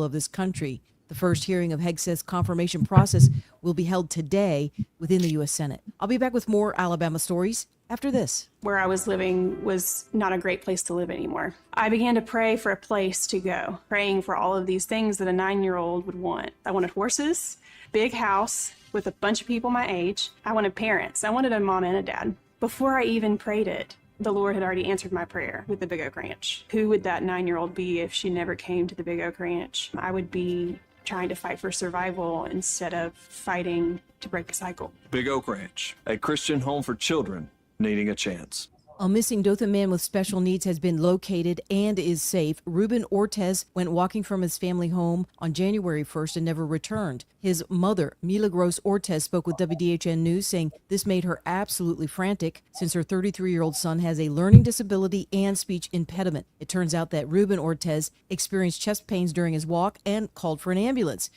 of this country. The first hearing of Hegseth's confirmation process will be held today within the U.S. Senate. I'll be back with more Alabama stories after this. Where I was living was not a great place to live anymore. I began to pray for a place to go, praying for all of these things that a 9-year-old would want. I wanted horses, big house with a bunch of people my age. I wanted parents. I wanted a mom and a dad. Before I even prayed it, the Lord had already answered my prayer with the Big Oak Ranch. Who would that 9-year-old be if she never came to the Big Oak Ranch? I would be trying to fight for survival instead of fighting to break the cycle. Big Oak Ranch, a Christian home for children needing a chance. A missing Dothan man with special needs has been located and is safe. Ruben Ortez went walking from his family home on January 1st and never returned. His mother, Milagros Ortez, spoke with WDHN News, saying this made her absolutely frantic since her 33-year-old son has a learning disability and speech impediment. It turns out that Ruben Ortez experienced chest pains during his walk and called for an ambulance.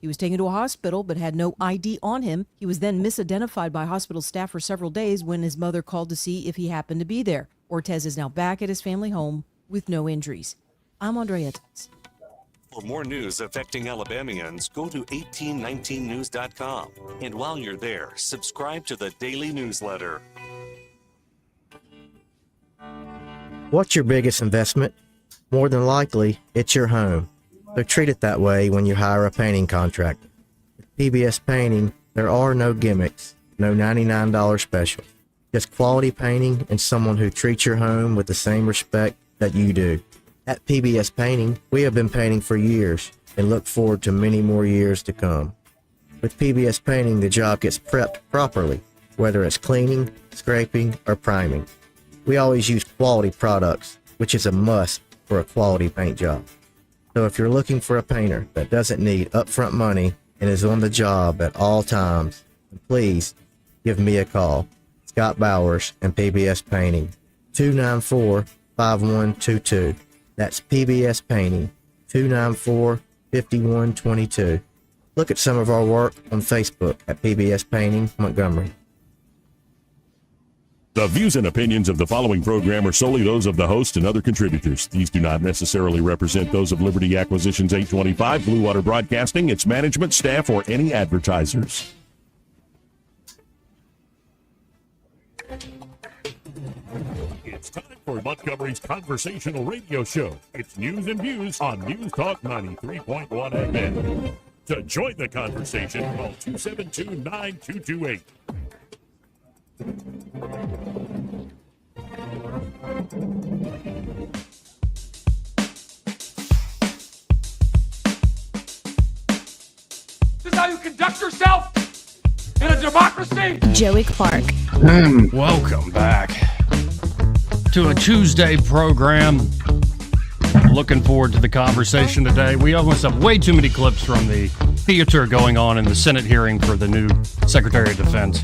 He was taken to a hospital but had no ID on him. He was then misidentified by hospital staff for several days when his mother called to see if he happened to be there. Ortez is now back at his family home with no injuries. I'm Andrea Tice. For more news affecting Alabamians, go to 1819news.com. And while you're there, subscribe to the daily newsletter. What's your biggest investment? More than likely, it's your home. So treat it that way when you hire a painting contractor. With PBS Painting, there are no gimmicks, no $99 specials. Just quality painting and someone who treats your home with the same respect that you do. At PBS Painting, we have been painting for years and look forward to many more years to come. With PBS Painting, the job gets prepped properly, whether it's cleaning, scraping, or priming. We always use quality products, which is a must for a quality paint job. So if you're looking for a painter that doesn't need upfront money and is on the job at all times, please give me a call. Scott Bowers and PBS Painting, 294-5122. That's PBS Painting, 294-5122. Look at some of our work on Facebook at PBS Painting Montgomery. The views and opinions of the following program are solely those of the host and other contributors. These do not necessarily represent those of Liberty Acquisitions 825, Blue Water Broadcasting, its management, staff, or any advertisers. It's time for Montgomery's conversational radio show. It's News and Views on News Talk 93.1 FM. To join the conversation, call 272-9228. This is how you conduct yourself in a democracy? Joey Clark. Welcome back to a Tuesday program. Looking forward to the conversation today. We almost have way too many clips from the theater going on in the Senate hearing for the new Secretary of Defense,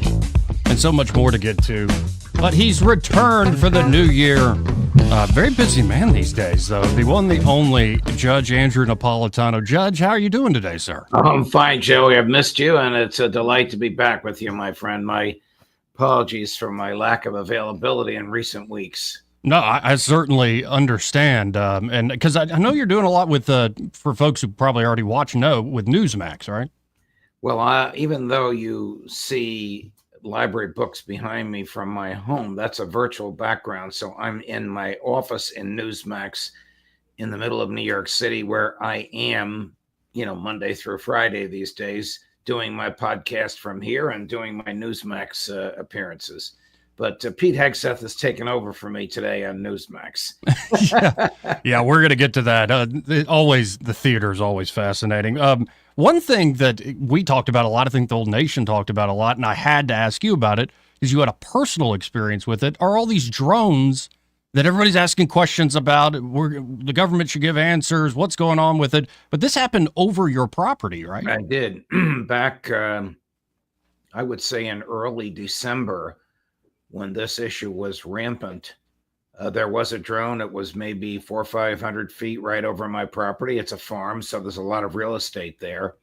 and so much more to get to. But he's returned for the new year. Very busy man these days, though. The one, the only Judge Andrew Napolitano. Judge, how are you doing today, sir? I'm fine, Joey. I've missed you, and it's a delight to be back with you, my friend. My apologies for my lack of availability in recent weeks. No, I certainly understand. And because I know you're doing a lot with, for folks who probably already watch, with Newsmax, right? Well, even though you see library books behind me from my home, that's a virtual background. So I'm in my office in Newsmax in the middle of New York City, where I am, Monday through Friday these days, doing my podcast from here and doing my Newsmax appearances. But Pete Hegseth has taken over for me today on Newsmax. Yeah, we're going to get to that. The theater is always fascinating. One thing that we talked about a lot, I think the whole nation talked about a lot, and I had to ask you about it, is you had a personal experience with it, are all these drones that everybody's asking questions about. The government should give answers. What's going on with it? But this happened over your property, right? I did. Back, I would say in early December, when this issue was rampant, there was a drone. It was maybe 400 or 500 feet right over my property. It's a farm, so there's a lot of real estate there.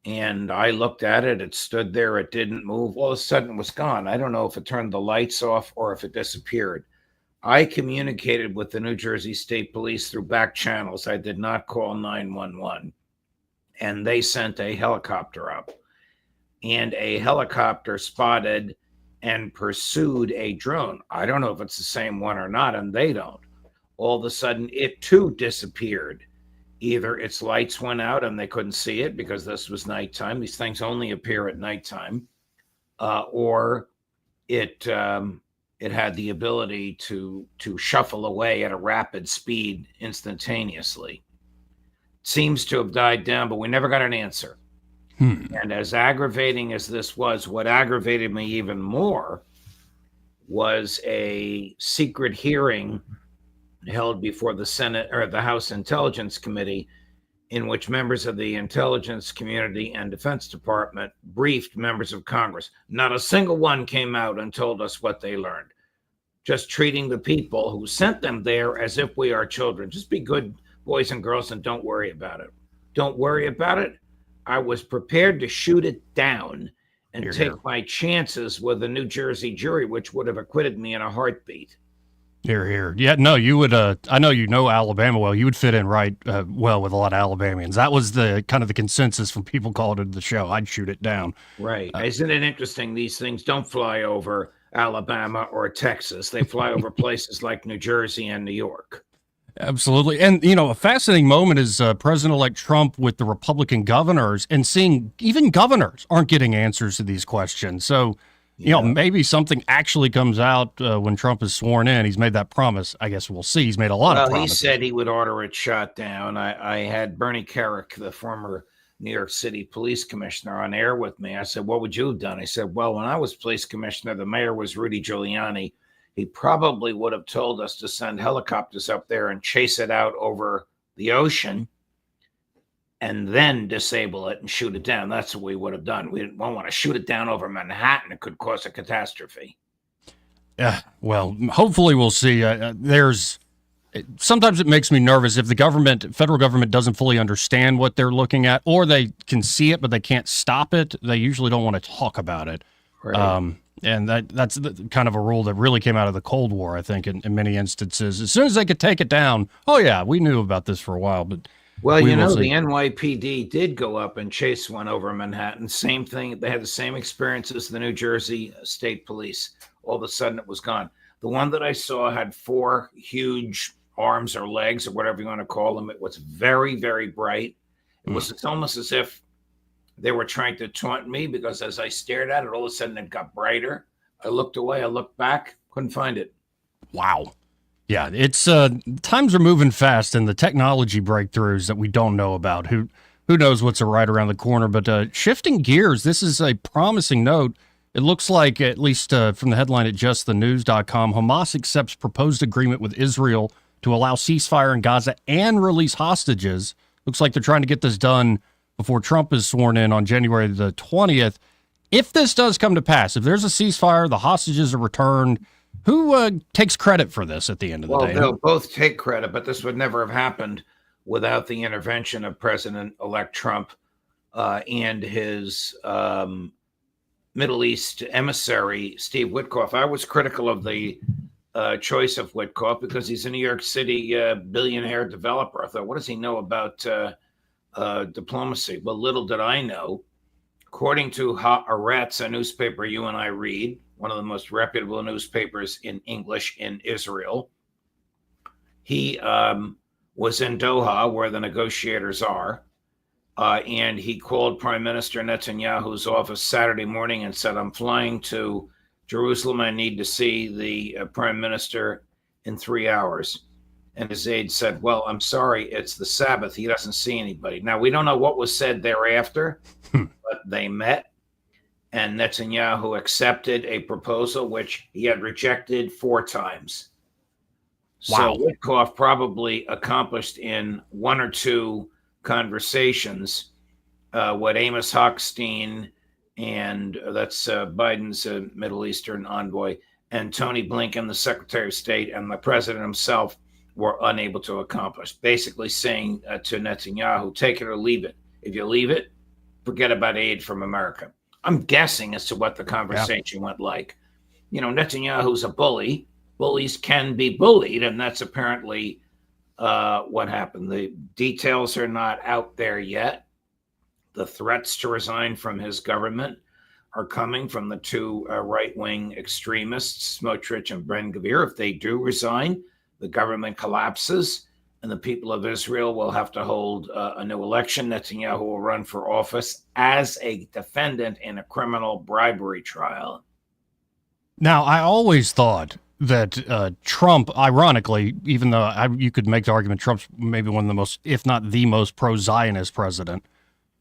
And I looked at it. It stood there. It didn't move. All of a sudden, it was gone. I don't know if it turned the lights off or if it disappeared. I communicated with the New Jersey State Police through back channels. I did not call 911. And they sent a helicopter up. And a helicopter spotted and pursued a drone. I don't know if it's the same one or not, and they don't. All of a sudden, it too disappeared. Either its lights went out and they couldn't see it because this was nighttime. These things only appear at nighttime. Or it had the ability to shuffle away at a rapid speed instantaneously. Seems to have died down, but we never got an answer. And as aggravating as this was, what aggravated me even more was a secret hearing held before the Senate or the House Intelligence Committee, in which members of the intelligence community and Defense Department briefed members of Congress. Not a single one came out and told us what they learned. Just treating the people who sent them there as if we are children. Just be good boys and girls and don't worry about it. Don't worry about it. I was prepared to shoot it down and take my chances with a New Jersey jury, which would have acquitted me in a heartbeat. Here, here. Yeah, no, you would, I know you know Alabama well. You would fit in right well with a lot of Alabamians. That was the kind of the consensus from people called into the show. I'd shoot it down. Right. Isn't it interesting? These things don't fly over Alabama or Texas. They fly over places like New Jersey and New York. Absolutely. And, you know, a fascinating moment is President-elect Trump with the Republican governors and seeing even governors aren't getting answers to these questions. So, you know, maybe something actually comes out when Trump is sworn in. He's made that promise. I guess we'll see. He's made a lot of promises. He said he would order it shot down. I had Bernie Kerik, the former New York City police commissioner, on air with me. I said, what would you have done? He said, well, when I was police commissioner, the mayor was Rudy Giuliani. He probably would have told us to send helicopters up there and chase it out over the ocean and then disable it and shoot it down. That's what we would have done. We didn't want to shoot it down over Manhattan. It could cause a catastrophe. Well, hopefully we'll see. Sometimes it makes me nervous if the federal government doesn't fully understand what they're looking at, or they can see it, but they can't stop it. They usually don't want to talk about it. Right. And that's kind of a rule that really came out of the Cold War, I think, in many instances. As soon as they could take it down, oh, yeah, we knew about this for a while. But well, you know, the NYPD did go up and chase one over Manhattan. Same thing. They had the same experience as the New Jersey State Police. All of a sudden, it was gone. The one that I saw had 4 huge arms or legs or whatever you want to call them. It was very, very bright. It's almost as if they were trying to taunt me, because as I stared at it, all of a sudden it got brighter. I looked away, I looked back, couldn't find it. Wow. Yeah, it's times are moving fast, and the technology breakthroughs that we don't know about. Who knows what's right around the corner? But shifting gears, this is a promising note. It looks like, at least from the headline at justthenews.com, Hamas accepts proposed agreement with Israel to allow ceasefire in Gaza and release hostages. Looks like they're trying to get this done before Trump is sworn in on January the 20th. If this does come to pass, if there's a ceasefire, the hostages are returned, who takes credit for this at the end of the day? Well, they'll both take credit, but this would never have happened without the intervention of President-elect Trump and his Middle East emissary, Steve Witkoff. I was critical of the choice of Witkoff because he's a New York City billionaire developer. I thought, what does he know about diplomacy? Well, little did I know. According to Haaretz, a newspaper you and I read, one of the most reputable newspapers in English in Israel, he was in Doha, where the negotiators are, and he called Prime Minister Netanyahu's office Saturday morning and said, I'm flying to Jerusalem. I need to see the Prime Minister in 3 hours. And his aide said, well, I'm sorry, it's the Sabbath. He doesn't see anybody. Now, we don't know what was said thereafter, but they met, and Netanyahu accepted a proposal which he had rejected 4 times. Wow. So Witkoff probably accomplished in 1 or 2 conversations what Amos Hochstein, and that's Biden's Middle Eastern envoy, and Tony Blinken, the Secretary of State, and the president himself were unable to accomplish. Basically saying to Netanyahu, take it or leave it. If you leave it, forget about aid from America. I'm guessing as to what the conversation went like. You know, Netanyahu's a bully. bullies can be bullied, and that's apparently what happened. The details are not out there yet. The threats to resign from his government are coming from the two right-wing extremists, Smotrich and Ben-Gvir. If they do resign, the government collapses, and the people of Israel will have to hold a new election. Netanyahu will run for office as a defendant in a criminal bribery trial. Now, I always thought that Trump, ironically, even though you could make the argument Trump's maybe one of the most, if not the most pro-Zionist president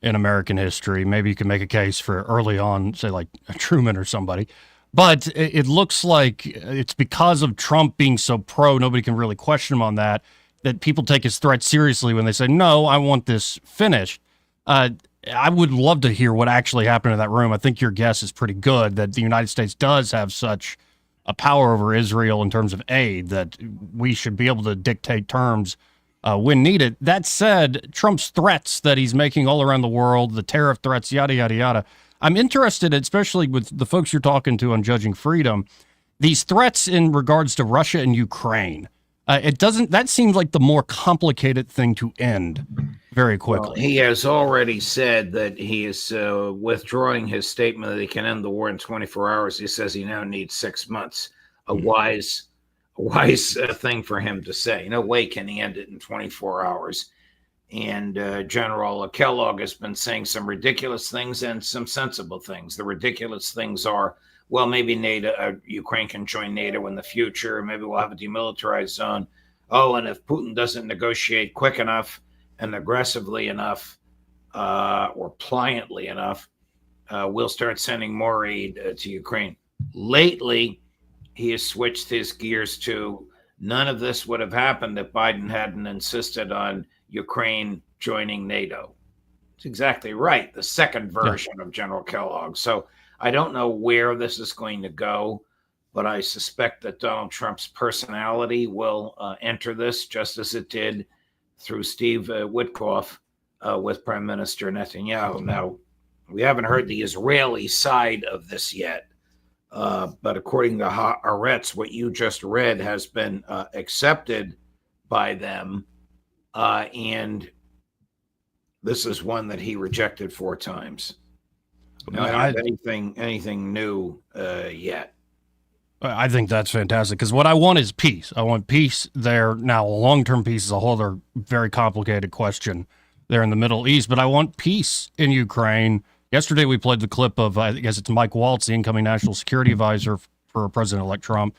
in American history. Maybe you can make a case for early on, say like Truman or somebody. But it looks like it's because of Trump being so pro, nobody can really question him on that people take his threat seriously when they say, no, I want this finished. I would love to hear what actually happened in that room. I think your guess is pretty good that the United States does have such a power over Israel in terms of aid that we should be able to dictate terms when needed. That said, Trump's threats that he's making all around the world, the tariff threats, yada, yada, yada, I'm interested, especially with the folks you're talking to on Judging Freedom, these threats in regards to Russia and Ukraine. That seems like the more complicated thing to end very quickly. Well, he has already said that he is withdrawing his statement that he can end the war in 24 hours. He says he now needs 6 months. A wise thing for him to say. No way can he end it in 24 hours. And General Kellogg has been saying some ridiculous things and some sensible things. The ridiculous things are, well, maybe NATO, Ukraine can join NATO in the future. Maybe we'll have a demilitarized zone. Oh, and if Putin doesn't negotiate quick enough and aggressively enough or pliantly enough, we'll start sending more aid to Ukraine. Lately, he has switched his gears to none of this would have happened if Biden hadn't insisted on Ukraine joining NATO. It's exactly right. The second version of General Kellogg. So I don't know where this is going to go, but I suspect that Donald Trump's personality will enter this just as it did through Steve Witkoff with Prime Minister Netanyahu. Now, we haven't heard the Israeli side of this yet, but according to Haaretz, what you just read has been accepted by them, and this is one that he rejected 4 times. No, I don't have anything new yet. I think that's fantastic because what I want is peace. I want peace there. Now, long-term peace is a whole other very complicated question there in the Middle East, but I want peace in Ukraine. Yesterday, we played the clip of, I guess it's Mike Waltz, the incoming national security advisor for President-elect Trump,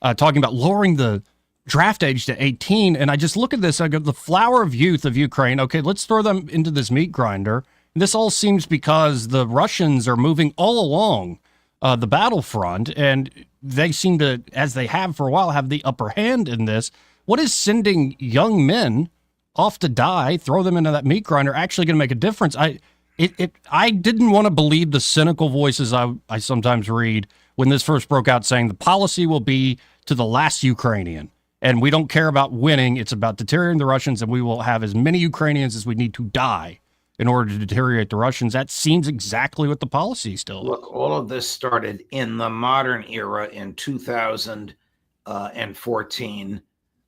talking about lowering the draft age to 18. And I just look at this, I go, the flower of youth of Ukraine. Okay, let's throw them into this meat grinder. This all seems because the Russians are moving all along the battlefront, and they seem to, as they have for a while, have the upper hand in this. What is sending young men off to die, throw them into that meat grinder, actually going to make a difference? I didn't want to believe the cynical voices I sometimes read when this first broke out, saying the policy will be to the last Ukrainian, and we don't care about winning. It's about deteriorating the Russians, and we will have as many Ukrainians as we need to die in order to deteriorate the Russians. That seems exactly what the policy still is. Look, all of this started in the modern era in 2014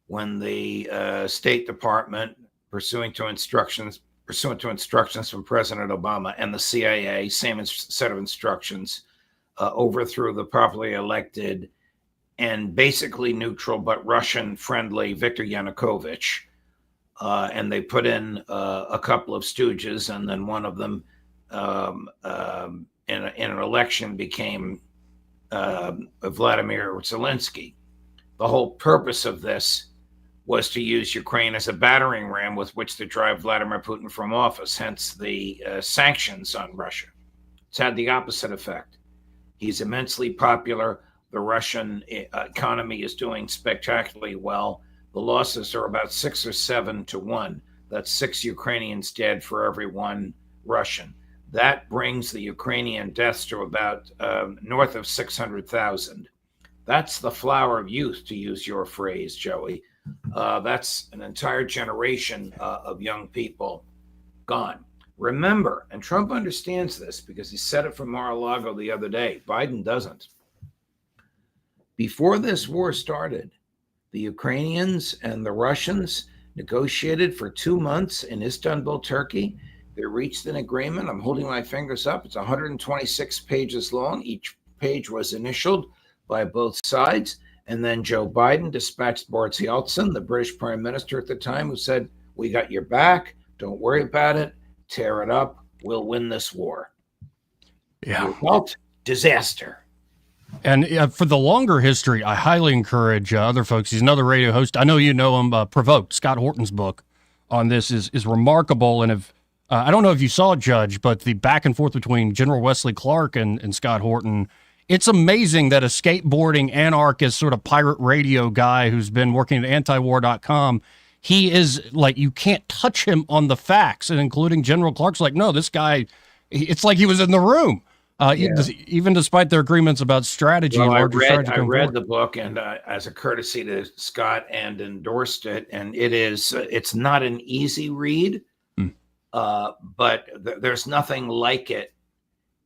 when the State Department, pursuant to instructions from President Obama and the CIA, same set of instructions, overthrew the properly elected and basically neutral but Russian-friendly Viktor Yanukovych. And they put in a couple of stooges, and then one of them in an election became Vladimir Zelensky. The whole purpose of this was to use Ukraine as a battering ram with which to drive Vladimir Putin from office, hence the sanctions on Russia. It's had the opposite effect. He's immensely popular. The Russian economy is doing spectacularly well. The losses are about 6 or 7 to 1. That's 6 Ukrainians dead for every 1 Russian. That brings the Ukrainian deaths to about north of 600,000. That's the flower of youth, to use your phrase, Joey. That's an entire generation of young people gone. Remember, and Trump understands this because he said it from Mar-a-Lago the other day, Biden doesn't. Before this war started, the Ukrainians and the Russians negotiated for 2 months in Istanbul, Turkey. They reached an agreement. I'm holding my fingers up. It's 126 pages long. Each page was initialed by both sides. And then Joe Biden dispatched Boris Yeltsin, the British prime minister at the time, who said, "We got your back. Don't worry about it. Tear it up. We'll win this war." Yeah. The result, disaster. And for the longer history, I highly encourage other folks. He's another radio host. I know you know him. Provoked. Scott Horton's book on this is remarkable. And if I don't know if you saw it, Judge, but the back and forth between General Wesley Clark and Scott Horton, it's amazing that a skateboarding anarchist sort of pirate radio guy who's been working at antiwar.com, he is like, you can't touch him on the facts. And including General Clark's like, no, this guy, it's like he was in the room. Even despite their agreements about strategy. Well, I strategy read the book, and as a courtesy to Scott, and endorsed it. And it's not an easy read, but there's nothing like it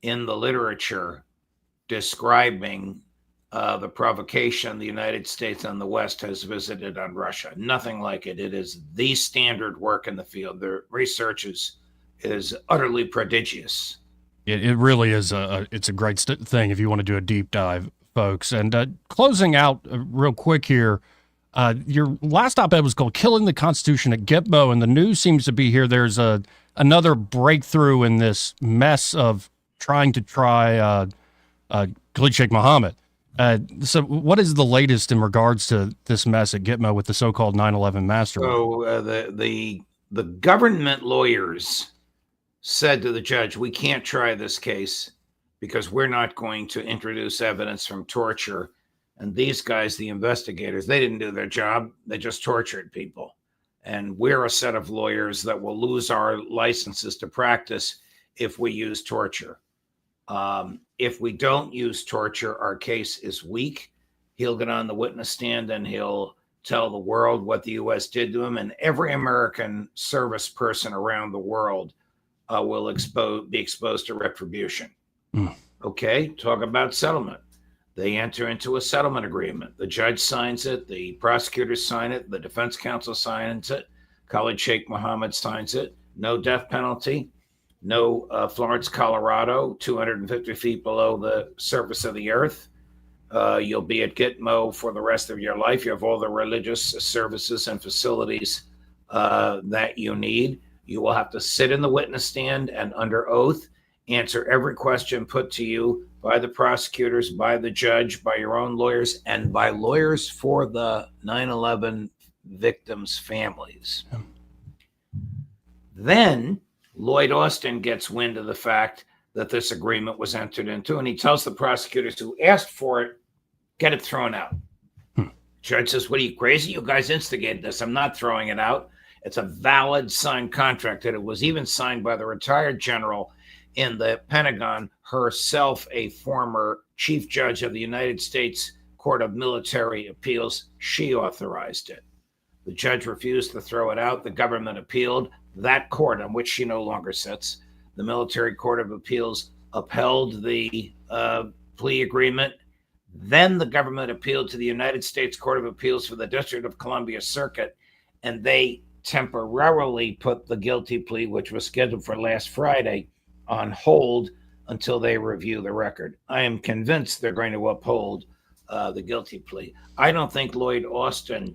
in the literature describing the provocation the United States and the West has visited on Russia. Nothing like it. It is the standard work in the field. The research is utterly prodigious. It really is it's a great thing if you want to do a deep dive, folks. And closing out real quick here, your last op-ed was called "Killing the Constitution at Gitmo," and the news seems to be here. There's another breakthrough in this mess of trying to Khalid Sheikh Mohammed. So what is the latest in regards to this mess at Gitmo with the so-called 9/11 mastermind? So the government lawyers said to the judge, "We can't try this case because we're not going to introduce evidence from torture." And these guys, the investigators, they didn't do their job. They just tortured people. And we're a set of lawyers that will lose our licenses to practice if we use torture. If we don't use torture, our case is weak. He'll get on the witness stand and he'll tell the world what the U.S. did to him. And every American service person around the world will be exposed to retribution. Okay, talk about settlement. They enter into a settlement agreement. The judge signs it. The prosecutors sign it. The defense counsel signs it. Khalid Sheikh Mohammed signs it. No death penalty. No Florence, Colorado, 250 feet below the surface of the earth. You'll be at Gitmo for the rest of your life. You have all the religious services and facilities that you need. You will have to sit in the witness stand and under oath answer every question put to you by the prosecutors, by the judge, by your own lawyers, and by lawyers for the 9/11 victims' families. Then Lloyd Austin gets wind of the fact that this agreement was entered into, and he tells the prosecutors who asked for it, get it thrown out. Judge says, "What, are you crazy? You guys instigated this. I'm not throwing it out. It's a valid signed contract." And it was even signed by the retired general in the Pentagon, herself a former chief judge of the United States Court of Military Appeals. She authorized it. The judge refused to throw it out. The government appealed. That court, on which she no longer sits, the Military Court of Appeals, upheld the plea agreement. Then the government appealed to the United States Court of Appeals for the District of Columbia Circuit, and they temporarily put the guilty plea, which was scheduled for last Friday, on hold until they review the record. I am convinced they're going to uphold the guilty plea. I don't think Lloyd Austin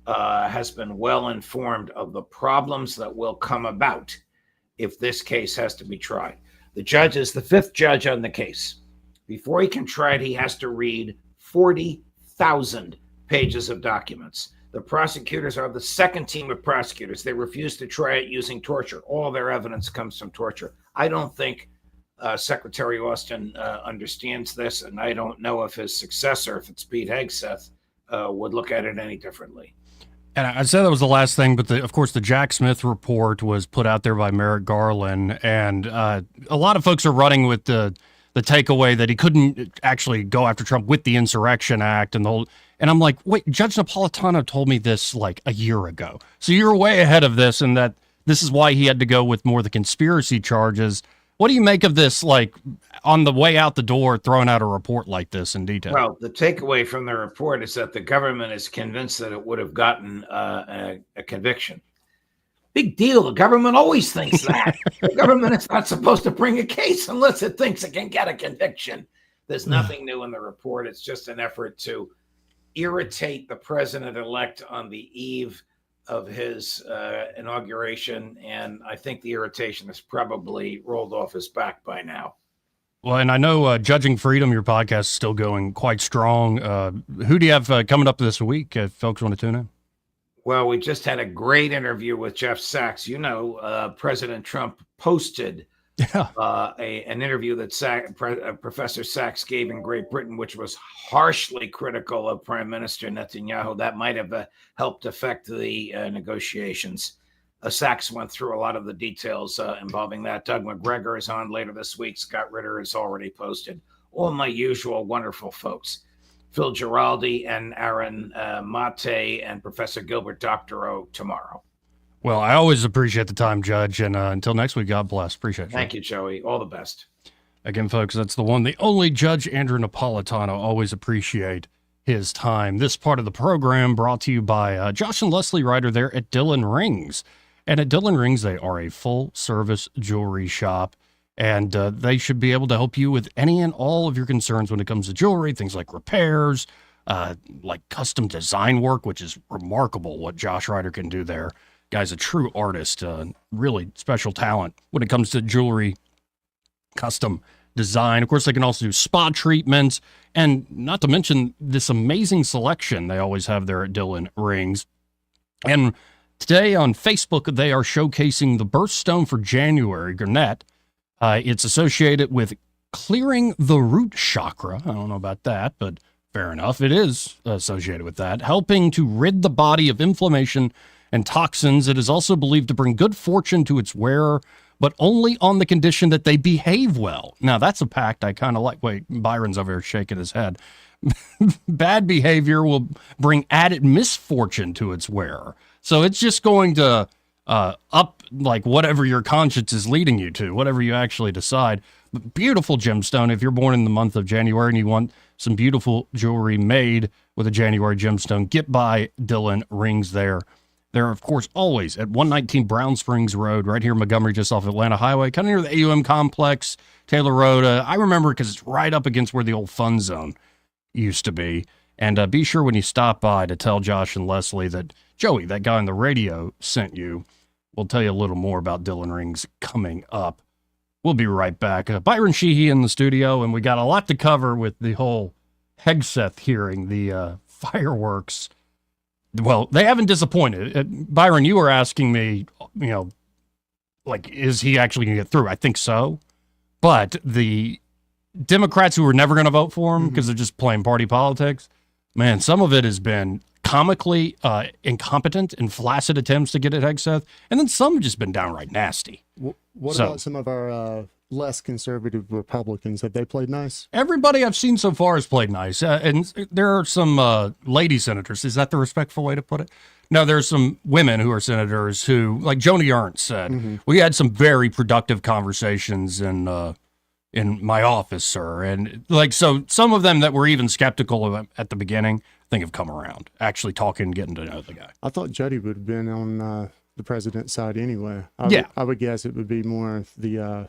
has been well informed of the problems that will come about if this case has to be tried. The judge is the fifth judge on the case. Before he can try it, he has to read 40,000 pages of documents. The prosecutors are the second team of prosecutors. They refuse to try it using torture. All their evidence comes from torture. I don't think Secretary Austin understands this, and I don't know if his successor, if it's Pete Hegseth, would look at it any differently. And I said that was the last thing, but of course the Jack Smith report was put out there by Merrick Garland, and a lot of folks are running with the takeaway that he couldn't actually go after Trump with the Insurrection Act and the whole. And I'm like, wait, Judge Napolitano told me this like a year ago. So you're way ahead of this, and that this is why he had to go with more of the conspiracy charges. What do you make of this, like, on the way out the door, throwing out a report like this in detail? Well, the takeaway from the report is that the government is convinced that it would have gotten a conviction. Big deal. The government always thinks that. The government is not supposed to bring a case unless it thinks it can get a conviction. There's nothing new in the report. It's just an effort to irritate the president-elect on the eve of his inauguration, and I think the irritation has probably rolled off his back by now. Well, and I know Judging Freedom, your podcast, is still going quite strong. Who do you have coming up this week if folks want to tune in? Well, we just had a great interview with Jeff Sachs. President Trump posted an interview that Professor Sachs gave in Great Britain, which was harshly critical of Prime Minister Netanyahu. That might have helped affect the negotiations. Sachs went through a lot of the details involving that. Doug McGregor is on later this week. Scott Ritter is already posted. All my usual wonderful folks. Phil Giraldi and Aaron Mate and Professor Gilbert Doctorow tomorrow. Well, I always appreciate the time, Judge. And until next week, God bless. Appreciate it. Thank you, Joey. All the best. Again, folks, that's the one, the only Judge Andrew Napolitano. Always appreciate his time. This part of the program brought to you by Josh and Leslie Ryder there at Dillon Rings. And at Dillon Rings, they are a full-service jewelry shop, and they should be able to help you with any and all of your concerns when it comes to jewelry, things like repairs, like custom design work, which is remarkable what Josh Ryder can do there. Guy's a true artist, really special talent when it comes to jewelry, custom design. Of course, they can also do spa treatments, and not to mention this amazing selection they always have there at Dillon Rings. And today on Facebook, they are showcasing the birthstone for January, Garnet. It's associated with clearing the root chakra. I don't know about that, but fair enough. It is associated with that, helping to rid the body of inflammation and toxins. It is also believed to bring good fortune to its wearer, but only on the condition that they behave well. Now, that's a pact I kind of like. Wait, Byron's over here shaking his head. Bad behavior will bring added misfortune to its wearer. So it's just going to up like whatever your conscience is leading you to, whatever you actually decide. But beautiful gemstone. If you're born in the month of January and you want some beautiful jewelry made with a January gemstone, get by Dillon Rings there. They're, of course, always at 119 Brown Springs Road, right here in Montgomery, just off Atlanta Highway, kind of near the AUM complex, Taylor Road. I remember because it's right up against where the old Fun Zone used to be. And be sure when you stop by to tell Josh and Leslie that Joey, that guy on the radio, sent you. We'll tell you a little more about Dillon Rings coming up. We'll be right back. Byron Sheehy in the studio, and we got a lot to cover with the whole Hegseth hearing, the fireworks. Well, they haven't disappointed. Byron, you were asking me, like, is he actually going to get through? I think so. But the Democrats who were never going to vote for him because they're just playing party politics, man, some of it has been comically incompetent and flaccid attempts to get at Hegseth, and then some have just been downright nasty. What about some of our less conservative Republicans? Have they played nice? Everybody I've seen so far has played nice, and there are some lady senators. Is that the respectful way to put it? No, there's some women who are senators who, like Joni Ernst said, we had some very productive conversations in my office, sir. And like, so some of them that were even skeptical of him at the beginning, I think have come around, actually talking, getting to know the guy. I thought Jody would have been on the president's side anyway. I would guess it would be more the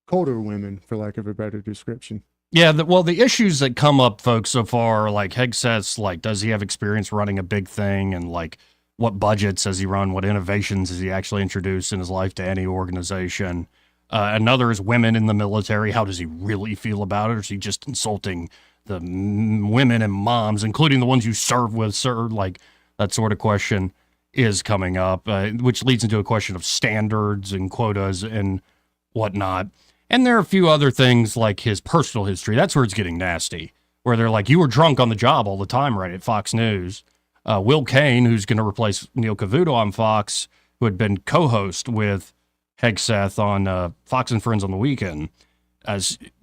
colder women, for lack of a better description. Yeah, the issues that come up, folks, so far, like Hegseth's, like, does he have experience running a big thing? And like, what budgets has he run? What innovations has he actually introduced in his life to any organization? Another is women in the military. How does he really feel about it? Or is he just insulting the women and moms, including the ones you serve with, sir? Like, that sort of question is coming up, which leads into a question of standards and quotas and whatnot. And there are a few other things like his personal history. That's where it's getting nasty, where they're like, you were drunk on the job all the time, right, at Fox News. Will Cain, who's going to replace Neil Cavuto on Fox, who had been co-host with Hegseth on Fox and Friends on the Weekend,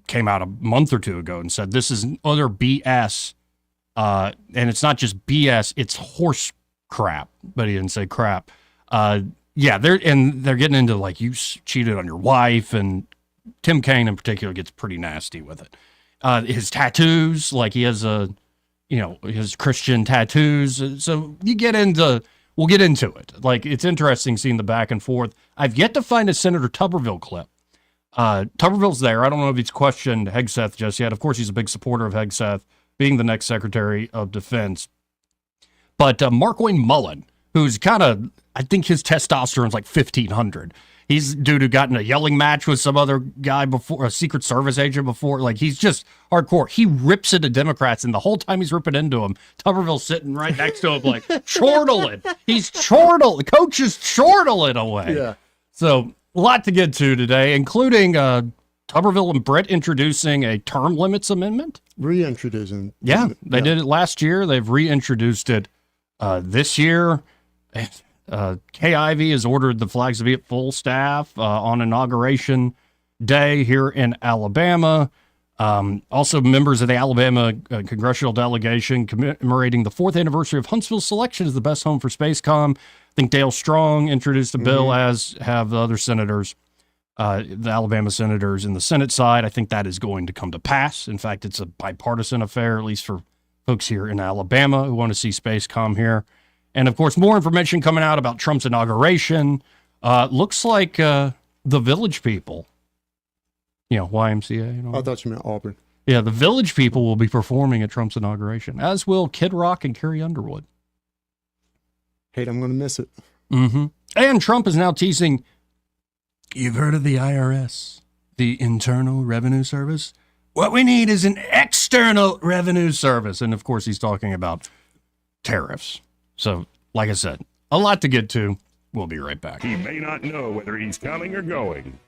came out a month or two ago and said, this is utter BS. And it's not just BS, it's horse crap. But he didn't say crap. They're getting into like, you cheated on your wife and Tim Kaine in particular gets pretty nasty with it. His tattoos, like he has his Christian tattoos. So we'll get into it. Like, it's interesting seeing the back and forth. I've yet to find a Senator Tuberville clip. Tuberville's there. I don't know if he's questioned Hegseth just yet. Of course, he's a big supporter of Hegseth being the next Secretary of Defense. But Markwayne Mullen, who's kind of, I think his testosterone's like 1,500. He's dude who got in a yelling match with some other guy before, a Secret Service agent before. Like, he's just hardcore. He rips into Democrats, and the whole time he's ripping into him, Tuberville's sitting right next to him, like, chortling. The coach is chortling away. Yeah. So, a lot to get to today, including Tuberville and Britt introducing a term limits amendment. Reintroducing. Yeah, they did it last year. They've reintroduced it this year. Kay Ivey has ordered the flags to be at full staff on Inauguration Day here in Alabama. Also, members of the Alabama congressional delegation commemorating the 4th anniversary of Huntsville's selection as the best home for Spacecom. I think Dale Strong introduced the bill, as have the other senators, the Alabama senators in the Senate side. I think that is going to come to pass. In fact, it's a bipartisan affair, at least for folks here in Alabama who want to see Spacecom here. And, of course, more information coming out about Trump's inauguration. Looks like the Village People, YMCA. I thought you meant Auburn. Yeah, the Village People will be performing at Trump's inauguration, as will Kid Rock and Carrie Underwood. Hate I'm going to miss it. Mm-hmm. And Trump is now teasing, you've heard of the IRS, the Internal Revenue Service? What we need is an external revenue service. And, of course, he's talking about tariffs. So, like I said, a lot to get to. We'll be right back. He may not know whether he's coming or going,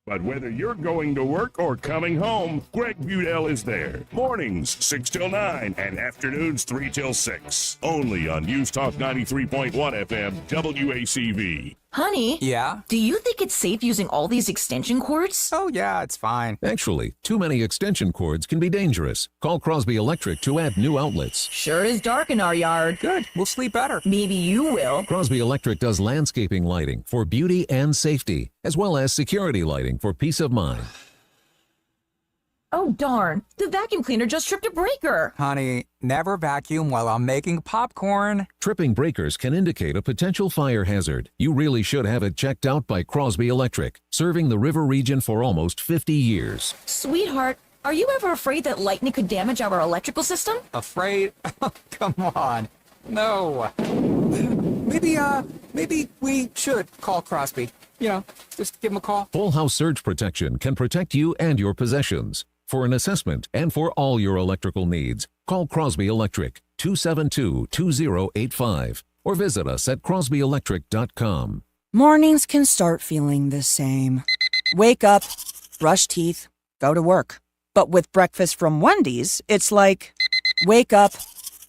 but whether you're going to work or coming home, Greg Budell is there. Mornings 6 till 9 and afternoons 3 till 6. Only on News Talk 93.1 FM WACV. Honey? Yeah? Do you think it's safe using all these extension cords? Oh, yeah, it's fine. Actually, too many extension cords can be dangerous. Call Crosby Electric to add new outlets. Sure is dark in our yard. Good. We'll sleep better. Maybe you will. Crosby Electric does landscaping lighting for beauty and safety, as well as security lighting for peace of mind. Oh, darn. The vacuum cleaner just tripped a breaker. Honey, never vacuum while I'm making popcorn. Tripping breakers can indicate a potential fire hazard. You really should have it checked out by Crosby Electric, serving the river region for almost 50 years. Sweetheart, are you ever afraid that lightning could damage our electrical system? Afraid? Come on. No. Maybe we should call Crosby. Just give him a call. Full house surge protection can protect you and your possessions. For an assessment and for all your electrical needs, call Crosby Electric 272-2085 or visit us at crosbyelectric.com. Mornings can start feeling the same. Wake up, brush teeth, go to work. But with breakfast from Wendy's, it's like, wake up,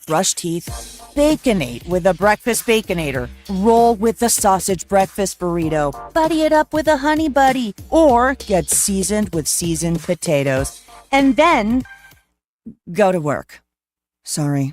brush teeth, Baconate with a breakfast Baconator. Roll with the sausage breakfast burrito. Buddy it up with a honey buddy. Or get seasoned with seasoned potatoes. And then go to work. Sorry.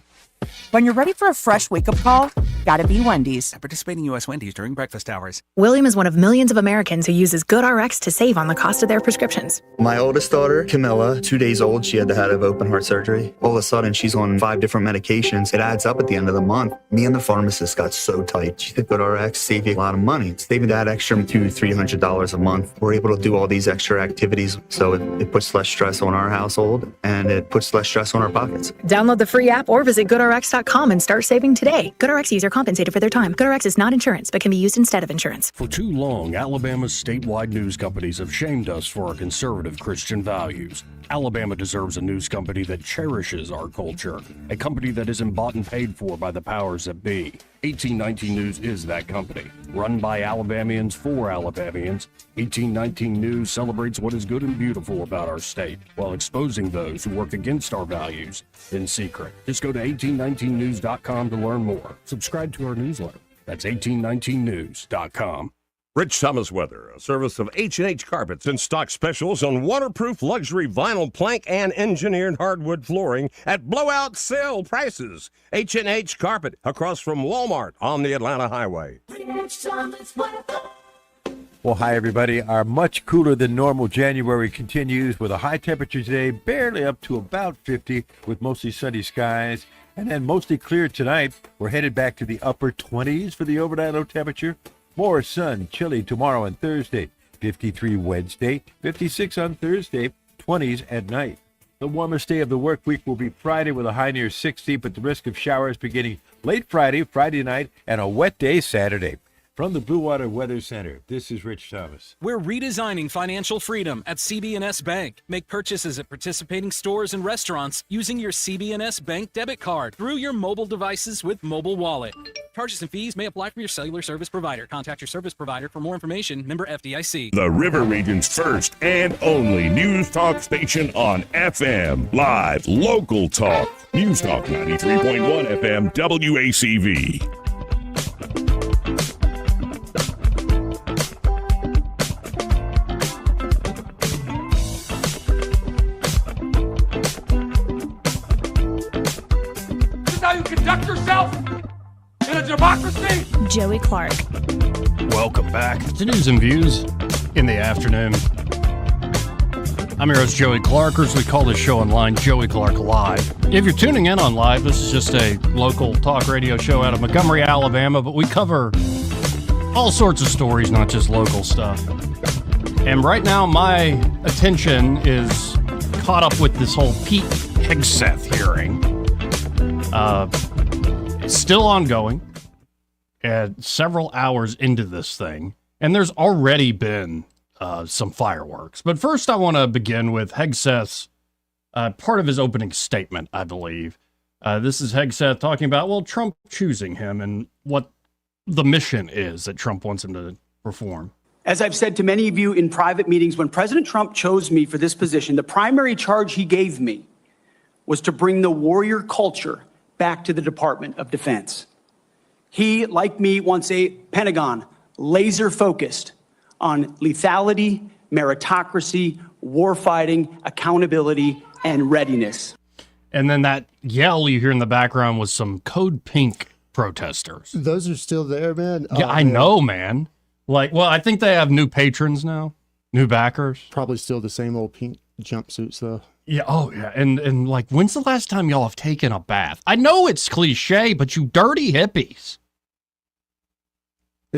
When you're ready for a fresh wake-up call, gotta be Wendy's. Participating U.S. Wendy's during breakfast hours. William is one of millions of Americans who uses GoodRx to save on the cost of their prescriptions. My oldest daughter, Camilla, 2 days old, she had to have open heart surgery. All of a sudden, she's on 5 different medications. It adds up at the end of the month. Me and the pharmacist got so tight. She said, GoodRx save you a lot of money. Saving that extra $200-300 a month. We're able to do all these extra activities, so it puts less stress on our household, and it puts less stress on our pockets. Download the free app or visit GoodRx.com and start saving today. GoodRx user compensated for their time. GoodRx is not insurance, but can be used instead of insurance. For too long, Alabama's statewide news companies have shamed us for our conservative Christian values. Alabama deserves a news company that cherishes our culture, a company that isn't bought and paid for by the powers that be. 1819 News is that company. Run by Alabamians for Alabamians, 1819 News celebrates what is good and beautiful about our state, while exposing those who work against our values in secret. Just go to 1819news.com to learn more. Subscribe to our newsletter. That's 1819news.com. Rich Thomas Weather, a service of H&H Carpets in stock specials on waterproof luxury vinyl plank and engineered hardwood flooring at blowout sale prices. H&H Carpet across from Walmart on the Atlanta Highway. Rich Thomas Weather. Well, hi, everybody. Our much cooler than normal January continues with a high temperature today, barely up to about 50, with mostly sunny skies, and then mostly clear tonight. We're headed back to the upper 20s for the overnight low temperature. More sun, chilly tomorrow and Thursday, 53 Wednesday, 56 on Thursday, 20s at night. The warmest day of the work week will be Friday with a high near 60, but the risk of showers beginning late Friday night, and a wet day Saturday. From the Blue Water Weather Center, this is Rich Thomas. We're redesigning financial freedom at CB&S Bank. Make purchases at participating stores and restaurants using your CB&S Bank debit card through your mobile devices with Mobile Wallet. Charges and fees may apply for your cellular service provider. Contact your service provider for more information. Member FDIC. The River Region's first and only news talk station on FM. Live, local talk. News Talk 93.1 FM WACV. How you conduct yourself in a democracy? Joey Clark. Welcome back to News and Views in the afternoon. I'm your host, Joey Clark, or as we call this show online, Joey Clark Live. If you're tuning in on live, this is just a local talk radio show out of Montgomery, Alabama, but we cover all sorts of stories, not just local stuff. And right now, my attention is caught up with this whole Pete Hegseth hearing. It's still ongoing, and several hours into this thing, and there's already been some fireworks. But first, I want to begin with Hegseth's part of his opening statement, I believe. This is Hegseth talking about, well, Trump choosing him and what the mission is that Trump wants him to perform. As I've said to many of you in private meetings, when President Trump chose me for this position, the primary charge he gave me was to bring the warrior culture back to the Department of Defense. He, like me, wants a Pentagon laser-focused on lethality, meritocracy, warfighting, accountability, and readiness. And then that yell you hear in the background was some Code Pink protesters. Those are still there, man. Yeah, I know, man. Like, well, I think they have new patrons now, new backers. Probably still the same old pink jumpsuits, though. Yeah, oh yeah, and like, when's the last time y'all have taken a bath? I know it's cliche, but you dirty hippies.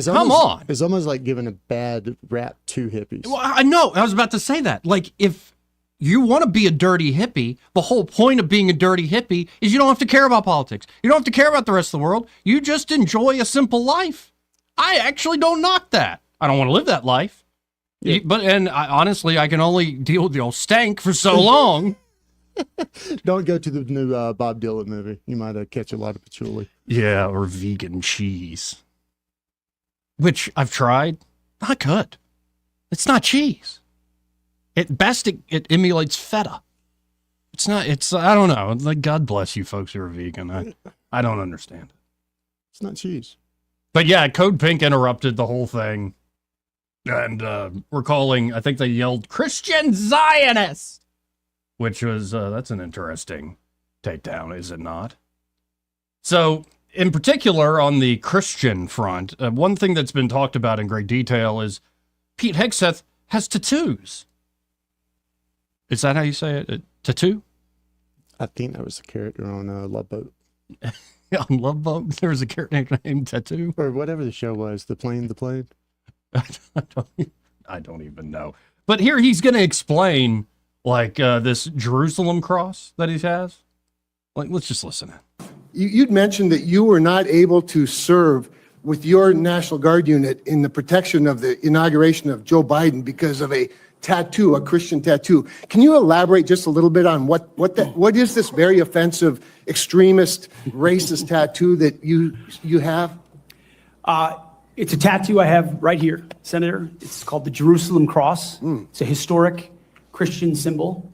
Come on. It's almost like giving a bad rap to hippies. Well, I know, I was about to say that. Like, if you want to be a dirty hippie, the whole point of being a dirty hippie is you don't have to care about politics. You don't have to care about the rest of the world. You just enjoy a simple life. I actually don't knock that. I don't want to live that life. Yeah. But honestly, I can only deal with the old stank for so long. Don't go to the new Bob Dylan movie. You might catch a lot of patchouli. Yeah, or vegan cheese, which I've tried. Not good. It's not cheese. At best, it emulates feta. It's not. It's I don't know. Like, God bless you folks who are vegan. I don't understand it. It's not cheese. But yeah, Code Pink interrupted the whole thing. And we're calling, I think they yelled, Christian Zionist, which was, that's an interesting takedown, is it not? So, in particular, on the Christian front, one thing that's been talked about in great detail is Pete Hegseth has tattoos. Is that how you say it? Tattoo? I think that was a character on Love Boat. Yeah, on Love Boat, there was a character named Tattoo. Or whatever the show was, The Plane. I don't even know. But here he's going to explain, like, this Jerusalem cross that he has. Like, let's just listen. You'd mentioned that you were not able to serve with your National Guard unit in the protection of the inauguration of Joe Biden because of a tattoo, a Christian tattoo. Can you elaborate just a little bit on what is this very offensive, extremist, racist tattoo that you have? It's a tattoo I have right here, Senator. It's called the Jerusalem Cross. It's a historic Christian symbol.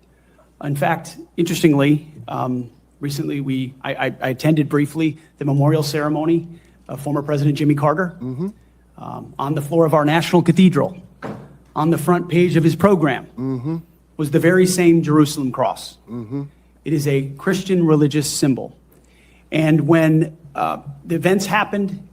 In fact, interestingly, recently I attended briefly the memorial ceremony of former President Jimmy Carter on the floor of our National Cathedral. On the front page of his program was the very same Jerusalem Cross. It is a Christian religious symbol. And when the events happened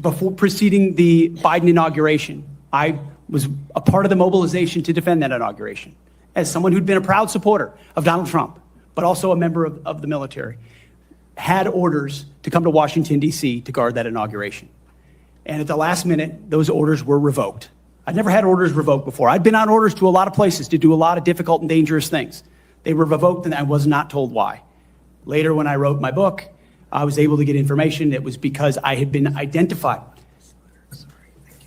before preceding the Biden inauguration I was a part of the mobilization to defend that inauguration as someone who'd been a proud supporter of Donald Trump, but also a member of the military, had orders to come to Washington, D.C. to guard that inauguration. And at the last minute, those orders were revoked. I'd never had orders revoked before. I'd been on orders to a lot of places to do a lot of difficult and dangerous things. They were revoked, and I was not told why. Later, when I wrote my book, I was able to get information. It was because I had been identified.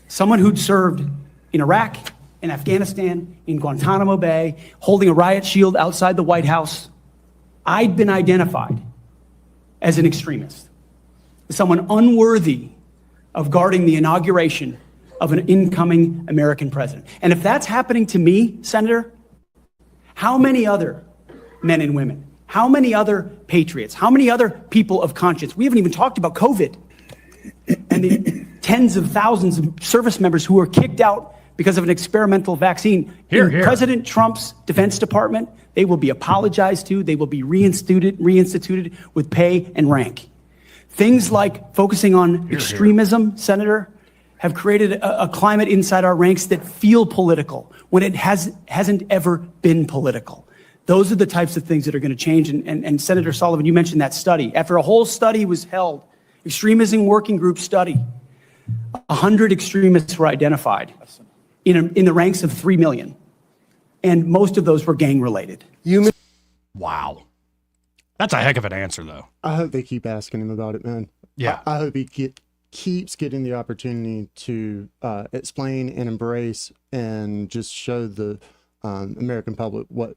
Someone who'd served in Iraq, in Afghanistan, in Guantanamo Bay, holding a riot shield outside the White House. I'd been identified as an extremist, as someone unworthy of guarding the inauguration of an incoming American president. And if that's happening to me, Senator, how many other men and women, how many other patriots, how many other people of conscience? We haven't even talked about COVID and the tens of thousands of service members who were kicked out because of an experimental vaccine. In President Trump's Defense Department, they will be apologized to. They will be reinstituted with pay and rank. Things like focusing on extremism, Senator, have created a climate inside our ranks that feel political when it hasn't ever been political. Those are the types of things that are going to change. And Senator Sullivan, you mentioned that study. After a whole study was held, extremism working group study, 100 extremists were identified in the ranks of 3 million. And most of those were gang related. Wow. That's a heck of an answer, though. I hope they keep asking him about it, man. Yeah. I hope he keeps getting the opportunity to explain and embrace and just show the American public what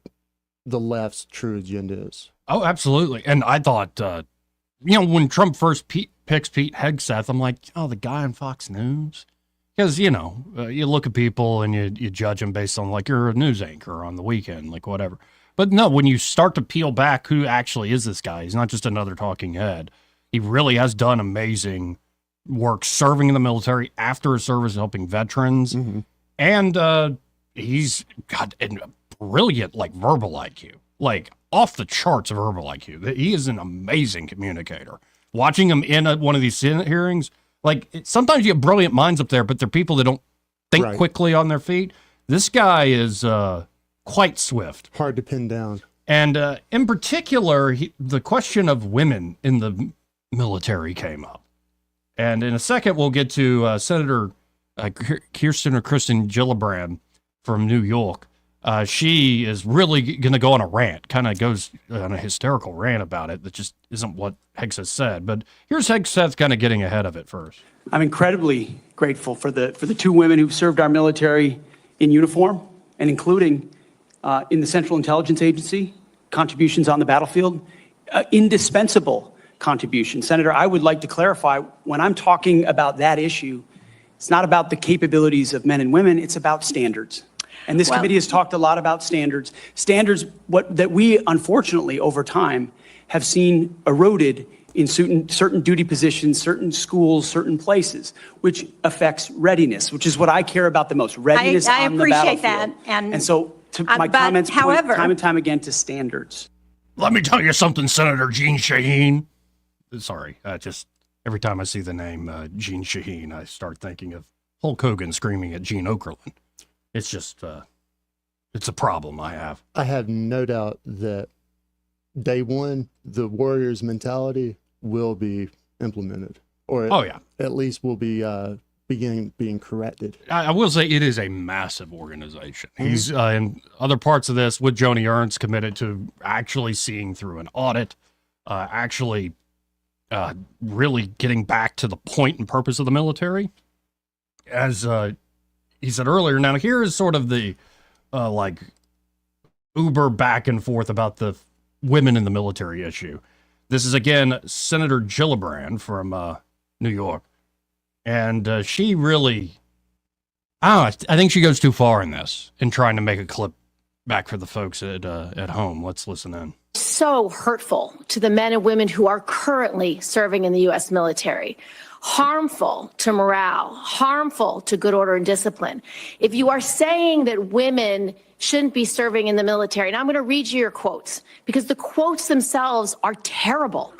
the left's true agenda is. Oh, absolutely. And I thought, when Trump first picks Pete Hegseth, I'm like, oh, the guy on Fox News? Because, you look at people and you judge them based on, like, you're a news anchor on the weekend, like, whatever. But no, when you start to peel back, who actually is this guy? He's not just another talking head. He really has done amazing work serving in the military, after his service, helping veterans. Mm-hmm. And he's got a brilliant, like, verbal IQ. Like, off the charts of verbal IQ. He is an amazing communicator. Watching him in one of these Senate hearings, like, sometimes you have brilliant minds up there, but they're people that don't think quickly on their feet. This guy is quite swift. Hard to pin down. And in particular, the question of women in the military came up. And in a second, we'll get to Senator Kristen Gillibrand from New York. She is really going to go on a rant, kind of goes on a hysterical rant about it. That just isn't what Hegseth said. But here's Hegseth kind of getting ahead of it first. I'm incredibly grateful for the two women who've served our military in uniform and including in the Central Intelligence Agency, contributions on the battlefield, indispensable contributions. Senator, I would like to clarify, when I'm talking about that issue, it's not about the capabilities of men and women, it's about standards. And this committee has talked a lot about standards. Standards that we, unfortunately, over time, have seen eroded in certain duty positions, certain schools, certain places, which affects readiness, which is what I care about the most. Readiness on the battlefield. I appreciate that. And so my comments point time and time again to standards. Let me tell you something, Senator Jeanne Shaheen. Sorry, just every time I see the name Jeanne Shaheen, I start thinking of Hulk Hogan screaming at Gene Okerlund. It's just, it's a problem I have. I have no doubt that day one, the Warriors mentality will be implemented. Or at least will be being corrected. I will say it is a massive organization. Mm-hmm. He's in other parts of this with Joni Ernst committed to actually seeing through an audit, really getting back to the point and purpose of the military. As he said earlier, now here is sort of the uber back and forth about the women in the military issue. This is, again, Senator Gillibrand from New York. And she really, I think she goes too far in this, in trying to make a clip back for the folks at home. Let's listen in. So hurtful to the men and women who are currently serving in the U.S. military. Harmful to morale, harmful to good order and discipline. If you are saying that women shouldn't be serving in the military, and I'm going to read you your quotes, because the quotes themselves are terrible.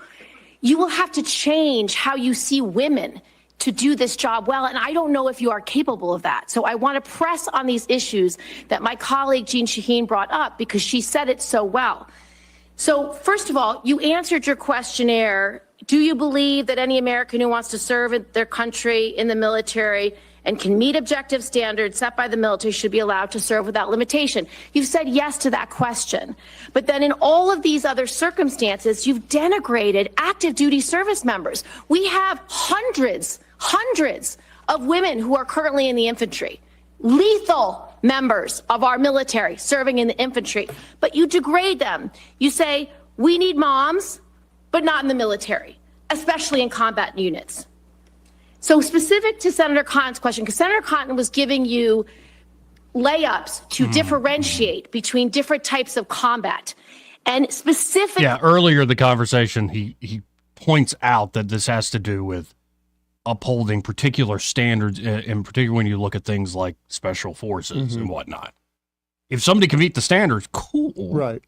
You will have to change how you see women to do this job well, and I don't know if you are capable of that. So I want to press on these issues that my colleague Jean Shaheen brought up because she said it so well. So first of all, you answered your questionnaire. Do you believe that any American who wants to serve in their country in the military and can meet objective standards set by the military should be allowed to serve without limitation? You've said yes to that question. But then in all of these other circumstances, you've denigrated active duty service members. We have hundreds of women who are currently in the infantry, lethal members of our military serving in the infantry, but you degrade them. You say, we need moms, but not in the military, especially in combat units. So specific to Senator Cotton's question, because Senator Cotton was giving you layups to differentiate between different types of combat. And specifically... Yeah, earlier in the conversation, he points out that this has to do with upholding particular standards, in particular when you look at things like special forces and whatnot. If somebody can meet the standards, cool. Right.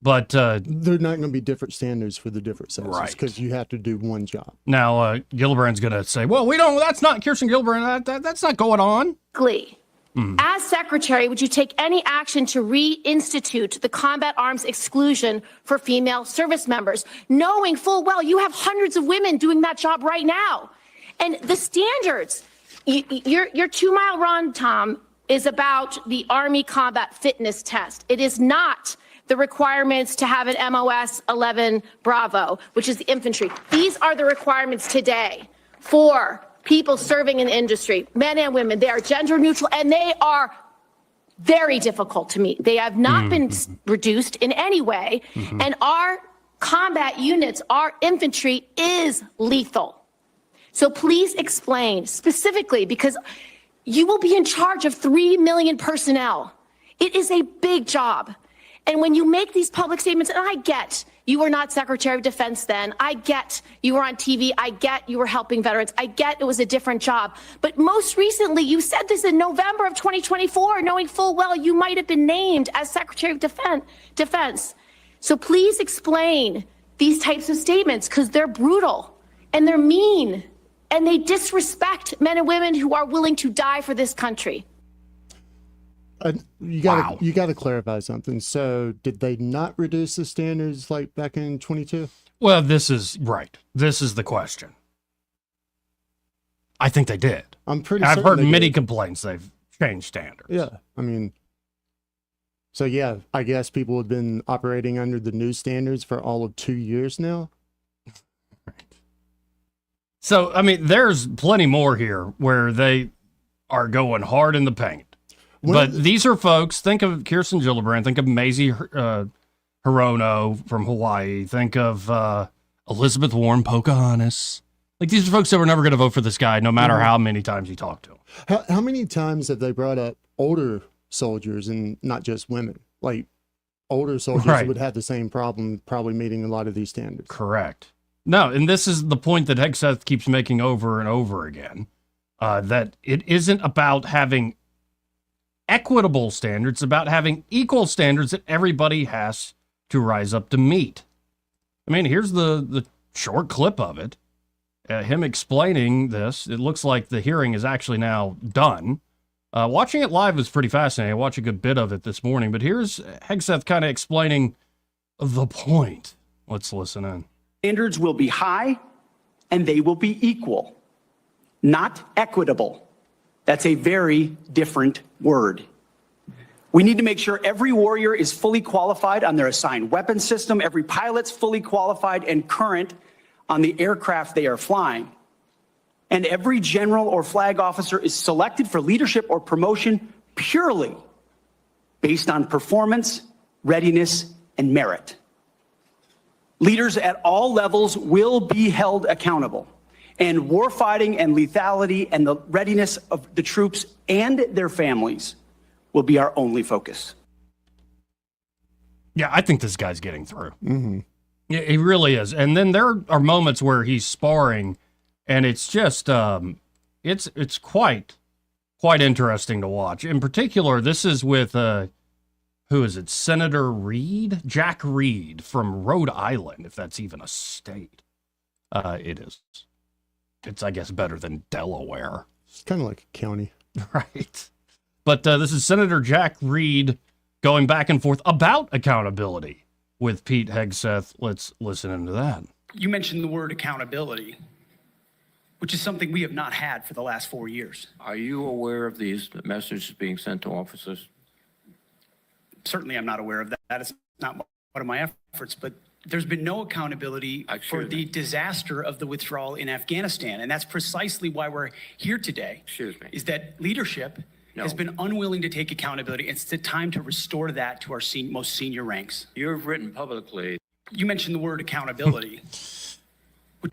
But they're not going to be different standards for the different sexes because right. you have to do one job. Now, Gillibrand's going to say, well, we don't, that's not Kirsten Gillibrand. That's not going on. Glee. As secretary, would you take any action to reinstitute the combat arms exclusion for female service members, knowing full well you have hundreds of women doing that job right now? And the standards, your 2 mile run, Tom, is about the Army combat fitness test. It is not the requirements to have an MOS 11 Bravo, which is the infantry. These are the requirements today for people serving in the industry, men and women. They are gender neutral and they are very difficult to meet. They have not been reduced in any way. And our combat units, our infantry is lethal. So please explain specifically, because you will be in charge of 3 million personnel. It is a big job. And when you make these public statements, and I get you were not Secretary of Defense then, I get you were on TV, I get you were helping veterans, I get it was a different job. But most recently, you said this in November of 2024, knowing full well you might have been named as Secretary of Defense. So please explain these types of statements, because they're brutal and they're mean and they disrespect men and women who are willing to die for this country. You got to clarify something. So, did they not reduce the standards like back in 22? Well, this is right. This is the question. I think they did. I'm pretty. I've heard certain many complaints they've changed standards. Yeah, I mean, so yeah, I guess people have been operating under the new standards for all of 2 years now. So, I mean, there's plenty more here where they are going hard in the paint. But these are folks, think of Kirsten Gillibrand, think of Maisie Hirono from Hawaii, think of Elizabeth Warren, Pocahontas. Like, these are folks that were never going to vote for this guy, no matter how many times you talk to them. How many times have they brought up older soldiers and not just women? Like, older soldiers would have the same problem probably meeting a lot of these standards. Correct. No, and this is the point that Hegseth keeps making over and over again, that it isn't about having equitable standards, about having equal standards that everybody has to rise up to meet. I mean, here's the short clip of it. Him explaining this. It looks like the hearing is actually now done. Watching it live was pretty fascinating. I watched a good bit of it this morning, but here's Hegseth kind of explaining the point. Let's listen in. Standards will be high and they will be equal, not equitable. That's a very different word. We need to make sure every warrior is fully qualified on their assigned weapon system, every pilot's fully qualified and current on the aircraft they are flying, and every general or flag officer is selected for leadership or promotion purely based on performance, readiness, and merit. Leaders at all levels will be held accountable. And warfighting and lethality and the readiness of the troops and their families will be our only focus. Yeah, I think this guy's getting through. Yeah, he really is. And then there are moments where he's sparring, and it's just it's quite interesting to watch. In particular, this is with who is it? Senator Reed, Jack Reed from Rhode Island, if that's even a state. It is. it's I guess better than Delaware. It's kind of like a county. Right. But this is Senator Jack Reed going back and forth about accountability with Pete Hegseth. Let's listen into that. You mentioned the word accountability, which is something we have not had for the last 4 years. Are you aware of these messages being sent to officers? Certainly, I'm not aware of that. That is not one of my efforts, but there's been no accountability for the disaster of the withdrawal in Afghanistan. And that's precisely why we're here today. Excuse me. Is that leadership has been unwilling to take accountability. It's the time to restore that to our most senior ranks. You've written publicly. You mentioned the word accountability.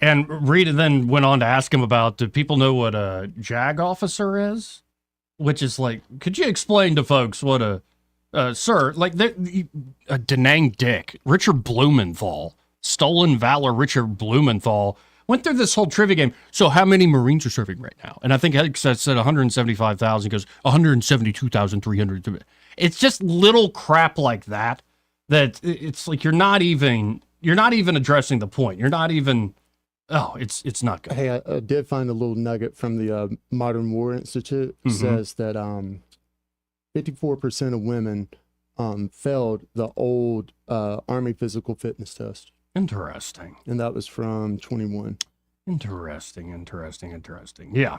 And Reed then went on to ask him about, do people know what a JAG officer is? Which is like, could you explain to folks what a, sir, like Da Nang Dick, Richard Blumenthal, Stolen Valor Richard Blumenthal, went through this whole trivia game. So how many Marines are serving right now? And I think Hegseth said 175,000, goes 172,300. It's just little crap like that, that it's like you're not even addressing the point. You're not even... Oh, it's not good. Hey, I did find a little nugget from the Modern War Institute. Says that 54% of women failed the old Army physical fitness test. Interesting. And that was from 21. Interesting. Yeah.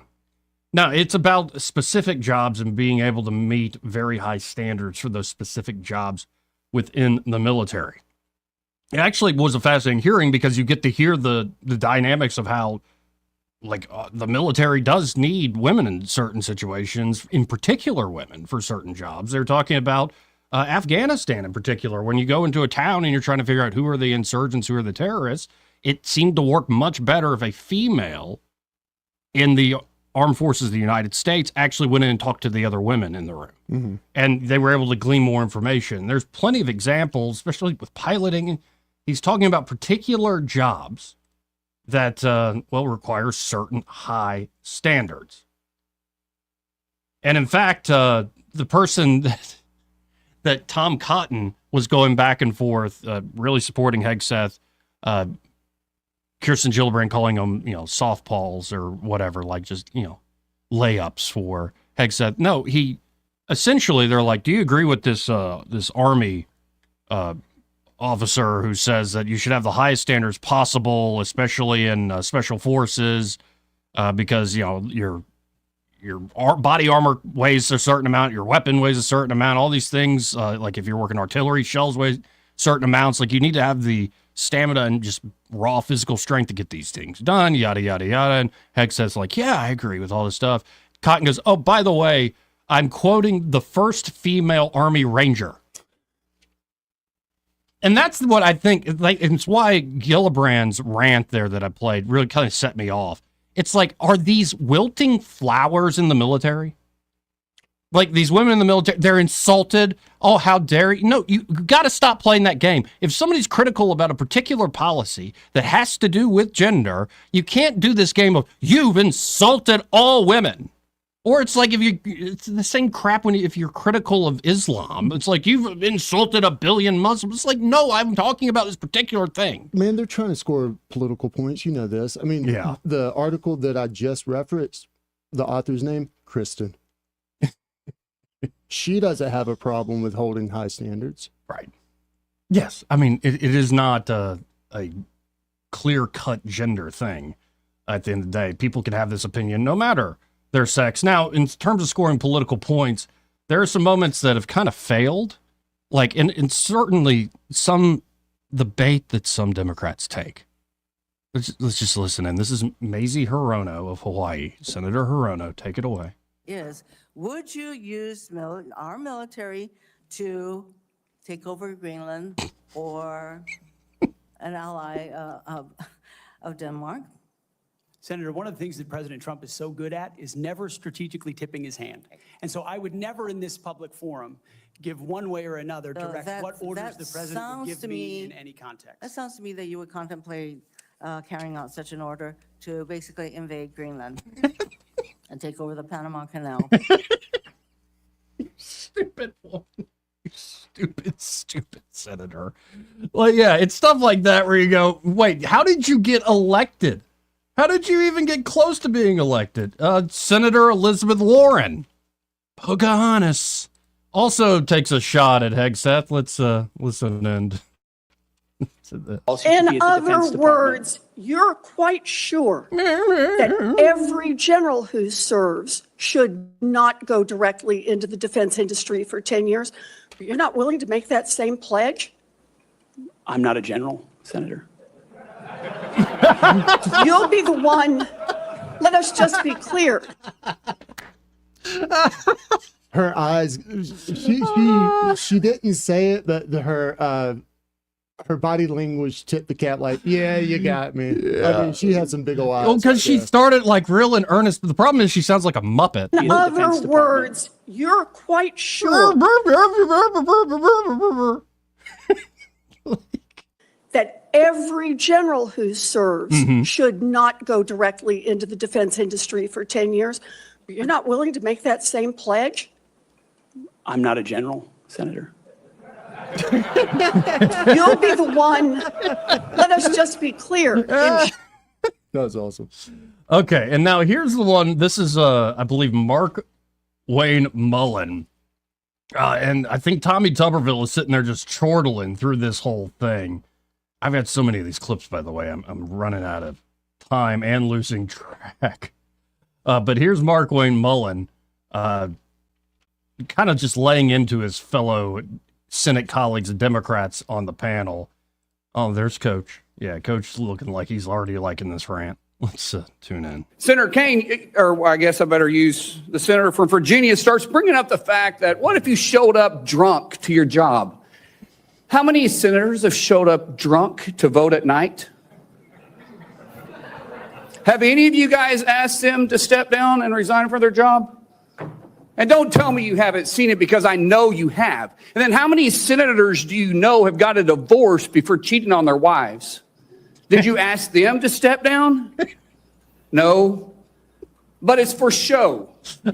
No, it's about specific jobs and being able to meet very high standards for those specific jobs within the military. It actually was a fascinating hearing because you get to hear the dynamics of how, like, the military does need women in certain situations, in particular women for certain jobs. They're talking about Afghanistan in particular. When you go into a town and you're trying to figure out who are the insurgents, who are the terrorists, it seemed to work much better if a female in the armed forces of the United States actually went in and talked to the other women in the room. And they were able to glean more information. There's plenty of examples, especially with piloting. He's talking about particular jobs that, require certain high standards. And in fact, the person that Tom Cotton was going back and forth, really supporting Hegseth, Kirsten Gillibrand calling them, softballs or whatever, like just, layups for Hegseth. No, they're like, do you agree with this Army officer who says that you should have the highest standards possible, especially in special forces, because your body armor weighs a certain amount, your weapon weighs a certain amount, all these things, like if you're working artillery, shells weigh certain amounts, like you need to have the stamina and just raw physical strength to get these things done, yada yada yada. And Hegseth's like, yeah, I agree with all this stuff. Cotton goes, oh, by the way, I'm quoting the first female Army Ranger. And that's what I think, like, it's why Gillibrand's rant there that I played really kind of set me off. It's like, are these wilting flowers in the military? Like, these women in the military, they're insulted. Oh, how dare you? No, you got to stop playing that game. If somebody's critical about a particular policy that has to do with gender, you can't do this game of, you've insulted all women. Or it's like it's the same crap if you're critical of Islam. It's like, you've insulted a billion Muslims. It's like, no, I'm talking about this particular thing. Man, they're trying to score political points. You know this. I mean, the article that I just referenced, the author's name, Kristen. She doesn't have a problem with holding high standards. Right. Yes. I mean, it is not a clear-cut gender thing at the end of the day. People can have this opinion no matter their sex. Now, in terms of scoring political points, there are some moments that have kind of failed. Like, and certainly the bait that some Democrats take. Let's just listen in. This is Mazie Hirono of Hawaii. Senator Hirono, take it away. Would you use our military to take over Greenland or an ally of Denmark? Senator, one of the things that President Trump is so good at is never strategically tipping his hand. And so I would never in this public forum give one way or another direct what orders the president would give me in any context. That sounds to me that you would contemplate carrying out such an order to basically invade Greenland and take over the Panama Canal. Stupid one. Stupid senator. Well, yeah, it's stuff like that where you go, wait, how did you get elected? How did you even get close to being elected? Senator Elizabeth Warren. Pocahontas. Also takes a shot at Hegseth. Let's listen and to this. In other words, you're quite sure that every general who serves should not go directly into the defense industry for 10 years. But you're not willing to make that same pledge? I'm not a general, Senator. You'll be the one. Let us just be clear. Her eyes, she didn't say it, but her body language tipped the cap like, yeah, you got me. Yeah. I mean, she had some big old eyes. Well, because she started like real in earnest, but the problem is she sounds like a Muppet. In other words, you're quite sure that every general who serves should not go directly into the defense industry for 10 years. But you're not willing to make that same pledge? I'm not a general, Senator. You'll be the one. Let us just be clear. That was awesome. Okay, and now here's the one. This is, I believe, Mark Wayne Mullen. And I think Tommy Tuberville is sitting there just chortling through this whole thing. I've had so many of these clips, by the way. I'm running out of time and losing track. But here's Mark Wayne Mullen, kind of just laying into his fellow Senate colleagues and Democrats on the panel. Oh, there's Coach. Yeah, Coach looking like he's already liking this rant. Let's tune in. Senator Kaine, or I guess I better use the senator from Virginia, starts bringing up the fact that what if you showed up drunk to your job? How many senators have showed up drunk to vote at night? Have any of you guys asked them to step down and resign from their job? And don't tell me you haven't seen it, because I know you have. And then how many senators do you know have got a divorce before cheating on their wives? Did you ask them to step down? No. But it's for show.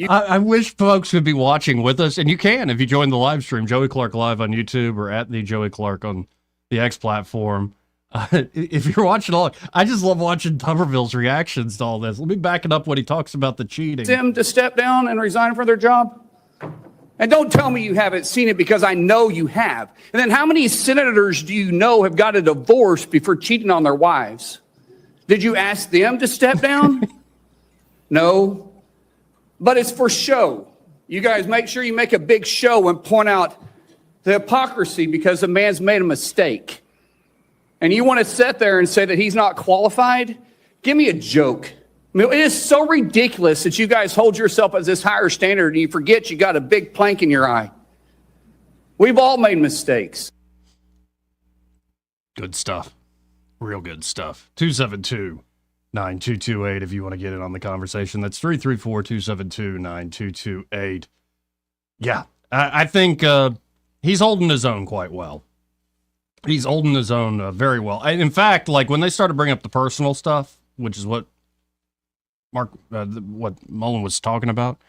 I wish folks could be watching with us, and you can if you join the live stream, Joey Clark Live on YouTube or at the Joey Clark on the X platform. If you're watching all, I just love watching Tuberville's reactions to all this. Let me back it up when he talks about the cheating. Them to step down and resign from their job? And don't tell me you haven't seen it, because I know you have. And then how many senators do you know have got a divorce before cheating on their wives? Did you ask them to step down? No. But it's for show. You guys make sure you make a big show and point out the hypocrisy because the man's made a mistake. And you want to sit there and say that he's not qualified? Give me a joke. I mean, it is so ridiculous that you guys hold yourself as this higher standard and you forget you got a big plank in your eye. We've all made mistakes. Good stuff. Real good stuff. 272-9228 if you want to get in on the conversation. That's 334-272-9228. Yeah, I think he's holding his own quite well. He's holding his own very well. In fact, like when they started bringing up the personal stuff, which is what what Mullen was talking about,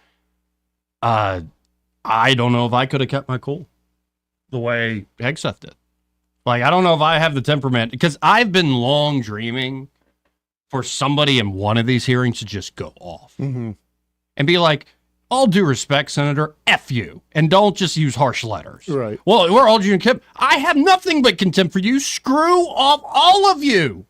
I don't know if I could have kept my cool the way Hegseth did. Like, I don't know if I have the temperament, because I've been long dreaming for somebody in one of these hearings to just go off and be like, all due respect, Senator, F you, and don't just use harsh letters. Right. Well, we're all due contempt. I have nothing but contempt for you. Screw off, all of you.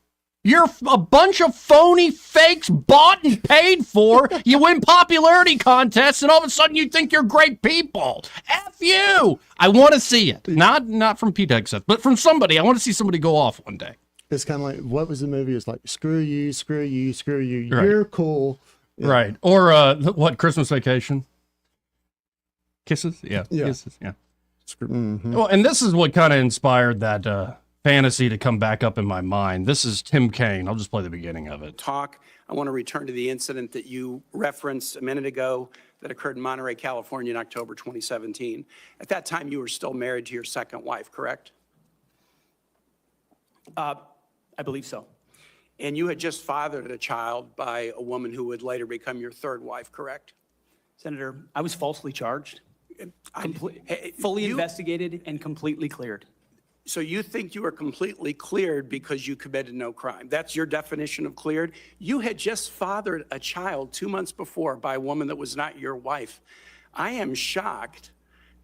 You're a bunch of phony fakes bought and paid for. You win popularity contests, and all of a sudden you think you're great people. F you. I want to see it. Not from Pete Hegseth, but from somebody. I want to see somebody go off one day. It's kind of like, what was the movie? It's like, screw you, screw you, screw you. Right. You're cool. Yeah. Right. Or what, Christmas Vacation? Kisses? Yeah. Kisses. Yeah. Well, and this is what kind of inspired that fantasy to come back up in my mind. This is Tim Kaine. I'll just play the beginning of it. I want to return to the incident that you referenced a minute ago that occurred in Monterey, California in October 2017. At that time, you were still married to your second wife, correct? I believe so. And you had just fathered a child by a woman who would later become your third wife, correct? Senator, I was falsely charged, fully investigated, and completely cleared. So you think you are completely cleared because you committed no crime. That's your definition of cleared? You had just fathered a child 2 months before by a woman that was not your wife. I am shocked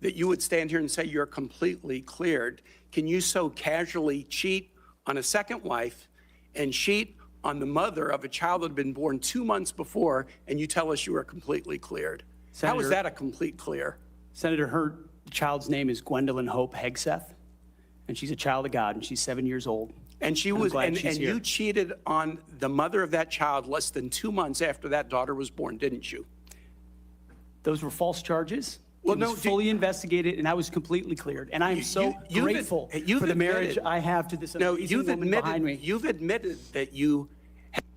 that you would stand here and say you're completely cleared. Can you so casually cheat on a second wife and cheat on the mother of a child that had been born 2 months before, and you tell us you are completely cleared? How is that a complete clear? Senator, her child's name is Gwendolyn Hope Hegseth, and she's a child of God, and she's 7 years old. And she was, and you cheated on the mother of that child less than 2 months after that daughter was born, didn't you? Those were false charges. Well, It was fully investigated, and I was completely cleared. And I am so grateful for the marriage I have to this amazing woman behind me. You've admitted that you...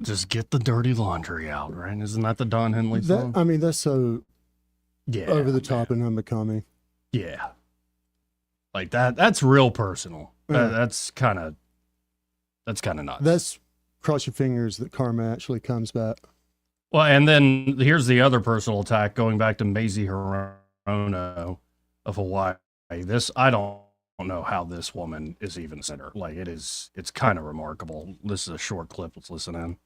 Just get the dirty laundry out, right? Isn't that the Don Henley song? I mean, that's so over the top and unbecoming. Yeah. Like that's real personal. That's kind of nuts. That's cross your fingers that karma actually comes back. Well, and then here's the other personal attack going back to Mazie Hirono of Hawaii. I don't know how this woman is even center. Like it's kind of remarkable. This is a short clip. Let's listen in.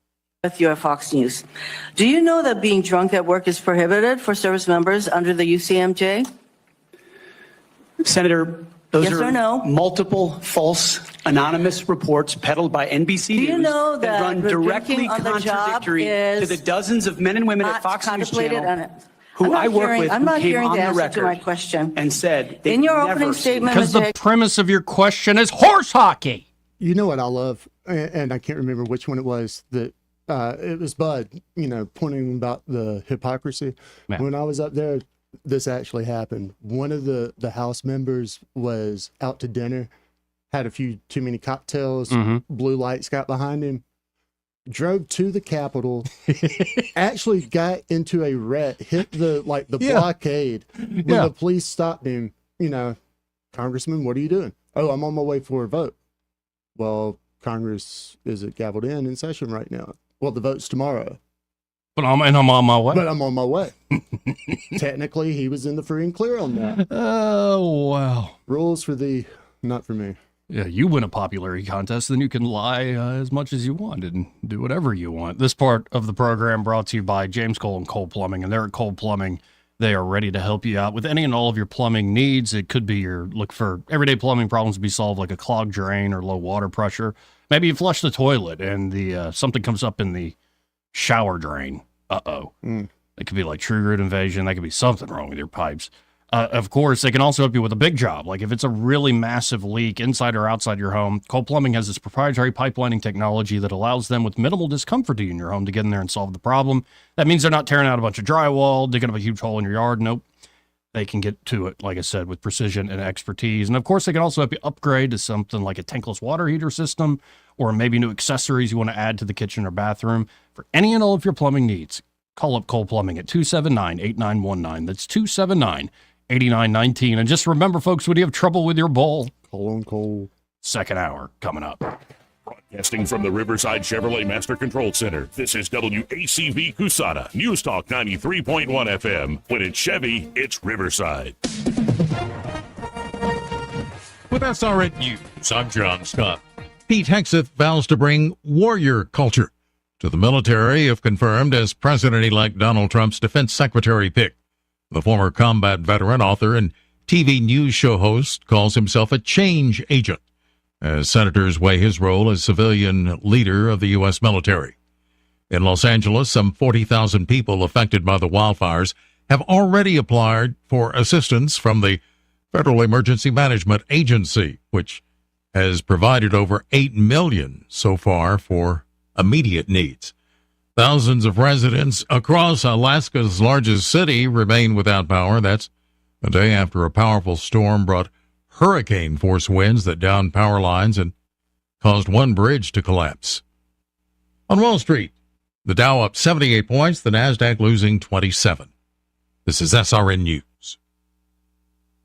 With your Fox News. Do you know that being drunk at work is prohibited for service members under the UCMJ? Senator, those Yes are or no? multiple false anonymous reports peddled by NBC Do you News know that run directly drinking on the job contradictory to is the dozens of men and women at not Fox News contemplated Channel on it? who I work with I'm who not came hearing on the the answer to my record question. and said they In your never opening statement, Because the premise of your question is horse hockey. You know what I love, and I can't remember which one it was, that it was Bud, pointing about the hypocrisy. Man. When I was up there, this actually happened. One of the House members was out to dinner, had a few too many cocktails, blue lights got behind him, drove to the Capitol, actually got into a wreck, hit the blockade. When the police stopped him, Congressman, what are you doing? Oh, I'm on my way for a vote. Well, Congress isn't gavelled in session right now. Well, the vote's tomorrow. But I'm on my way. But I'm on my way. Technically, he was in the free and clear on that. Oh, wow. Rules for thee, not for me. Yeah, you win a popularity contest, then you can lie as much as you want and do whatever you want. This part of the program brought to you by James Cole and Cole Plumbing, and they're at Cole Plumbing. They are ready to help you out with any and all of your plumbing needs. It could be your look for everyday plumbing problems to be solved, like a clogged drain or low water pressure. Maybe you flush the toilet and the something comes up in the shower drain. It could be like true root invasion. That could be something wrong with your pipes. Of course, they can also help you with a big job. Like if it's a really massive leak inside or outside your home, Cole Plumbing has this proprietary pipelining technology that allows them with minimal discomfort to you in your home to get in there and solve the problem. That means they're not tearing out a bunch of drywall, digging up a huge hole in your yard. Nope. They can get to it, like I said, with precision and expertise. And of course, they can also help you upgrade to something like a tankless water heater system or maybe new accessories you want to add to the kitchen or bathroom. For any and all of your plumbing needs, call up Cole Plumbing at 279-8919. That's 279-8919. And just remember, folks, when you have trouble with your bowl, call on Cole. Second hour coming up. Broadcasting from the Riverside Chevrolet Master Control Center, this is WACV Cusana, News Talk 93.1 FM. When it's Chevy, it's Riverside. With SRN News, I'm John Scott. Pete Hegseth vows to bring warrior culture to the military if confirmed as President-elect Donald Trump's defense secretary pick. The former combat veteran, author, and TV news show host calls himself a change agent as senators weigh his role as civilian leader of the U.S. military. In Los Angeles, some 40,000 people affected by the wildfires have already applied for assistance from the Federal Emergency Management Agency, which has provided over $8 million so far for immediate needs. Thousands of residents across Alaska's largest city remain without power. That's a day after a powerful storm brought hurricane-force winds that downed power lines and caused one bridge to collapse. On Wall Street, the Dow up 78 points, the Nasdaq losing 27. This is SRN News.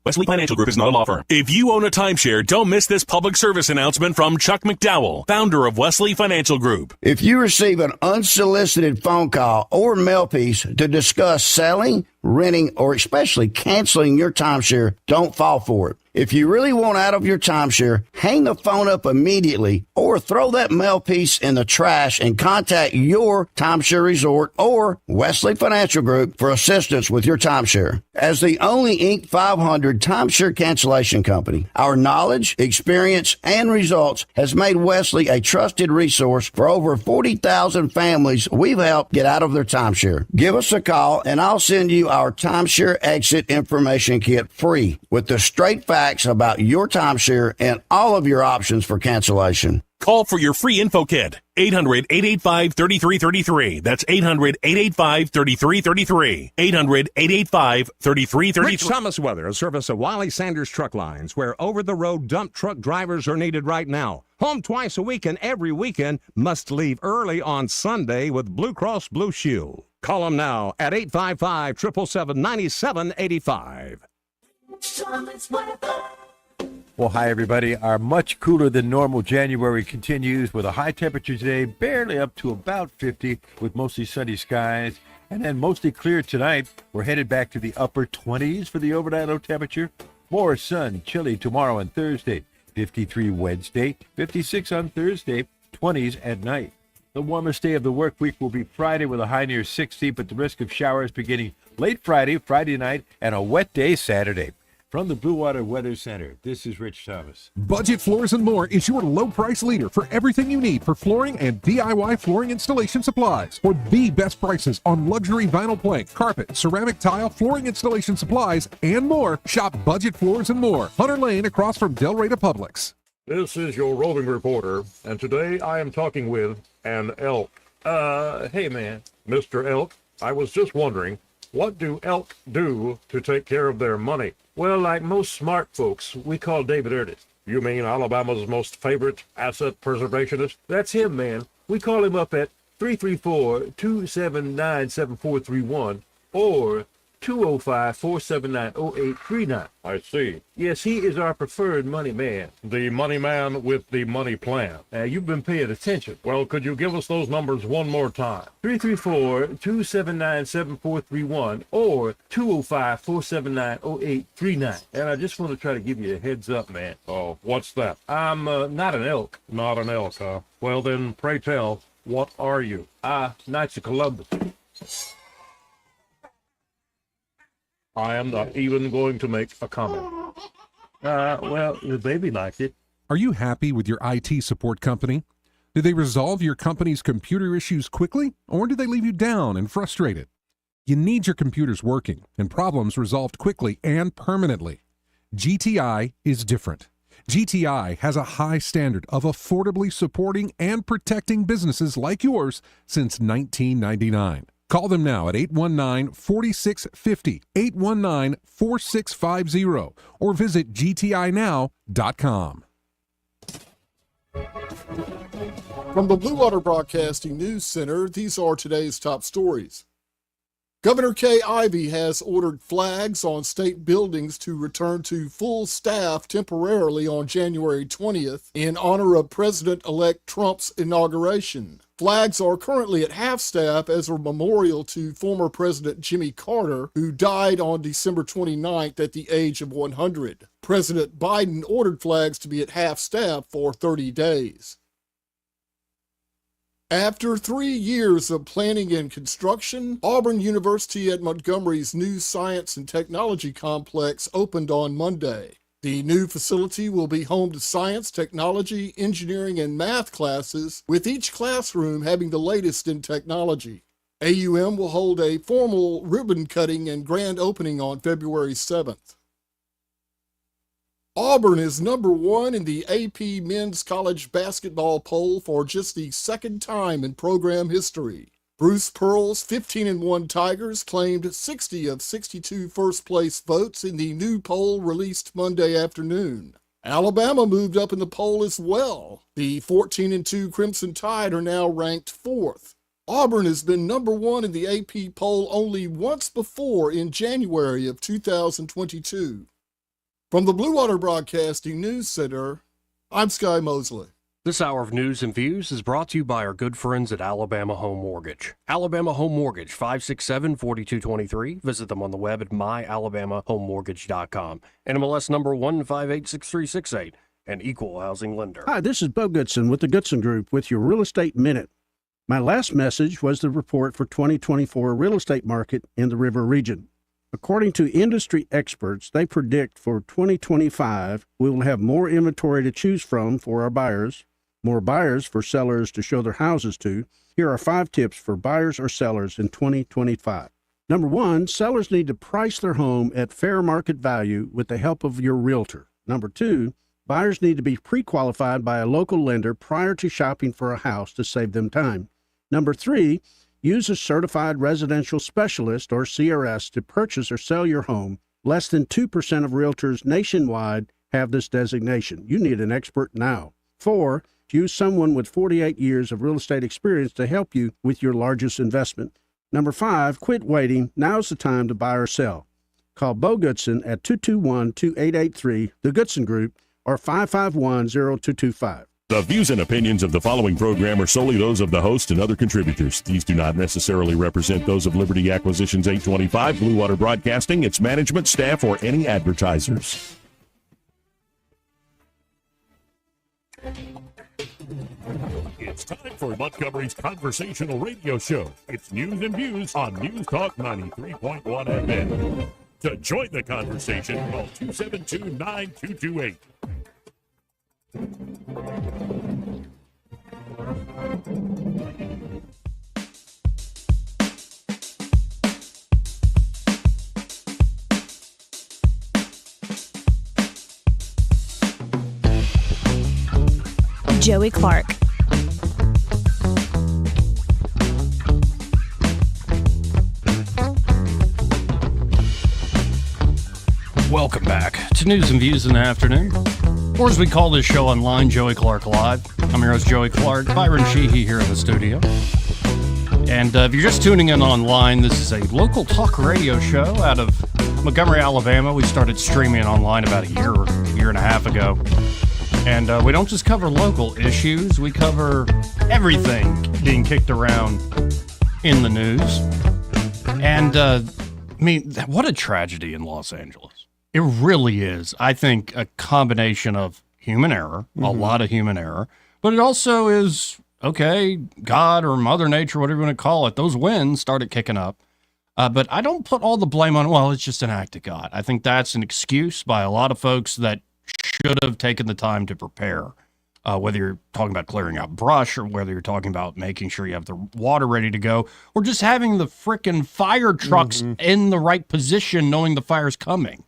Wesley Financial Group is not a law firm. If you own a timeshare, don't miss this public service announcement from Chuck McDowell, founder of Wesley Financial Group. If you receive an unsolicited phone call or mail piece to discuss selling, renting, or especially canceling your timeshare, don't fall for it. If you really want out of your timeshare, hang the phone up immediately or throw that mail piece in the trash and contact your timeshare resort or Wesley Financial Group for assistance with your timeshare. As the only Inc. 500 timeshare cancellation company, our knowledge, experience, and results has made Wesley a trusted resource for over 40,000 families we've helped get out of their timeshare. Give us a call and I'll send you our timeshare exit information kit free with the straight facts about your timeshare and all of your options for cancellation. Call for your free info kit. 800-885-3333. That's 800-885-3333. 800-885-3333. Rich Thomas weather, a service of Wally Sanders Truck Lines, where over-the-road dump truck drivers are needed right now. Home twice a week and every weekend. Must leave early on Sunday with Blue Cross Blue Shield. Call them now at 855-777-9785. Well, hi, everybody. Our much cooler than normal January continues with a high temperature today, barely up to about 50, with mostly sunny skies. And then mostly clear tonight. We're headed back to the upper 20s for the overnight low temperature. More sun, chilly tomorrow and Thursday. 53 Wednesday, 56 on Thursday, 20s at night. The warmest day of the work week will be Friday with a high near 60, but the risk of showers beginning late Friday night, and a wet day Saturday. From the Blue Water Weather Center, this is Rich Thomas. Budget Floors and More is your low price leader for everything you need for flooring and DIY flooring installation supplies. For the best prices on luxury vinyl plank, carpet, ceramic tile, flooring installation supplies, and more, shop Budget Floors and More, Hunter Lane across from Del Rey to Publix. This is your roving reporter, and today I am talking with an elk. Hey man, Mr. Elk, I was just wondering, what do elk do to take care of their money? Well, like most smart folks, we call David Ernest. You mean Alabama's most favorite asset preservationist? That's him, man. We call him up at 334-279-7431 or 205-479-0839. I see. Yes, he is our preferred money man. The money man with the money plan. You've been paying attention. Well, could you give us those numbers one more time? 334-279-7431 or 205-479-0839. And I just want to try to give you a heads up, man. Oh, what's that? I'm not an elk. Not an elk, huh? Well, then, pray tell, what are you? Knights of Columbus. I am not even going to make a comment. Well, the baby liked it. Are you happy with your IT support company? Do they resolve your company's computer issues quickly, or do they leave you down and frustrated? You need your computers working and problems resolved quickly and permanently. GTI is different. GTI has a high standard of affordably supporting and protecting businesses like yours since 1999. Call them now at 819-4650, 819-4650, or visit gtinow.com. From the Blue Water Broadcasting News Center, these are today's top stories. Governor Kay Ivey has ordered flags on state buildings to return to full staff temporarily on January 20th in honor of President-elect Trump's inauguration. Flags are currently at half staff as a memorial to former President Jimmy Carter, who died on December 29th at the age of 100. President Biden ordered flags to be at half staff for 30 days. After 3 years of planning and construction, Auburn University at Montgomery's new Science and Technology Complex opened on Monday. The new facility will be home to science, technology, engineering, and math classes, with each classroom having the latest in technology. AUM will hold a formal ribbon cutting and grand opening on February 7th. Auburn is number 1 in the AP Men's College Basketball poll for just the second time in program history. Bruce Pearl's 15-1 Tigers claimed 60 of 62 first-place votes in the new poll released Monday afternoon. Alabama moved up in the poll as well. The 14-2 Crimson Tide are now ranked 4th. Auburn has been number 1 in the AP poll only once before in January of 2022. From the Blue Water Broadcasting News Center, I'm Sky Mosley. This hour of news and views is brought to you by our good friends at Alabama Home Mortgage. Alabama Home Mortgage, 567-4223. Visit them on the web at myalabamahomemortgage.com. NMLS number 1586368, an equal housing lender. Hi, this is Bo Goodson with the Goodson Group with your Real Estate Minute. My last message was the report for 2024 real estate market in the River region. According to industry experts, they predict for 2025 we will have more inventory to choose from for our buyers, more buyers for sellers to show their houses to. Here are 5 tips for buyers or sellers in 2025. Number 1, sellers need to price their home at fair market value with the help of your realtor. Number 2, buyers need to be pre-qualified by a local lender prior to shopping for a house to save them time. Number 3, use a certified residential specialist or CRS to purchase or sell your home. Less than 2% of realtors nationwide have this designation. You need an expert now. 4, use someone with 48 years of real estate experience to help you with your largest investment. Number 5, quit waiting. Now's the time to buy or sell. Call Bo Goodson at 221-2883, the Goodson Group, or 551-0225. The views and opinions of the following program are solely those of the host and other contributors. These do not necessarily represent those of Liberty Acquisitions 825, Blue Water Broadcasting, its management, staff, or any advertisers. It's time for Montgomery's conversational radio show. It's news and views on News Talk 93.1 FM. To join the conversation, call 272-9228. Joey Clark. Welcome back to News and Views in the Afternoon, or as we call this show online, Joey Clark Live. I'm your host, Joey Clark, Byron Sheehy here in the studio. And if you're just tuning in online, this is a local talk radio show out of Montgomery, Alabama. We started streaming online about a year and a half ago. And we don't just cover local issues, we cover everything being kicked around in the news. And, I mean, what a tragedy in Los Angeles. It really is. I think a combination of human error, a lot of human error, but it also is, okay, God or Mother Nature, whatever you want to call it, those winds started kicking up. But I don't put all the blame on, well, it's just an act of God. I think that's an excuse by a lot of folks that should have taken the time to prepare, whether you're talking about clearing out brush or whether you're talking about making sure you have the water ready to go or just having the frickin' fire trucks in the right position knowing the fire's coming.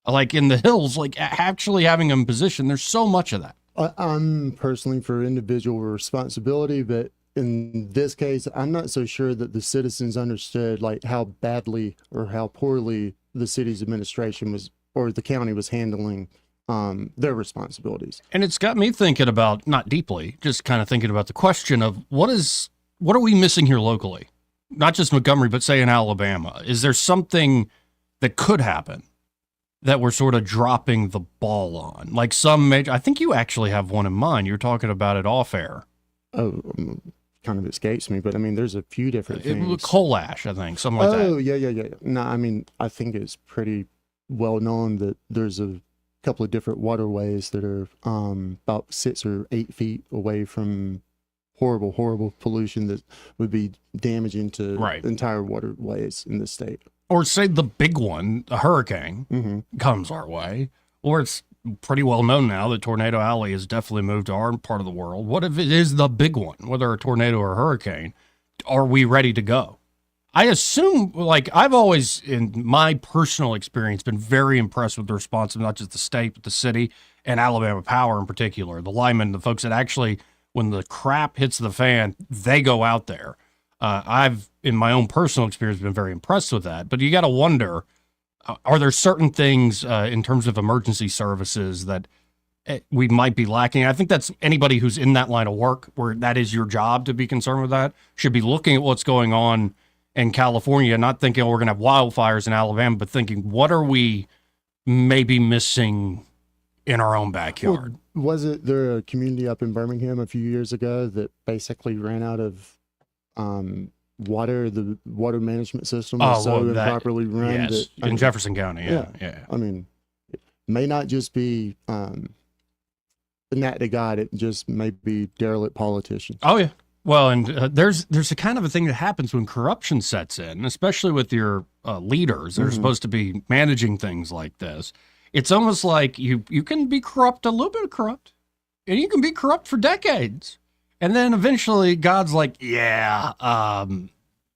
Like in the hills, like actually having them in position. There's so much of that. I'm personally for individual responsibility, but in this case, I'm not so sure that the citizens understood like how badly or how poorly the city's administration was or the county was handling their responsibilities. And it's got me thinking about, not deeply, just kind of thinking about the question of what are we missing here locally? Not just Montgomery, but say in Alabama. Is there something that could happen that we're sort of dropping the ball on? Like some major, I think you actually have one in mind. You're talking about it off air. Oh, kind of escapes me, but I mean, there's a few different things. Coal ash, I think, something like that. Oh, yeah. No, I mean, I think it's pretty well known that there's a couple of different waterways that are about 6 or 8 feet away from horrible pollution that would be damaging to entire waterways in the state. Or say the big one, a hurricane, comes our way, or it's pretty well known now that Tornado Alley has definitely moved to our part of the world. What if it is the big one, whether a tornado or a hurricane? Are we ready to go? I assume, like, I've always, in my personal experience, been very impressed with the response of not just the state, but the city and Alabama Power in particular. The linemen, the folks that actually, when the crap hits the fan, they go out there. I've, in my own personal experience, been very impressed with that. But you got to wonder, are there certain things in terms of emergency services that we might be lacking? I think that's anybody who's in that line of work, where that is your job to be concerned with that, should be looking at what's going on in California, not thinking, oh, we're going to have wildfires in Alabama, but thinking, what are we maybe missing in our own backyard. Well, wasn't there a community up in Birmingham a few years ago that basically ran out of water? The water management system was so improperly run. Yes, in Jefferson County. Yeah. I mean, it may not just be an act of God. It just may be derelict politicians. Oh, yeah. Well, and there's a kind of a thing that happens when corruption sets in, especially with your leaders. They're supposed to be managing things like this. It's almost like you can be corrupt, a little bit corrupt, and you can be corrupt for decades. And then eventually God's like, yeah,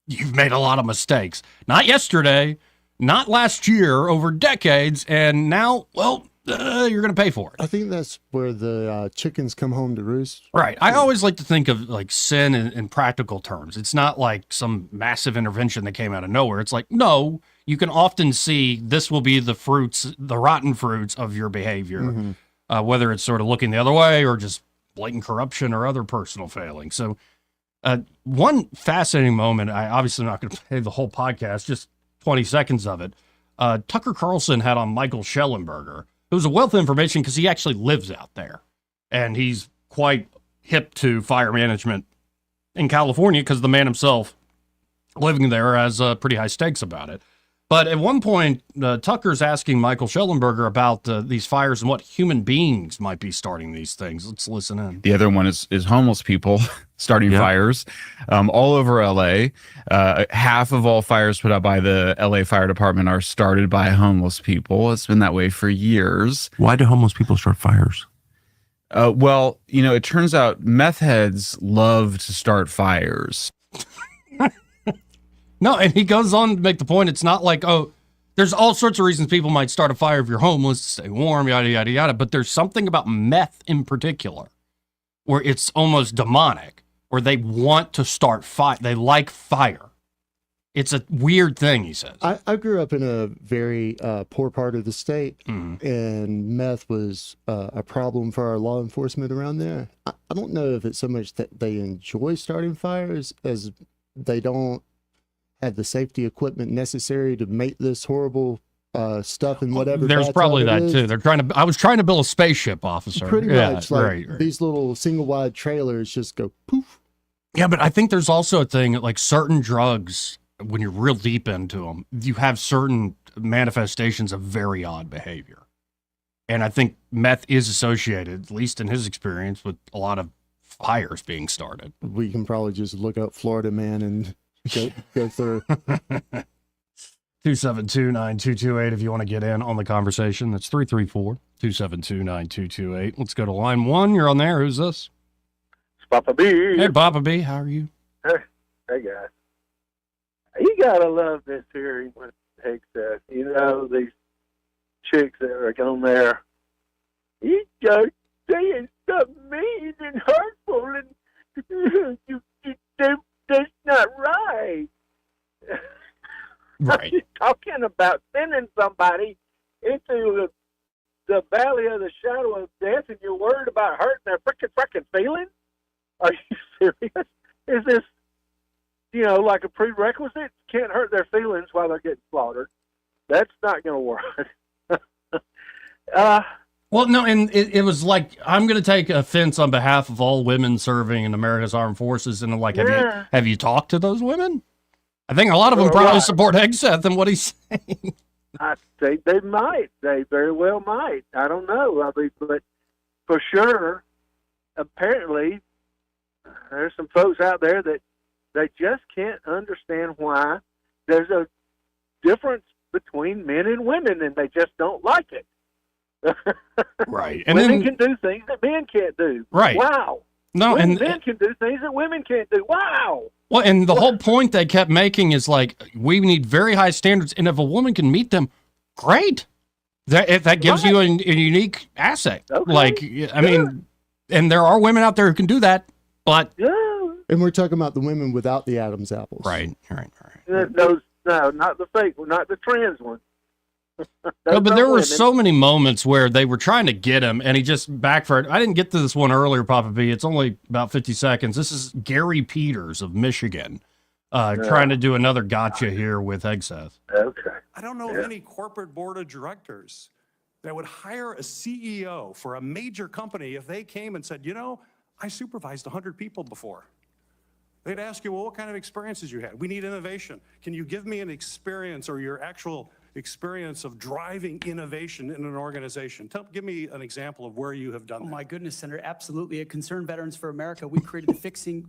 you've made a lot of mistakes. Not yesterday, not last year, over decades. And now, well, you're going to pay for it. I think that's where the chickens come home to roost. Right. I always like to think of like sin in practical terms. It's not like some massive intervention that came out of nowhere. It's like, no, you can often see this will be the fruits, the rotten fruits of your behavior, whether it's sort of looking the other way or just blatant corruption or other personal failings. So one fascinating moment, I obviously not going to play the whole podcast, just 20 seconds of it. Tucker Carlson had on Michael Schellenberger. It was a wealth of information because he actually lives out there, and he's quite hip to fire management in California because the man himself living there has pretty high stakes about it. But at one point, Tucker's asking Michael Schellenberger about these fires and what human beings might be starting these things. Let's listen in. The other one is homeless people starting fires all over LA. Half of all fires put out by the LA Fire Department are started by homeless people. It's been that way for years. Why do homeless people start fires? Well, it turns out meth heads love to start fires. No, and he goes on to make the point, it's not like, oh, there's all sorts of reasons people might start a fire if you're homeless, stay warm, yada, yada, yada. But there's something about meth in particular where it's almost demonic, where they want to start fire. They like fire. It's a weird thing, he says. I grew up in a very poor part of the state, and meth was a problem for our law enforcement around there. I don't know if it's so much that they enjoy starting fires as they don't have the safety equipment necessary to make this horrible stuff and whatever. There's probably that too. I was trying to build a spaceship, officer. Pretty much. Like right. These little single wide trailers just go poof. Yeah, but I think there's also a thing like certain drugs, when you're real deep into them, you have certain manifestations of very odd behavior. And I think meth is associated, at least in his experience, with a lot of fires being started. We can probably just look up Florida Man and go through. 272-9228 if you want to get in on the conversation. That's 334-272-9228. Let's go to line one. You're on there. Who's this? It's Papa B. Hey, Papa B. How are you? Hey, guys. You gotta love this hearing with Hegseth. These chicks that are on there. You just saying stuff mean and hurtful, and that's not right. Right. You're talking about sending somebody into the valley of the shadow of death, and you're worried about hurting their freaking feelings? Are you serious? Is this, like a prerequisite? Can't hurt their feelings while they're getting slaughtered. That's not going to work. Well, no, and it was like, I'm going to take offense on behalf of all women serving in America's armed forces. And like, have you talked to those women? I think a lot of them probably support Hegseth and what he's saying. I think they might. They very well might. I don't know. But for sure, apparently, there's some folks out there that they just can't understand why there's a difference between men and women, and they just don't like it. Right. And women can do things that men can't do. Right. Wow. No, men can do things that women can't do. Wow. Well, and the whole point they kept making is like, we need very high standards, and if a woman can meet them, great. That gives you a unique asset. Okay. Like, I mean, and there are women out there who can do that, but and we're talking about the women without the Adam's apples. Right. Those, no, not the fake one, not the trans one. No, but there were so many moments where they were trying to get him, and he just backfired. I didn't get to this one earlier, Papa B. It's only about 50 seconds. This is Gary Peters of Michigan trying to do another gotcha here with Hegseth. Okay. I don't know of any corporate board of directors that would hire a CEO for a major company if they came and said, you know, I supervised 100 people before. They'd ask you, well, what kind of experiences you had? We need innovation. Can you give me an experience or your actual experience of driving innovation in an organization? Give me an example of where you have done Oh that. my goodness, Senator, absolutely. At Concerned Veterans for America, we created the Fixing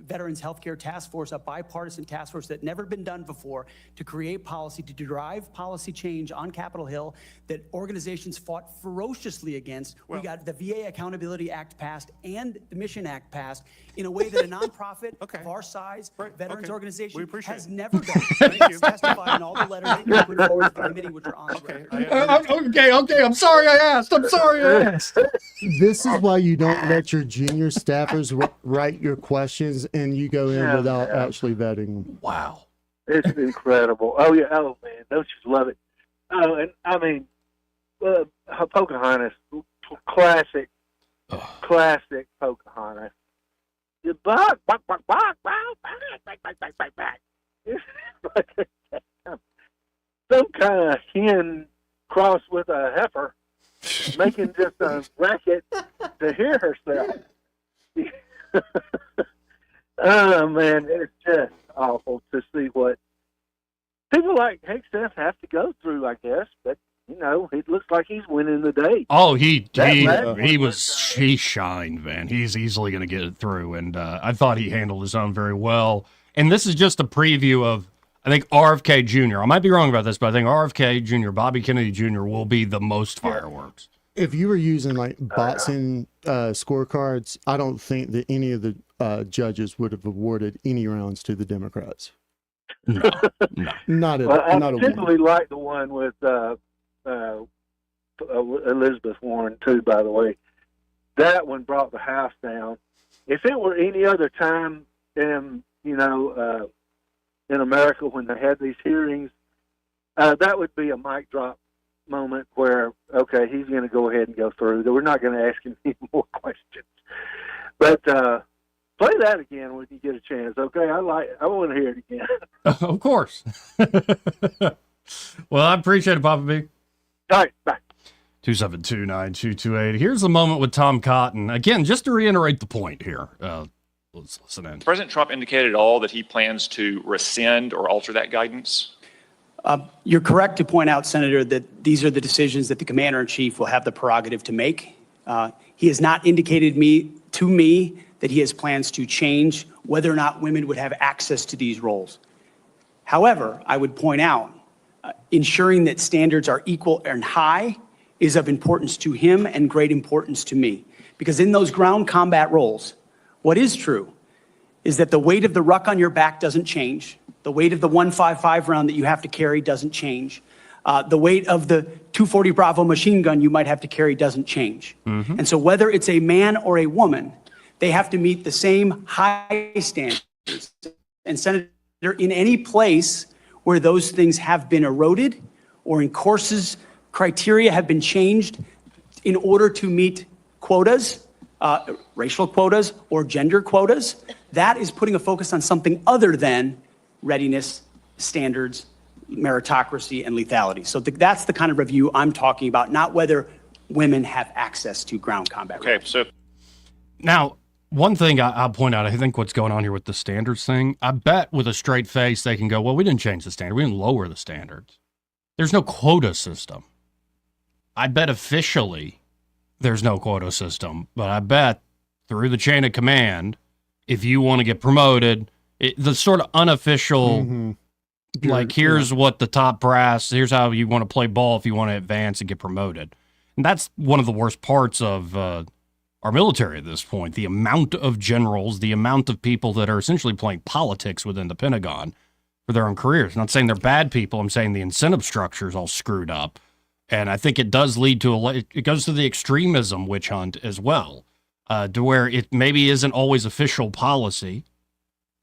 Veterans Healthcare Task Force, a bipartisan task force that never been done before, to create policy, to drive policy change on Capitol Hill that organizations fought ferociously against. We got the VA Accountability Act passed and the Mission Act passed in a way that a nonprofit of our size, veterans organization, has never done. It's testified in all the letters that you put forward to the committee, which are on the record. Okay. I'm sorry I asked. This is why you don't let your junior staffers write your questions and you go in without actually vetting them. Wow. It's incredible. Oh, yeah. Oh, man. Don't you love it? Oh, and I mean, Pocahontas, classic Pocahontas. You bark, bark, bark, bark, bark, bark, bark. It's like some kind of hen crossed with a heifer making just a racket to hear herself. Oh, man, it's just awful to see what people like Hegseth have to go through, I guess. But, you know, it looks like he's winning the day. Oh, he shined, man. He's easily going to get it through, and I thought he handled his own very well. And this is just a preview of, I think, RFK Jr. I might be wrong about this, but I think RFK Jr., Bobby Kennedy Jr. will be the most fireworks. If you were using like boxing scorecards, I don't think that any of the judges would have awarded any rounds to the Democrats. No. Not at Well, I not a particularly like the one with Elizabeth Warren, too, by the way. That one brought the house down. If it were any other time in, in America when they had these hearings, that would be a mic drop moment where, okay, he's going to go ahead and go through. We're not going to ask him any more questions. But play that again when you get a chance, okay? I want to hear it again. Of course. Well, I appreciate it, Papa B. All right, bye. 272-9228. Here's the moment with Tom Cotton. Again, just to reiterate the point here. Let's listen in. President Trump indicated at all that he plans to rescind or alter that guidance? You're correct to point out, Senator, that these are the decisions that the Commander-in-Chief will have the prerogative to make. He has not indicated to me that he has plans to change whether or not women would have access to these roles. However, I would point out, ensuring that standards are equal and high is of importance to him and great importance to me. Because in those ground combat roles, what is true is that the weight of the ruck on your back doesn't change. The weight of the 155 round that you have to carry doesn't change. The weight of the 240 Bravo machine gun you might have to carry doesn't change. Mm-hmm. And so whether it's a man or a woman, they have to meet the same high standards. And Senator, in any place where those things have been eroded or in courses, criteria have been changed in order to meet quotas, racial quotas or gender quotas, that is putting a focus on something other than readiness, standards, meritocracy, and lethality. So that's the kind of review I'm talking about, not whether women have access to ground combat. Okay, so Now, one thing I'll point out, I think what's going on here with the standards thing, I bet with a straight face they can go, well, we didn't change the standard. We didn't lower the standards. There's no quota system. I bet officially there's no quota system, but I bet through the chain of command, if you want to get promoted, the sort of unofficial, like, here's what the top brass, here's how you want to play ball if you want to advance and get promoted. And that's one of the worst parts of our military at this point, the amount of generals, the amount of people that are essentially playing politics within the Pentagon for their own careers. I'm not saying they're bad people. I'm saying the incentive structure is all screwed up. And I think it does lead to it goes to the extremism witch hunt as well, to where it maybe isn't always official policy,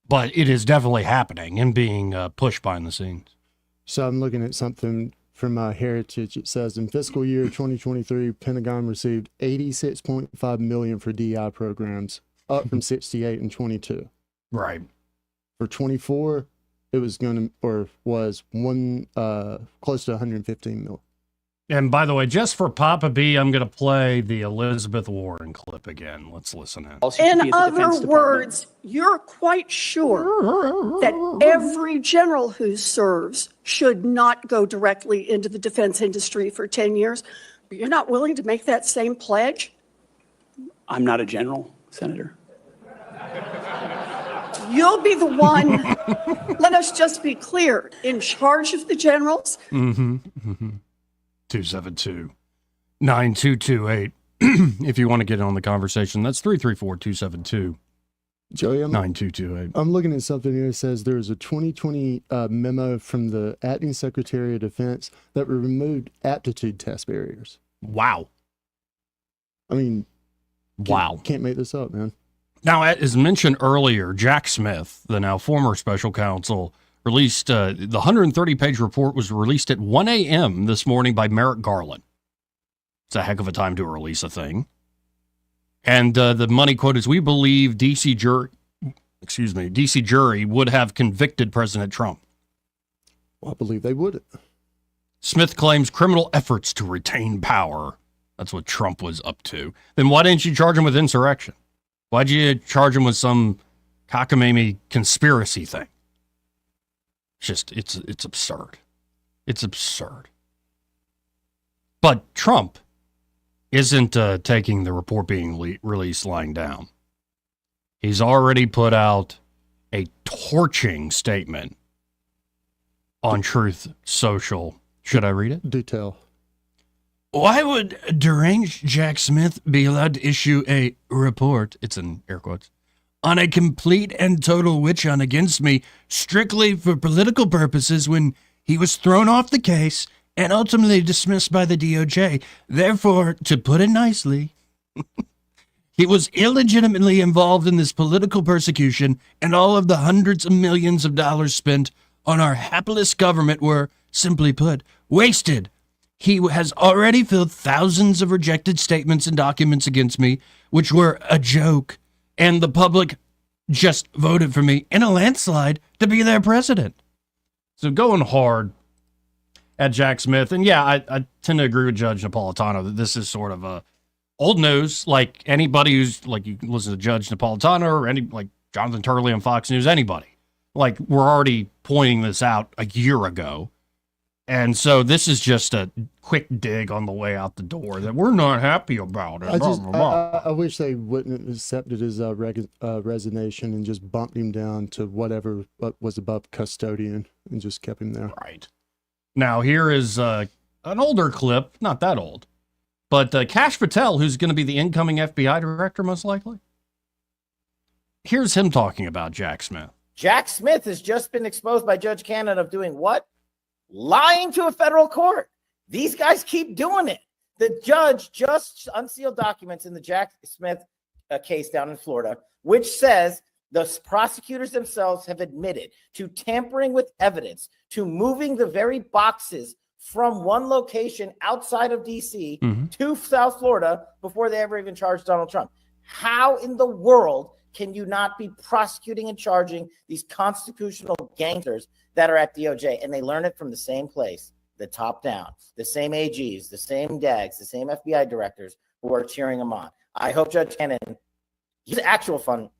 but it is definitely happening and being pushed behind the scenes. So I'm looking at something from Heritage. It says in fiscal year 2023, Pentagon received $86.5 million for DI programs, up from 68 in 22. Right. For 24, it was close to 115 million. And by the way, just for Papa B, I'm going to play the Elizabeth Warren clip again. Let's listen in. In other words, you're quite sure that every general who serves should not go directly into the defense industry for 10 years. But you're not willing to make that same pledge? I'm not a general, Senator. You'll be the one, let us just be clear, in charge of the generals. 272-9228. If you want to get in on the conversation, that's 334-272. Joey, 9228. I'm looking at something here that says there's a 2020 memo from the acting Secretary of Defense that removed aptitude test barriers. Wow. I mean, wow. Can't make this up, man. Now, as mentioned earlier, Jack Smith, the now former special counsel, released the 130-page report was released at 1 a.m. this morning by Merrick Garland. It's a heck of a time to release a thing. And the money quote is, "We believe DC jury would have convicted President Trump." Well, I believe they would. Smith claims criminal efforts to retain power. That's what Trump was up to. Then why didn't you charge him with insurrection? Why'd you charge him with some cockamamie conspiracy thing? It's absurd. It's absurd. But Trump isn't taking the report being released lying down. He's already put out a torching statement on Truth Social. Should I read it? Do tell. Why would deranged Jack Smith be allowed to issue a report, it's in air quotes, on a complete and total witch hunt against me strictly for political purposes when he was thrown off the case and ultimately dismissed by the DOJ? Therefore, to put it nicely, he was illegitimately involved in this political persecution, and all of the hundreds of millions of dollars spent on our hapless government were, simply put, wasted. He has already filled thousands of rejected statements and documents against me, which were a joke, and the public just voted for me in a landslide to be their president. So going hard at Jack Smith. And yeah, I tend to agree with Judge Napolitano that this is sort of a old news. Like anybody who's like, you can listen to Judge Napolitano or any like Jonathan Turley on Fox News, anybody. Like we're already pointing this out a year ago. And so this is just a quick dig on the way out the door that we're not happy about it. I wish they wouldn't have accepted his resignation and just bumped him down to whatever was above custodian and just kept him there. Right. Now, here is an older clip, not that old, but Kash Patel, who's going to be the incoming FBI director, most likely. Here's him talking about Jack Smith. Jack Smith has just been exposed by Judge Cannon of doing what? Lying to a federal court. These guys keep doing it. The judge just unsealed documents in the Jack Smith case down in Florida, which says the prosecutors themselves have admitted to tampering with evidence, to moving the very boxes from one location outside of D.C. to South Florida before they ever even charged Donald Trump. How in the world can you not be prosecuting and charging these constitutional gangsters that are at DOJ? And they learn it from the same place, the top down, the same AGs, the same DAGs, the same FBI directors who are cheering them on. I hope Judge Cannon, he's an actual fun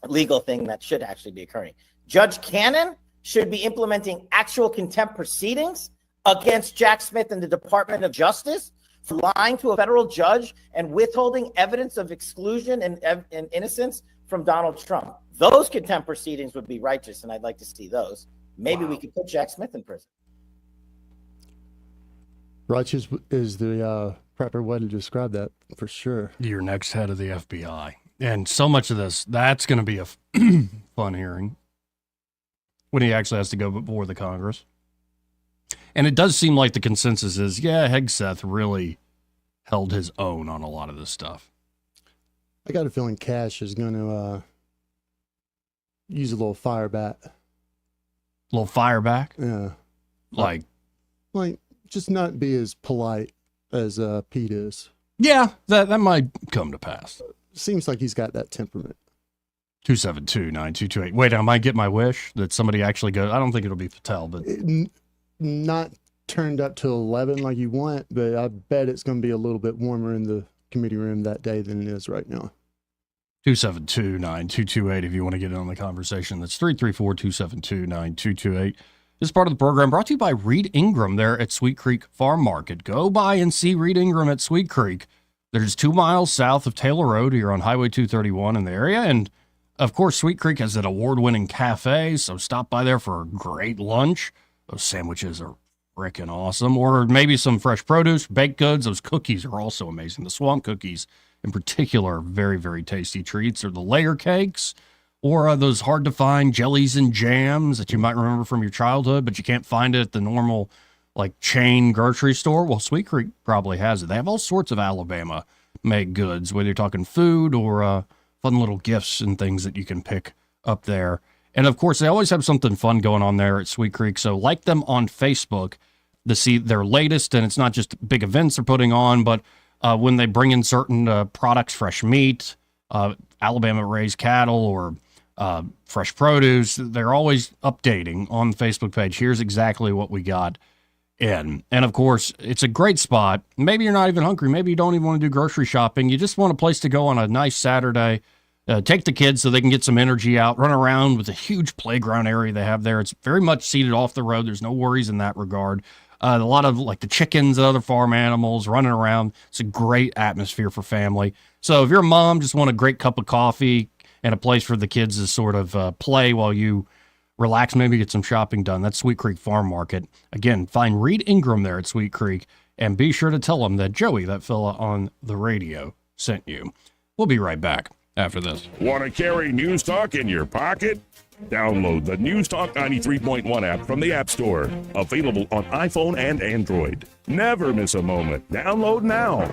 legal thing that should actually be occurring. Judge Cannon should be implementing actual contempt proceedings against Jack Smith and the Department of Justice for lying to a federal judge and withholding evidence of exclusion and innocence from Donald Trump. Those contempt proceedings would be righteous, and I'd like to see those. Maybe we could put Jack Smith in prison. Righteous is the proper way to describe that, for sure. Your next head of the FBI. And so much of this, that's going to be a fun hearing when he actually has to go before the Congress. And it does seem like the consensus is, yeah, Hegseth really held his own on a lot of this stuff. I got a feeling Cash is going to use a little fire back. Little fire back? Yeah. Like just not be as polite as Pete is. Yeah, that might come to pass. Seems like he's got that temperament. 272-9228. Wait, I might get my wish that somebody actually goes. I don't think it'll be Patel, but not turned up to 11 like you want, but I bet it's going to be a little bit warmer in the committee room that day than it is right now. 272-9228 if you want to get in on the conversation. That's 334-272-9228. This is part of the program brought to you by Reed Ingram there at Sweet Creek Farm Market. Go by and see Reed Ingram at Sweet Creek. There's 2 miles south of Taylor Road here on Highway 231 in the area. And, of course, Sweet Creek has an award-winning cafe, so stop by there for a great lunch. Those sandwiches are freaking awesome. Or maybe some fresh produce, baked goods. Those cookies are also amazing. The swamp cookies, in particular, are very, very tasty treats. Or the layer cakes, or those hard-to-find jellies and jams that you might remember from your childhood, but you can't find it at the normal, like, chain grocery store. Well, Sweet Creek probably has it. They have all sorts of Alabama-made goods, whether you're talking food or fun little gifts and things that you can pick up there. And, of course, they always have something fun going on there at Sweet Creek. So like them on Facebook to see their latest, and it's not just big events they're putting on, but when they bring in certain products, fresh meat, Alabama-raised cattle, or fresh produce, they're always updating on the Facebook page. Here's exactly what we got in. And, of course, it's a great spot. Maybe you're not even hungry. Maybe you don't even want to do grocery shopping. You just want a place to go on a nice Saturday. Take the kids so they can get some energy out, run around with a huge playground area they have there. It's very much seated off the road. There's no worries in that regard. A lot of like the chickens and other farm animals running around. It's a great atmosphere for family. So if you're a mom, just want a great cup of coffee and a place for the kids to sort of play while you relax, maybe get some shopping done. That's Sweet Creek Farm Market. Again, find Reed Ingram there at Sweet Creek, and be sure to tell him that Joey, that fella on the radio, sent you. We'll be right back after this. Want to carry News Talk in your pocket? Download the News Talk 93.1 app from the App Store. Available on iPhone and Android. Never miss a moment. Download now.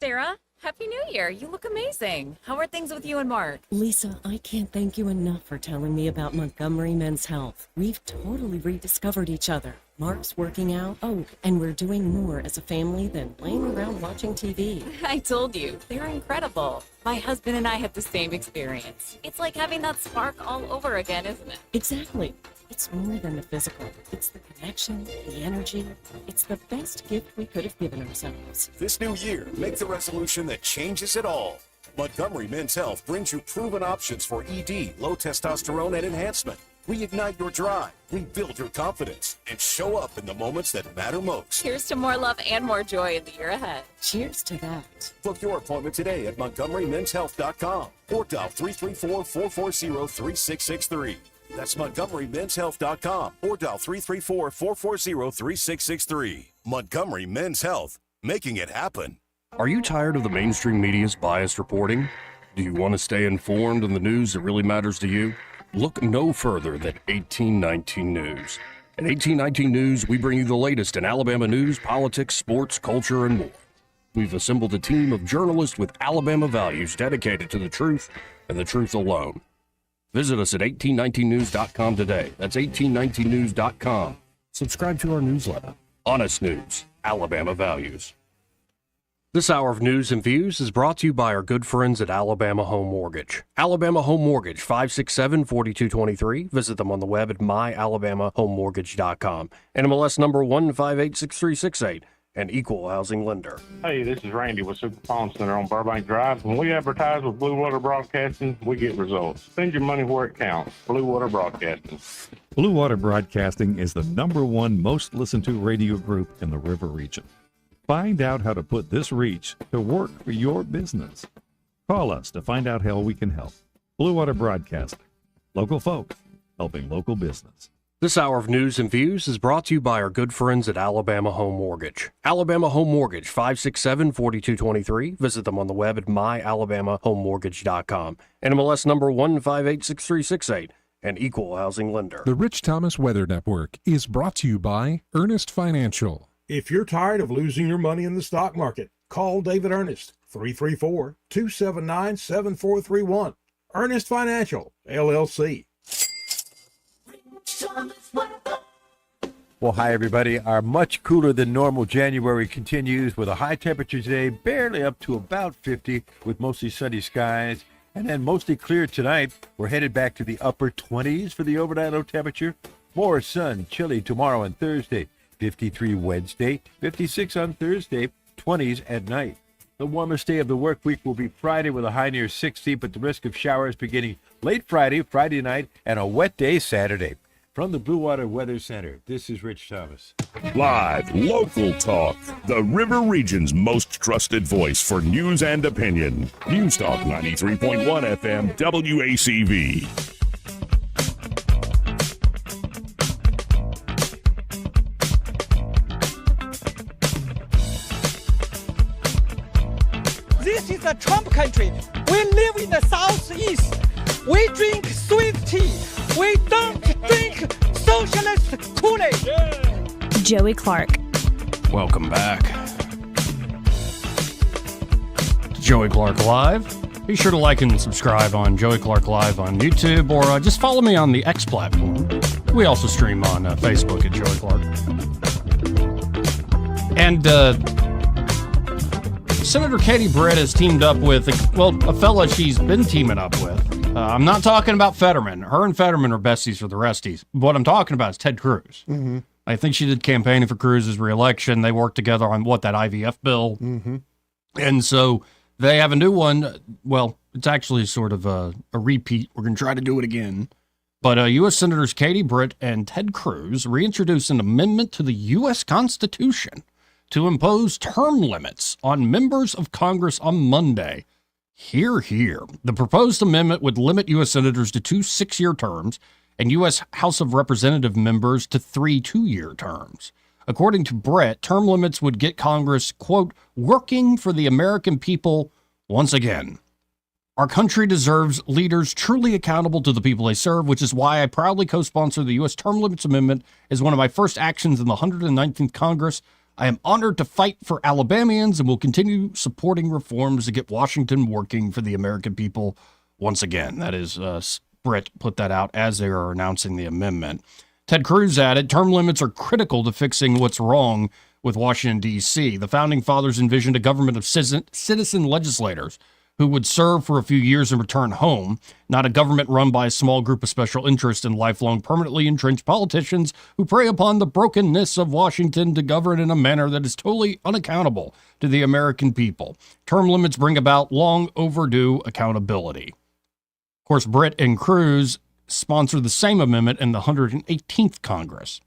Sarah, Happy New Year. You look amazing. How are things with you and Mark? Lisa, I can't thank you enough for telling me about Montgomery Men's Health. We've totally rediscovered each other. Mark's working out. Oh, and we're doing more as a family than laying around watching TV. I told you, they're incredible. My husband and I had the same experience. It's like having that spark all over again, isn't it? Exactly. It's more than the physical. It's the connection, the energy. It's the best gift we could have given ourselves. This new year, make the resolution that changes it all. Montgomery Men's Health brings you proven options for ED, low testosterone, and enhancement. Reignite your drive, rebuild your confidence, and show up in the moments that matter most. Here's to more love and more joy in the year ahead. Cheers to that. Book your appointment today at MontgomeryMen'sHealth.com or dial 334-440-3663. That's MontgomeryMen'sHealth.com or dial 334-440-3663. Montgomery Men's Health, making it happen. Are you tired of the mainstream media's biased reporting? Do you want to stay informed on the news that really matters to you? Look no further than 1819 News. At 1819 News, we bring you the latest in Alabama news, politics, sports, culture, and more. We've assembled a team of journalists with Alabama values dedicated to the truth and the truth alone. Visit us at 1819news.com today. That's 1819news.com. Subscribe to our newsletter. Honest News, Alabama Values. This hour of news and views is brought to you by our good friends at Alabama Home Mortgage. Alabama Home Mortgage, 567-4223. Visit them on the web at myalabamahomemortgage.com. NMLS number 1586368. An equal housing lender. Hey, this is Randy with Super Phone Center on Burbank Drive. When we advertise with Blue Water Broadcasting, we get results. Spend your money where it counts. Blue Water Broadcasting. Blue Water Broadcasting is the #1 most listened to radio group in the River region. Find out how to put this reach to work for your business. Call us to find out how we can help. Blue Water Broadcasting. Local folk helping local business. This hour of news and views is brought to you by our good friends at Alabama Home Mortgage. Alabama Home Mortgage, 567-4223. Visit them on the web at myalabamahomemortgage.com. NMLS number 1586368. An equal housing lender. The Rich Thomas Weather Network is brought to you by Earnest Financial. If you're tired of losing your money in the stock market, call David Earnest, 334-279-7431. Earnest Financial, LLC. Well, hi, everybody. Our much cooler than normal January continues with a high temperature today, barely up to about 50 with mostly sunny skies. And then mostly clear tonight. We're headed back to the upper 20s for the overnight low temperature. More sun, chilly tomorrow and Thursday. 53 Wednesday, 56 on Thursday, 20s at night. The warmest day of the work week will be Friday with a high near 60, but the risk of showers beginning late Friday night, and a wet day Saturday. From the Blue Water Weather Center, this is Rich Thomas. Live, local talk. The River Region's most trusted voice for news and opinion. News Talk 93.1 FM WACV. This is a Trump country. We live in the Southeast. We drink sweet tea. We don't drink socialist Kool-Aid. Joey Clark. Welcome back to Joey Clark Live. Be sure to like and subscribe on Joey Clark Live on YouTube, or just follow me on the X platform. We also stream on Facebook at Joey Clark. And Senator Katie Britt has teamed up with, a fella she's been teaming up with. I'm not talking about Fetterman. Her and Fetterman are besties for the resties. What I'm talking about is Ted Cruz. Mm-hmm. I think she did campaigning for Cruz's reelection. They worked together on that IVF bill. Mm-hmm. And so they have a new one. Well, it's actually sort of a repeat. We're going to try to do it again. But U.S. Senators Katie Britt and Ted Cruz reintroduced an amendment to the U.S. Constitution to impose term limits on members of Congress on Monday. Hear, hear. The proposed amendment would limit U.S. senators to 2 6-year terms and U.S. House of Representative members to 3 2-year terms. According to Brett, term limits would get Congress, quote, working for the American people once again. Our country deserves leaders truly accountable to the people they serve, which is why I proudly co-sponsor the U.S. Term Limits Amendment as one of my first actions in the 119th Congress. I am honored to fight for Alabamians and will continue supporting reforms to get Washington working for the American people once again. That is, Brett put that out as they are announcing the amendment. Ted Cruz added, term limits are critical to fixing what's wrong with Washington, D.C. The Founding Fathers envisioned a government of citizen legislators who would serve for a few years and return home, not a government run by a small group of special interests and lifelong permanently entrenched politicians who prey upon the brokenness of Washington to govern in a manner that is totally unaccountable to the American people. Term limits bring about long overdue accountability. Of course, Britt and Cruz sponsored the same amendment in the 118th Congress.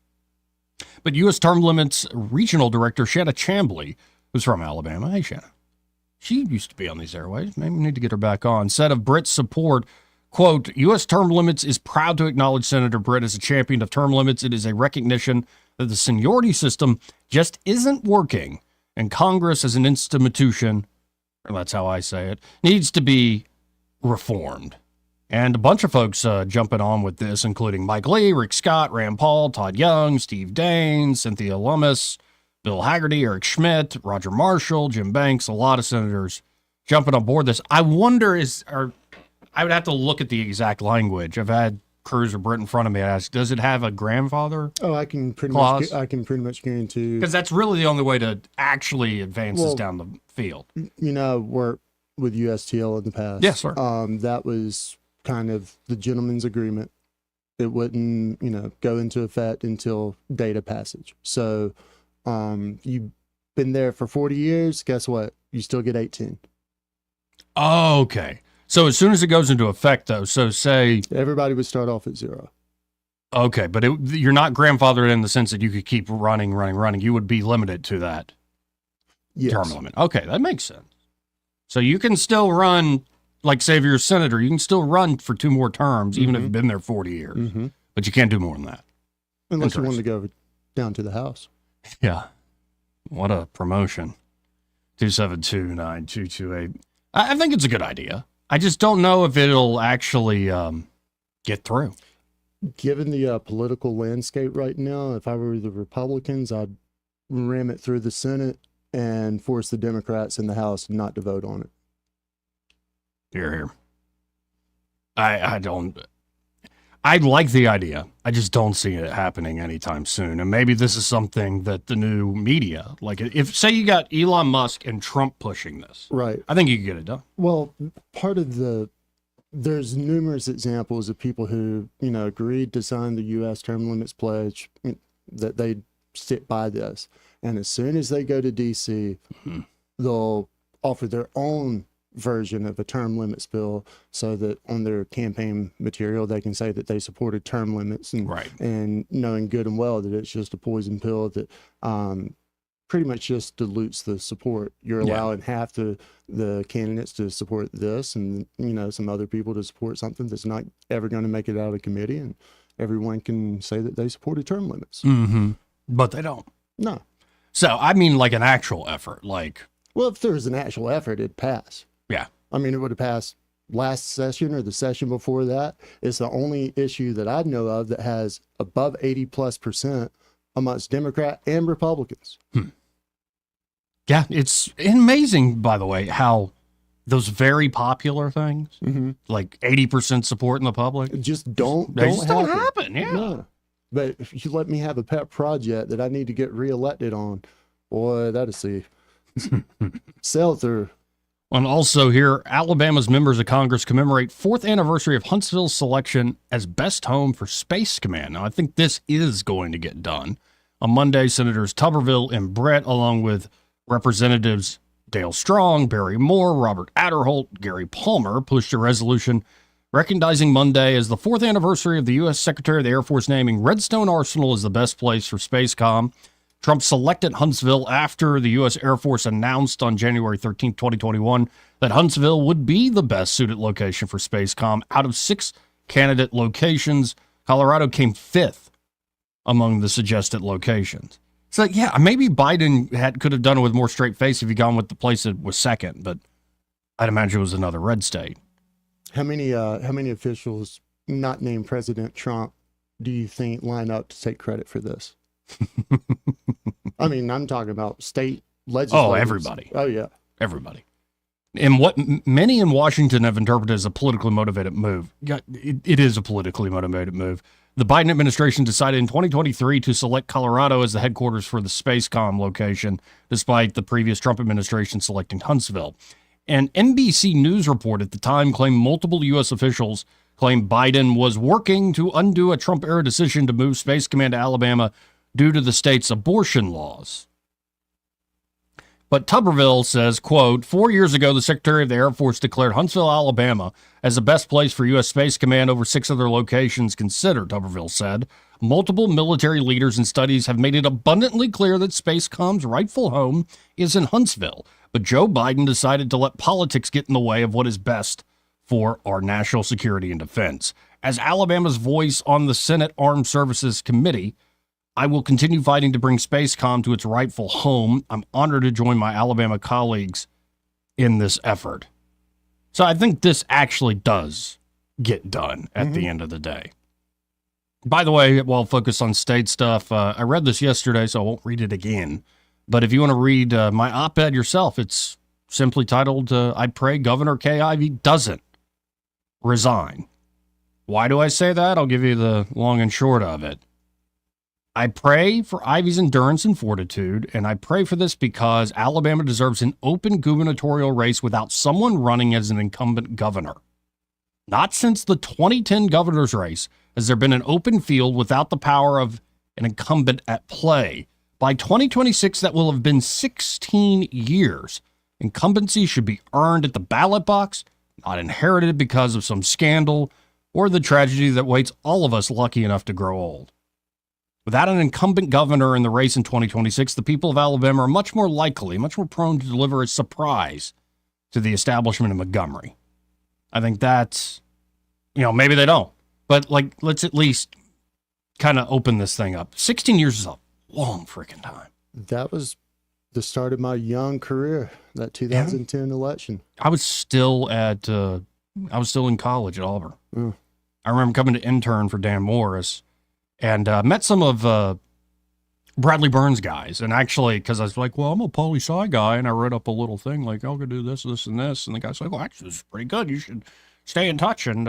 But U.S. Term Limits Regional Director Shanna Chambly, who's from Alabama, hey Shanna, she used to be on these airways. Maybe we need to get her back on. Said of Britt's support, quote, U.S. Term Limits is proud to acknowledge Senator Britt as a champion of term limits. It is a recognition that the seniority system just isn't working, and Congress as an institution, or that's how I say it, needs to be reformed. And a bunch of folks jumping on with this, including Mike Lee, Rick Scott, Rand Paul, Todd Young, Steve Daines, Cynthia Lummis, Bill Hagerty, Eric Schmidt, Roger Marshall, Jim Banks, a lot of senators jumping on board this. I wonder I would have to look at the exact language. I've had Cruz or Britt in front of me. I ask, does it have a grandfather? Oh, I can pretty clause? much guarantee. Because that's really the only way to actually advance this down the field. You know, worked with USTL in the past. Yes, sir. That was kind of the gentleman's agreement. It wouldn't, go into effect until data passage. So you've been there for 40 years. Guess what? You still get 18. Oh, okay. So as soon as it goes into effect, though, so say everybody would start off at 0. Okay, but you're not grandfathered in the sense that you could keep running. You would be limited to that term limit. Okay, that makes sense. So you can still run, like say if you're a senator, you can still run for 2 more terms, even if you've been there 40 years. But you can't do more than that. Unless you wanted to go down to the House. Yeah. What a promotion. 272-9228. I think it's a good idea. I just don't know if it'll actually get through. Given the political landscape right now, if I were the Republicans, I'd ram it through the Senate and force the Democrats in the House not to vote on it. Here. I like the idea. I just don't see it happening anytime soon. And maybe this is something that the new media, like if say you got Elon Musk and Trump pushing this, right? I think you could get it done. Well, part of the there's numerous examples of people who, agreed to sign the U.S. term limits pledge, that they stick by this. And as soon as they go to D.C., they'll offer their own version of a term limits bill so that on their campaign material they can say that they supported term limits, and knowing good and well that it's just a poison pill that pretty much just dilutes the support. You're allowing half the candidates to support this, and some other people to support something that's not ever going to make it out of committee, and everyone can say that they supported term limits. But they don't. No. So I mean, like an actual effort, like. Well, if there was an actual effort, it'd pass. Yeah. I mean, it would have passed last session or the session before that. It's the only issue that I know of that has above 80+% amongst Democrat and Republicans. Yeah, it's amazing, by the way, how those very popular things, like 80% support in the public, just don't happen. Yeah. No. But if you let me have a pet project that I need to get reelected on, boy, that'll see. Sell through. And also here, Alabama's members of Congress commemorate 4th anniversary of Huntsville's selection as best home for Space Command. Now, I think this is going to get done. On Monday, Senators Tuberville and Brett, along with Representatives Dale Strong, Barry Moore, Robert Adderholt, Gary Palmer, pushed a resolution recognizing Monday as the 4th anniversary of the U.S. Secretary of the Air Force naming Redstone Arsenal as the best place for Spacecom. Trump selected Huntsville after the U.S. Air Force announced on January 13, 2021, that Huntsville would be the best suited location for Spacecom. Out of 6 candidate locations, Colorado came 5th among the suggested locations. So, yeah, maybe Biden could have done it with more straight face if he'd gone with the place that was second, but I'd imagine it was another red state. How many officials not named President Trump do you think line up to take credit for this? I mean, I'm talking about state legislators. Oh, everybody. Oh, yeah. Everybody. And what many in Washington have interpreted as a politically motivated move. It is a politically motivated move. The Biden administration decided in 2023 to select Colorado as the headquarters for the Spacecom location, despite the previous Trump administration selecting Huntsville. An NBC News report at the time claimed multiple U.S. officials claimed Biden was working to undo a Trump-era decision to move Space Command to Alabama due to the state's abortion laws. But Tuberville says, quote, 4 years ago, the Secretary of the Air Force declared Huntsville, Alabama as the best place for U.S. Space Command over 6 other locations considered, Tuberville said. Multiple military leaders and studies have made it abundantly clear that Spacecom's rightful home is in Huntsville. But Joe Biden decided to let politics get in the way of what is best for our national security and defense. As Alabama's voice on the Senate Armed Services Committee, I will continue fighting to bring Spacecom to its rightful home. I'm honored to join my Alabama colleagues in this effort. So I think this actually does get done at the end of the day. By the way, while focused on state stuff, I read this yesterday, so I won't read it again. But if you want to read my op-ed yourself, it's simply titled, I pray Governor Kay Ivey doesn't resign. Why do I say that? I'll give you the long and short of it. I pray for Ivey's endurance and fortitude, and I pray for this because Alabama deserves an open gubernatorial race without someone running as an incumbent governor. Not since the 2010 governor's race has there been an open field without the power of an incumbent at play. By 2026, that will have been 16 years. Incumbency should be earned at the ballot box, not inherited because of some scandal or the tragedy that waits all of us lucky enough to grow old. Without an incumbent governor in the race in 2026, the people of Alabama are much more likely, much more prone to deliver a surprise to the establishment of Montgomery. I think that's, maybe they don't. But, let's at least kind of open this thing up. 16 years is a long freaking time. That was the start of my young career, that 2010 election. I was still in college at Auburn. I remember coming to intern for Dan Morris and met some of Bradley Burns' guys. And actually, because I was like, well, I'm a poli-sci guy, and I read up a little thing like, I'll go do this, this, and this. And the guy's like, well, actually, this is pretty good. You should stay in touch. And,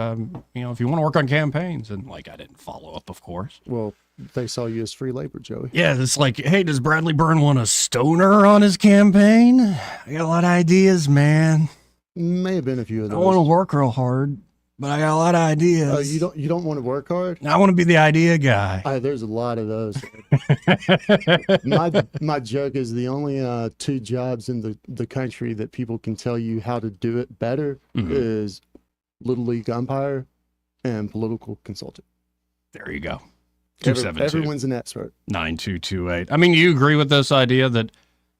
if you want to work on campaigns. And, I didn't follow up, of course. Well, they saw you as free labor, Joey. Yeah, it's like, hey, does Bradley Byrne want a stoner on his campaign? I got a lot of ideas, man. May have been a few of those. I want to work real hard. but I got a lot of ideas. Oh, you don't want to work hard? I want to be the idea guy. There's a lot of those. my joke is the only 2 jobs in the country that people can tell you how to do it better is Little League umpire and political consultant. There you go. 272. Everyone's an expert. 9228. I mean, you agree with this idea that,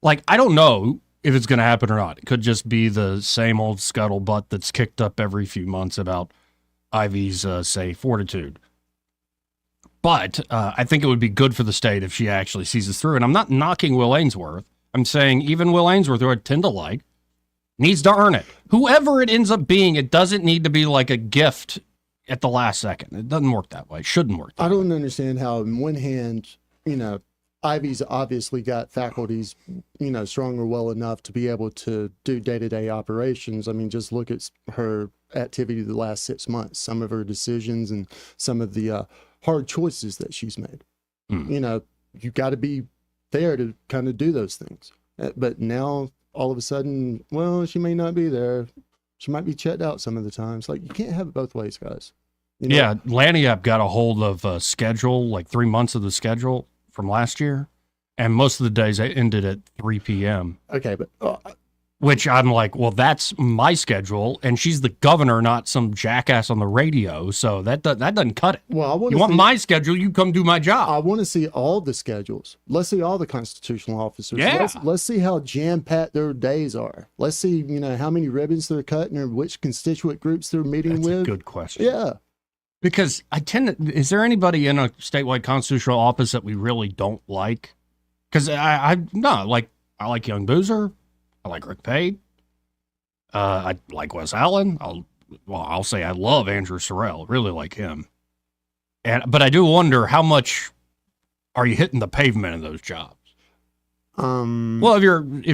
like, I don't know if it's going to happen or not. It could just be the same old scuttlebutt that's kicked up every few months about Ivy's, say, fortitude. But I think it would be good for the state if she actually sees this through. And I'm not knocking Will Ainsworth. I'm saying even Will Ainsworth, who I tend to like, needs to earn it. Whoever it ends up being, it doesn't need to be like a gift at the last second. It doesn't work that way. It shouldn't work that way. I don't understand how, on one hand, Ivy's obviously got faculties, strong or well enough to be able to do day-to-day operations. I mean, just look at her activity the last 6 months, some of her decisions and some of the hard choices that she's made. You got to be there to kind of do those things. But now, all of a sudden, well, she may not be there. She might be checked out some of the times. Like, you can't have it both ways, guys. Yeah, Laniap got a hold of a schedule, like 3 months of the schedule from last year, and most of the days ended at 3 p.m. Okay, but which I'm like, well, that's my schedule, and she's the governor, not some jackass on the radio, so that doesn't cut it. Well, you want my schedule, you come do my job. I want to see all the schedules. Let's see all the constitutional officers. Yeah. Let's see how jam-packed their days are. Let's see, how many ribbons they're cutting or which constituent groups they're meeting with. That's a good question. Yeah. Because is there anybody in a statewide constitutional office that we really don't like? Because I like Young Boozer. I like Rick Pate. I like Wes Allen. I'll say I love Andrew Sorrell. Really like him. But I do wonder how much are you hitting the pavement in those jobs? Well, if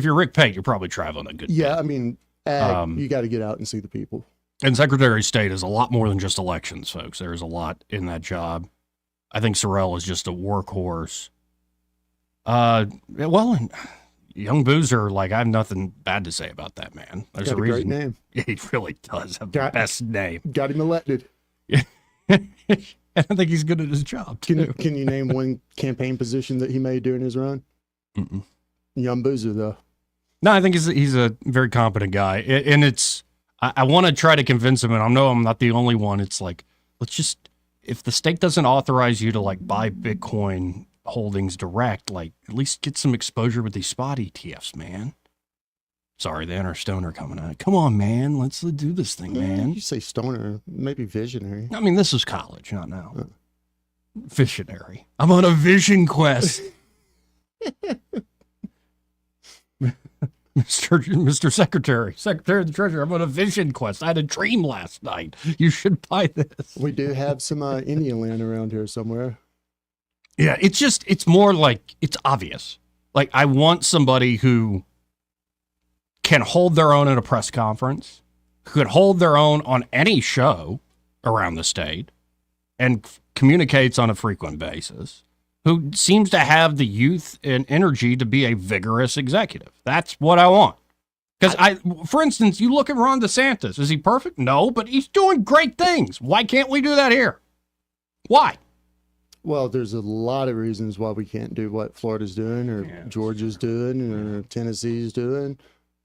you're Rick Pate, you're probably traveling a good bit. I mean, you got to get out and see the people. And Secretary of State is a lot more than just elections, folks. There's a lot in that job. I think Sorrell is just a workhorse. Well, Young Boozer, like, I have nothing bad to say about that man. There's got a reason. Great name. He really does have the best name. Got him elected. And I think he's good at his job, too. Can you name one campaign position that he made during his run? Young Boozer, though. No, I think he's a very competent guy. And I want to try to convince him, and I know I'm not the only one. It's like, if the state doesn't authorize you to, like, buy Bitcoin holdings direct, like, at least get some exposure with these spot ETFs, man. Sorry, the inner stoner coming out. Come on, man. Let's do this thing, man. You say stoner, maybe visionary. I mean, this is college, not now. Visionary. I'm on a vision quest. Mr. Secretary of the Treasury, I'm on a vision quest. I had a dream last night. You should buy this. We do have some Indian land around here somewhere. Yeah, it's more like, it's obvious. Like, I want somebody who can hold their own at a press conference, who could hold their own on any show around the state, and communicates on a frequent basis, who seems to have the youth and energy to be a vigorous executive. That's what I want. Because for instance, you look at Ron DeSantis. Is he perfect? No, but he's doing great things. Why can't we do that here? Why? Well, there's a lot of reasons why we can't do what Florida's doing or Georgia's doing or Tennessee's doing.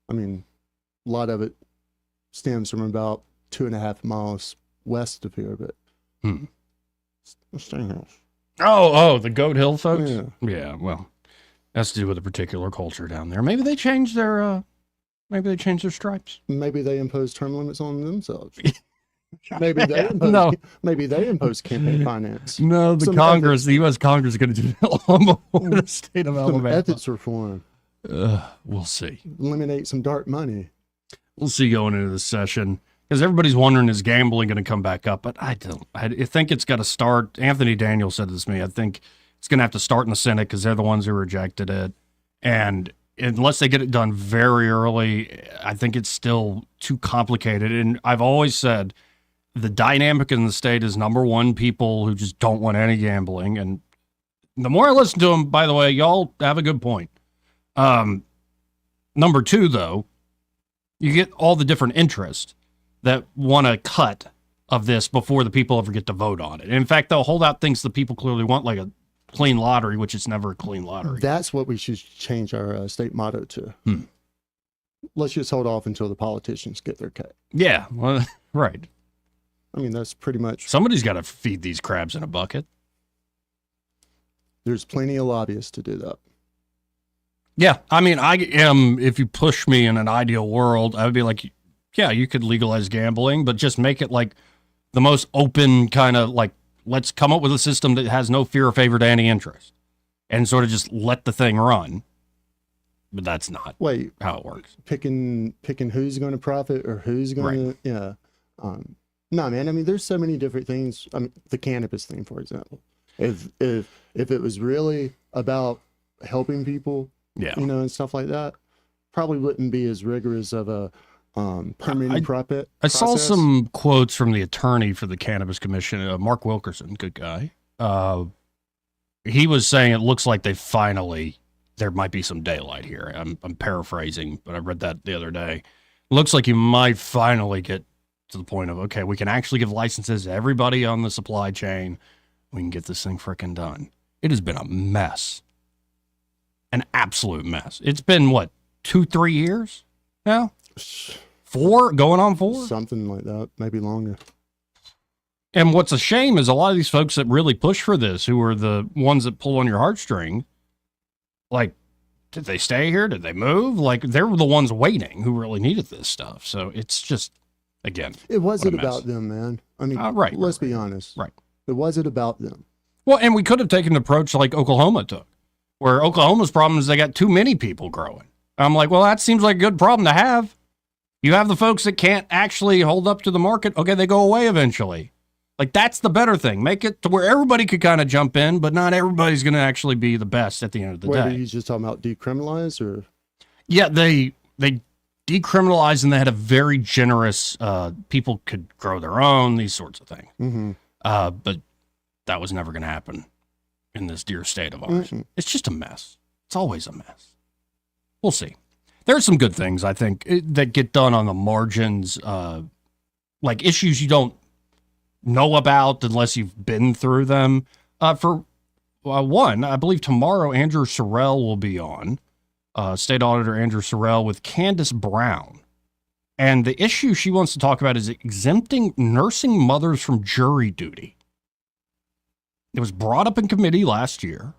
I mean, a lot of it stems from about 2.5 miles west of here, but Oh, the Goat Hill folks? Yeah, well, that's to do with a particular culture down there. Maybe they changed their stripes. Maybe they imposed term limits on themselves. Maybe they impose campaign finance. No, the U.S. Congress is going to do that long before the state of Alabama. Ethics reform. We'll see. Eliminate some dark money. We'll see going into the session. Because everybody's wondering, is gambling going to come back up? But I don't. I think it's got to start. Anthony Daniels said this to me. I think it's going to have to start in the Senate because they're the ones who rejected it. And unless they get it done very early, I think it's still too complicated. And I've always said the dynamic in the state is, number one, people who just don't want any gambling. And the more I listen to them, by the way, y'all have a good point. Number two, though, you get all the different interests that want to cut of this before the people ever get to vote on it. And in fact, they'll hold out things the people clearly want, like a clean lottery, which is never a clean lottery. That's what we should change our state motto to. Let's just hold off until the politicians get their cut. Yeah, well, right. I mean, that's pretty much. Somebody's got to feed these crabs in a bucket. There's plenty of lobbyists to do that. Yeah, I mean, if you push me in an ideal world, I would be like, yeah, you could legalize gambling, but just make it like the most open kind of like, let's come up with a system that has no fear or favor to any interest and sort of just let the thing run. But that's not how it works. Picking who's going to profit or who's going to, no, man. I mean, there's so many different things. I mean, the cannabis thing, for example. If it was really about helping people, and stuff like that, probably wouldn't be as rigorous of a permitting process. I saw some quotes from the attorney for the Cannabis Commission, Mark Wilkerson, good guy. He was saying it looks like there might be some daylight here. I'm paraphrasing, but I read that the other day. Looks like you might finally get to the point of, okay, we can actually give licenses to everybody on the supply chain. We can get this thing frickin' done. It has been a mess. An absolute mess. It's been, 2-3 years now? 4? Going on 4? Something like that, maybe longer. And what's a shame is a lot of these folks that really push for this, who are the ones that pull on your heartstring, like, did they stay here? Did they move? Like, they're the ones waiting who really needed this stuff. So it's just, again, it wasn't about them, man. I mean, let's be honest. Right. It wasn't about them. Well, and we could have taken an approach like Oklahoma took, where Oklahoma's problem is they got too many people growing. I'm like, well, that seems like a good problem to have. You have the folks that can't actually hold up to the market. Okay, they go away eventually. Like, that's the better thing. Make it to where everybody could kind of jump in, but not everybody's going to actually be the best at the end of the day. Are you just talking about decriminalize or? Yeah, they decriminalized and they had a very generous, people could grow their own, these sorts of things. Mm-hmm. But that was never going to happen in this dear state of ours. Mm-hmm. It's just a mess. It's always a mess. We'll see. There's some good things, I think, that get done on the margins, like issues you don't know about unless you've been through them. For one, I believe tomorrow Andrew Sorrell will be on, State Auditor Andrew Sorrell with Candace Brown. And the issue she wants to talk about is exempting nursing mothers from jury duty. It was brought up in committee last year,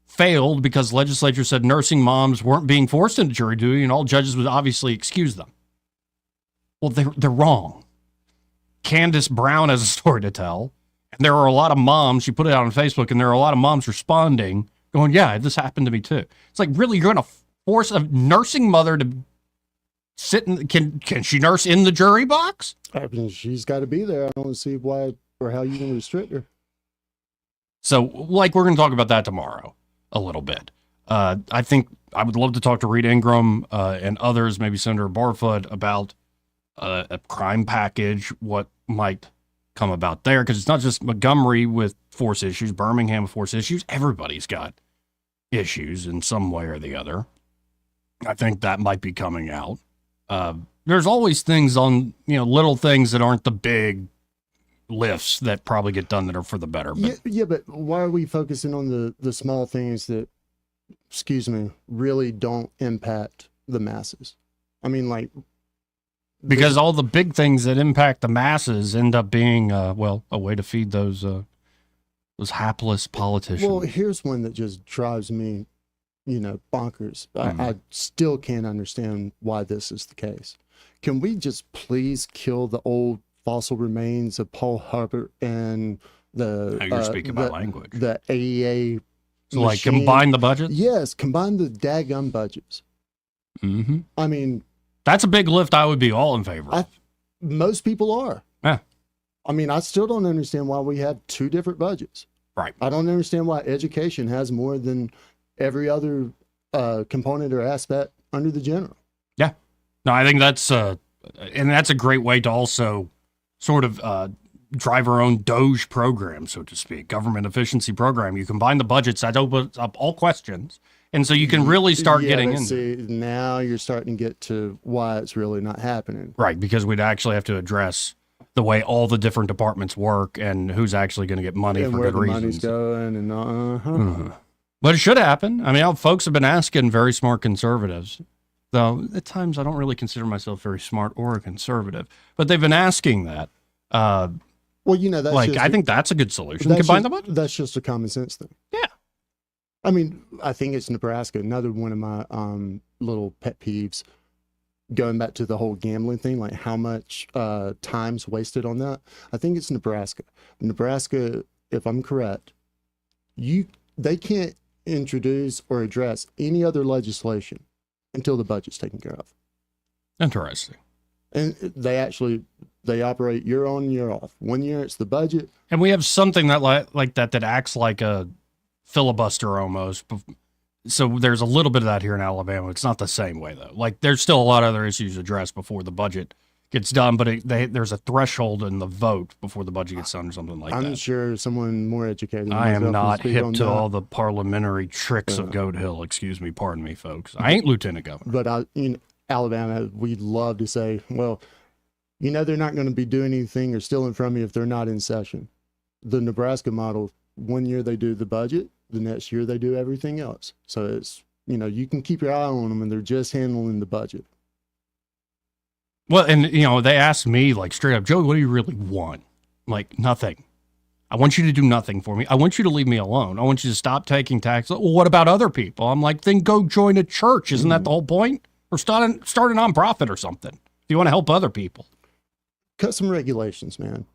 failed because legislature said nursing moms weren't being forced into jury duty and all judges would obviously excuse them. Well, they're wrong. Candace Brown has a story to tell. And there are a lot of moms, she put it out on Facebook, and there are a lot of moms responding, going, yeah, this happened to me too. It's like, really, you're going to force a nursing mother to sit in, can she nurse in the jury box? I mean, she's got to be there. I don't see why or how you can restrict her. So, like, we're going to talk about that tomorrow a little bit. I think I would love to talk to Rita Ingram and others, maybe Senator Barfoot, about a crime package, what might come about there, because it's not just Montgomery with force issues, Birmingham with force issues. Everybody's got issues in some way or the other. I think that might be coming out. There's always things on, little things that aren't the big lifts that probably get done that are for the better. But Yeah, but why are we focusing on the small things that, really don't impact the masses? I mean, like, because all the big things that impact the masses end up being, a way to feed those hapless politicians. Well, here's one that just drives me, bonkers. I still can't understand why this is the case. Can we just please kill the old fossil remains of Paul Harbert and the... Now you're speaking my language. The AEA So, like, combine the budget? Yes, combine the daggum budgets. Mm-hmm. I mean... That's a big lift I would be all in favor of. Most people are. Yeah. I mean, I still don't understand why we have two different budgets. Right. I don't understand why education has more than every other component or aspect under the general. Yeah. No, I think that's and that's a great way to also sort of drive our own Doge program, so to speak, government efficiency program. You combine the budgets, that opens up all questions. And so you can really start getting into it. Now you're starting to get to why it's really not happening. Right, because we'd actually have to address the way all the different departments work and who's actually going to get money and for where good the reasons. money's going, and But it should happen. I mean, folks have been asking very smart conservatives, though at times I don't really consider myself very smart or a conservative, but they've been asking that. Well, you know, that's like, just I think that's a good solution. that's Combine just, the budget. That's just a common sense thing. Yeah. I mean, I think it's Nebraska. Another one of my little pet peeves, going back to the whole gambling thing, like how much time's wasted on that. I think it's Nebraska. Nebraska, if I'm correct, they can't introduce or address any other legislation until the budget's taken care of. Interesting. And they operate year on, year off. 1 year it's the budget. And we have something that like that acts like a filibuster almost. So there's a little bit of that here in Alabama. It's not the same way though. Like there's still a lot of other issues addressed before the budget gets done, but there's a threshold in the vote before the budget gets done or something like that. I'm sure someone more educated than I am myself can not speak hip on to that. all the parliamentary tricks of Goat Hill. Excuse me, pardon me, folks. I ain't lieutenant governor. But Alabama, we'd love to say, well, they're not going to be doing anything or stealing from you if they're not in session. The Nebraska model, 1 year they do the budget, the next year they do everything else. So it's, you can keep your eye on them and they're just handling the budget. Well, and they asked me like straight up, Joey, what do you really want? Like nothing. I want you to do nothing for me. I want you to leave me alone. I want you to stop taking taxes. Well, what about other people? I'm like, then go join a church. Isn't that the whole point? Or start a nonprofit or something. If you want to help other people. Cut some regulations, man.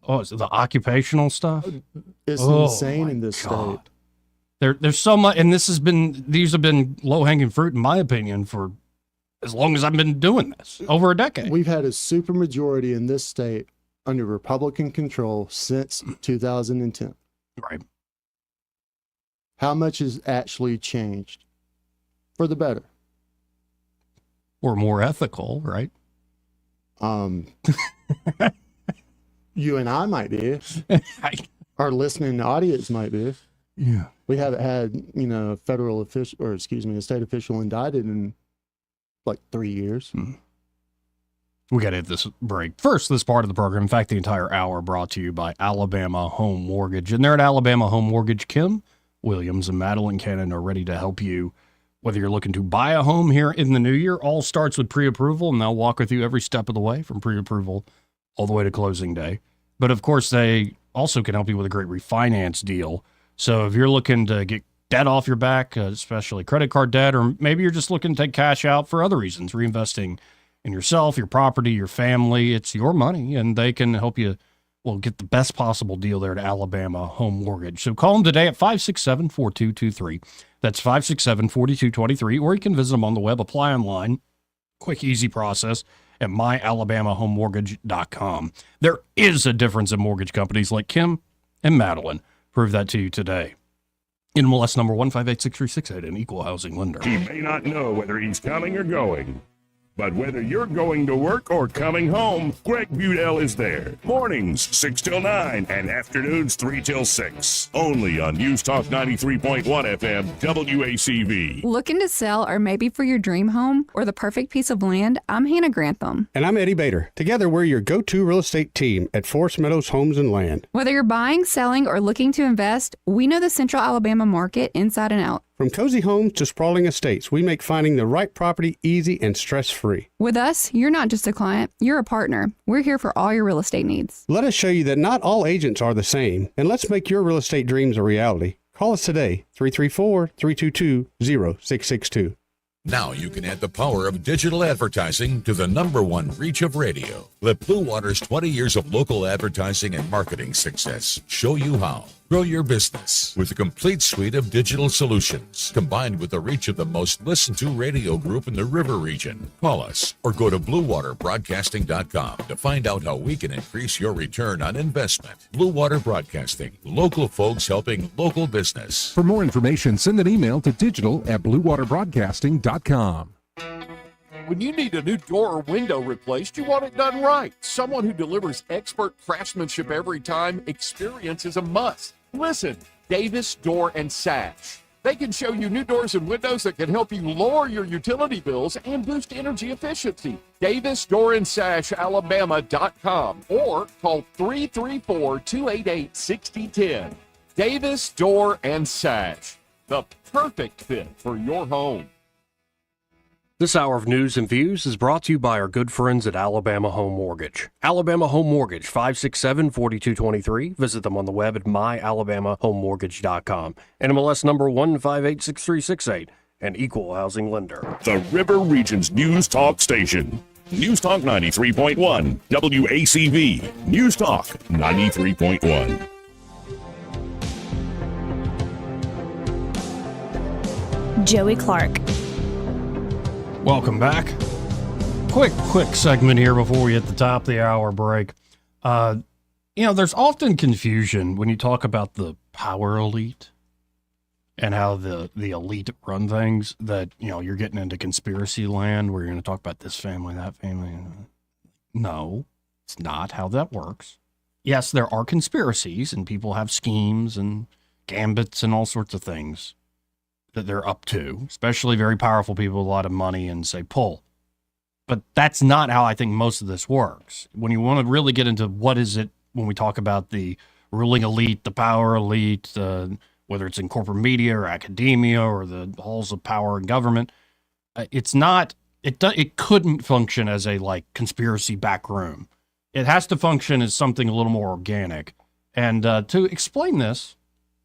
Oh, is it the occupational stuff? It's insane in this state. There's so much, and these have been low-hanging fruit, in my opinion, for as long as I've been doing this, over a decade. We've had a supermajority in this state under Republican control since 2010. Right. How much has actually changed for the better? Or more ethical, right? You and I might be. Our listening audience might be. Yeah. We haven't had, a federal official, or excuse me, a state official indicted in like 3 years. We got to hit this break. First, this part of the program, in fact, the entire hour, brought to you by Alabama Home Mortgage. And they're at Alabama Home Mortgage. Kim Williams and Madeline Cannon are ready to help you. Whether you're looking to buy a home here in the new year, all starts with pre-approval, and they'll walk with you every step of the way from pre-approval all the way to closing day. But of course, they also can help you with a great refinance deal. So if you're looking to get debt off your back, especially credit card debt, or maybe you're just looking to take cash out for other reasons, reinvesting in yourself, your property, your family, it's your money, and they can help you, get the best possible deal there at Alabama Home Mortgage. So call them today at 567-4223. That's 567-4223, or you can visit them on the web, apply online. Quick, easy process at myalabamahomemortgage.com. There is a difference in mortgage companies like Kim and Madeline. Prove that to you today. NMLS number 1586368, an equal housing lender. He may not know whether he's coming or going, but whether you're going to work or coming home, Greg Budell is there. Mornings 6 till 9 and afternoons 3 till 6. Only on News Talk 93.1 FM WACV. Looking to sell or maybe for your dream home or the perfect piece of land? I'm Hannah Grantham. And I'm Eddie Bader. Together, we're your go-to real estate team at Forest Meadows Homes and Land. Whether you're buying, selling, or looking to invest, we know the Central Alabama market inside and out. From cozy homes to sprawling estates, we make finding the right property easy and stress-free. With us, you're not just a client, you're a partner. We're here for all your real estate needs. Let us show you that not all agents are the same, and let's make your real estate dreams a reality. Call us today, 334-322-0662. Now you can add the power of digital advertising to the #1 reach of radio. Let Blue Water's 20 years of local advertising and marketing success show you how. Grow your business with a complete suite of digital solutions, combined with the reach of the most listened to radio group in the River region. Call us or go to BlueWaterBroadcasting.com to find out how we can increase your return on investment. Blue Water Broadcasting, local folks helping local business. For more information, send an email to digital@BlueWaterBroadcasting.com. When you need a new door or window replaced, you want it done right. Someone who delivers expert craftsmanship every time, experience is a must. Listen, Davis Door and Sash. They can show you new doors and windows that can help you lower your utility bills and boost energy efficiency. DavisDoorandSashAlabama.com or call 334-288-6010. Davis Door and Sash, the perfect fit for your home. This hour of news and views is brought to you by our good friends at Alabama Home Mortgage. Alabama Home Mortgage, 567-4223. Visit them on the web at myalabamahomemortgage.com. NMLS number 1586368, an equal housing lender. The River Region's News Talk Station. News Talk 93.1, WACV. News Talk 93.1. Joey Clark. Welcome back. Quick segment here before we hit the top of the hour break. There's often confusion when you talk about the power elite and how the elite run things, that, you're getting into conspiracy land where you're going to talk about this family, that family. No, it's not how that works. Yes, there are conspiracies and people have schemes and gambits and all sorts of things that they're up to, especially very powerful people with a lot of money and say pull. But that's not how I think most of this works. When you want to really get into what is it when we talk about the ruling elite, the power elite, whether it's in corporate media or academia or the halls of power in government, it couldn't function as a conspiracy back room. It has to function as something a little more organic. And to explain this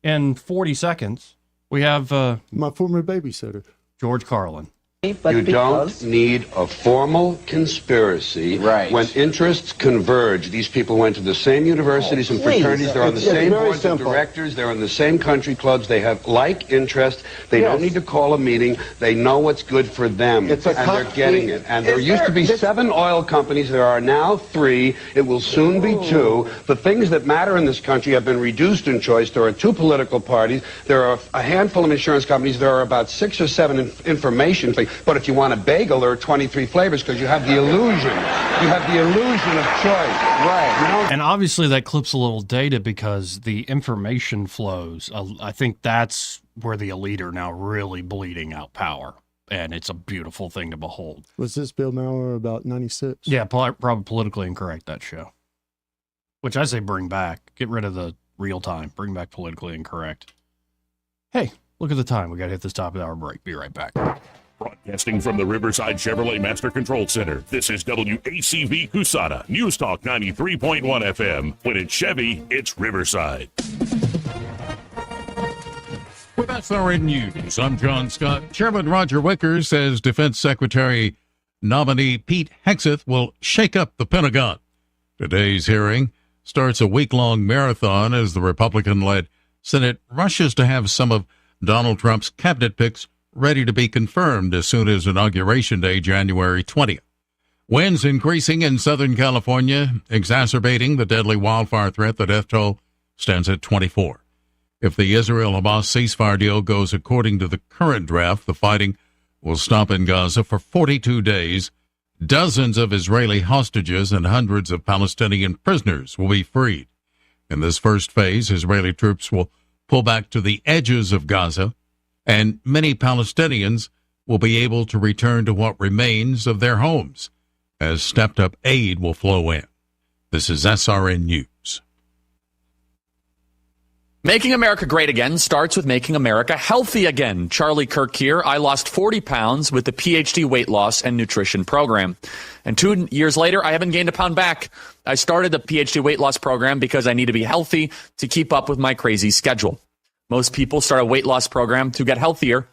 in 40 seconds, we have my former babysitter, George Carlin. You don't need a formal conspiracy when interests converge. These people went to the same universities and fraternities. They're on the same boards of directors. They're in the same country clubs. They have like interests. They don't need to call a meeting. They know what's good for them, and they're getting it. And there used to be 7 oil companies. There are now 3. It will soon be 2. The things that matter in this country have been reduced in choice. There are 2 political parties. There are a handful of insurance companies. There are about 6 or 7 information things. But if you want a bagel, there are 23 flavors because you have the illusion. You have the illusion of choice. Right. And obviously that clip's a little dated because the information flows. I think that's where the elite are now really bleeding out power. And it's a beautiful thing to behold. Was this Bill Maher about 96? Yeah, probably politically incorrect, that show. Which I say bring back. Get rid of the real time. Bring back politically incorrect. Hey, look at the time. We got to hit this top of the hour break. Be right back. Broadcasting from the Riverside Chevrolet Master Control Center, this is WACV Cusana, News Talk 93.1 FM. When it's Chevy, it's Riverside. With SRN News, I'm John Scott. Chairman Roger Wicker says Defense Secretary nominee Pete Hegseth will shake up the Pentagon. Today's hearing starts a week-long marathon as the Republican-led Senate rushes to have some of Donald Trump's cabinet picks ready to be confirmed as soon as Inauguration Day, January 20th. Winds increasing in Southern California, exacerbating the deadly wildfire threat. The death toll stands at 24. If the Israel-Hamas ceasefire deal goes according to the current draft, the fighting will stop in Gaza for 42 days. Dozens of Israeli hostages and hundreds of Palestinian prisoners will be freed. In this first phase, Israeli troops will pull back to the edges of Gaza, and many Palestinians will be able to return to what remains of their homes as stepped-up aid will flow in. This is SRN News. Making America great again starts with making America healthy again. Charlie Kirk here. I lost 40 pounds with the PhD weight loss and nutrition program. And 2 years later, I haven't gained a pound back. I started the PhD weight loss program because I need to be healthy to keep up with my crazy schedule. Most people start a weight loss program to get healthier.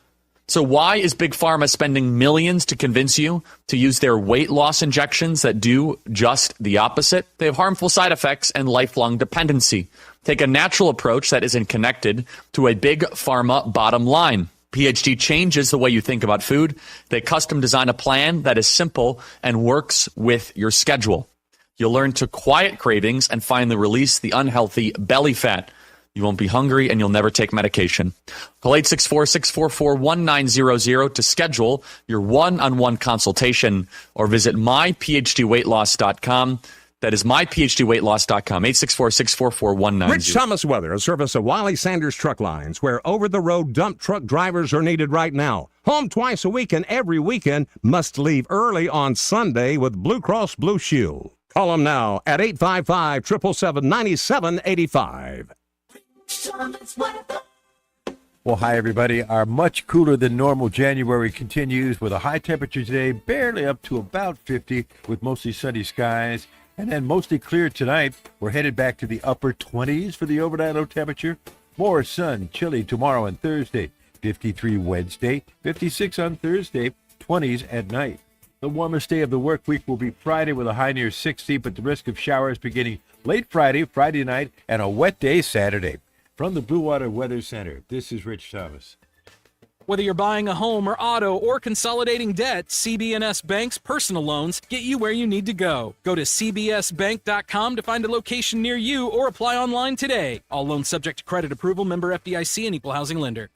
So why is Big Pharma spending millions to convince you to use their weight loss injections that do just the opposite? They have harmful side effects and lifelong dependency. Take a natural approach that isn't connected to a Big Pharma bottom line. PhD changes the way you think about food. They custom design a plan that is simple and works with your schedule. You'll learn to quiet cravings and finally release the unhealthy belly fat. You won't be hungry, and you'll never take medication. Call 864-644-1900 to schedule your one-on-one consultation or visit myphdweightloss.com That is myphdweightloss.com, 864-644-1900. Rich Thomas Weather, a service of Wiley Sanders Truck Lines, where over-the-road dump truck drivers are needed right now. Home twice a week and every weekend. Must leave early on Sunday with Blue Cross Blue Shield. Call them now at 855-777-9785. Well, hi, everybody. Our much cooler than normal January continues with a high temperature today, barely up to about 50, with mostly sunny skies. And then mostly clear tonight. We're headed back to the upper 20s for the overnight low temperature. More sun, chilly tomorrow and Thursday. 53 Wednesday, 56 on Thursday, 20s at night. The warmest day of the work week will be Friday with a high near 60, but the risk of showers beginning late Friday, Friday night, and a wet day Saturday. From the Blue Water Weather Center, this is Rich Thomas. Whether you're buying a home or auto or consolidating debt, CB&S Bank's personal loans get you where you need to go. Go to cbsbank.com to find a location near you or apply online today. All loans subject to credit approval, member FDIC, and equal housing lender.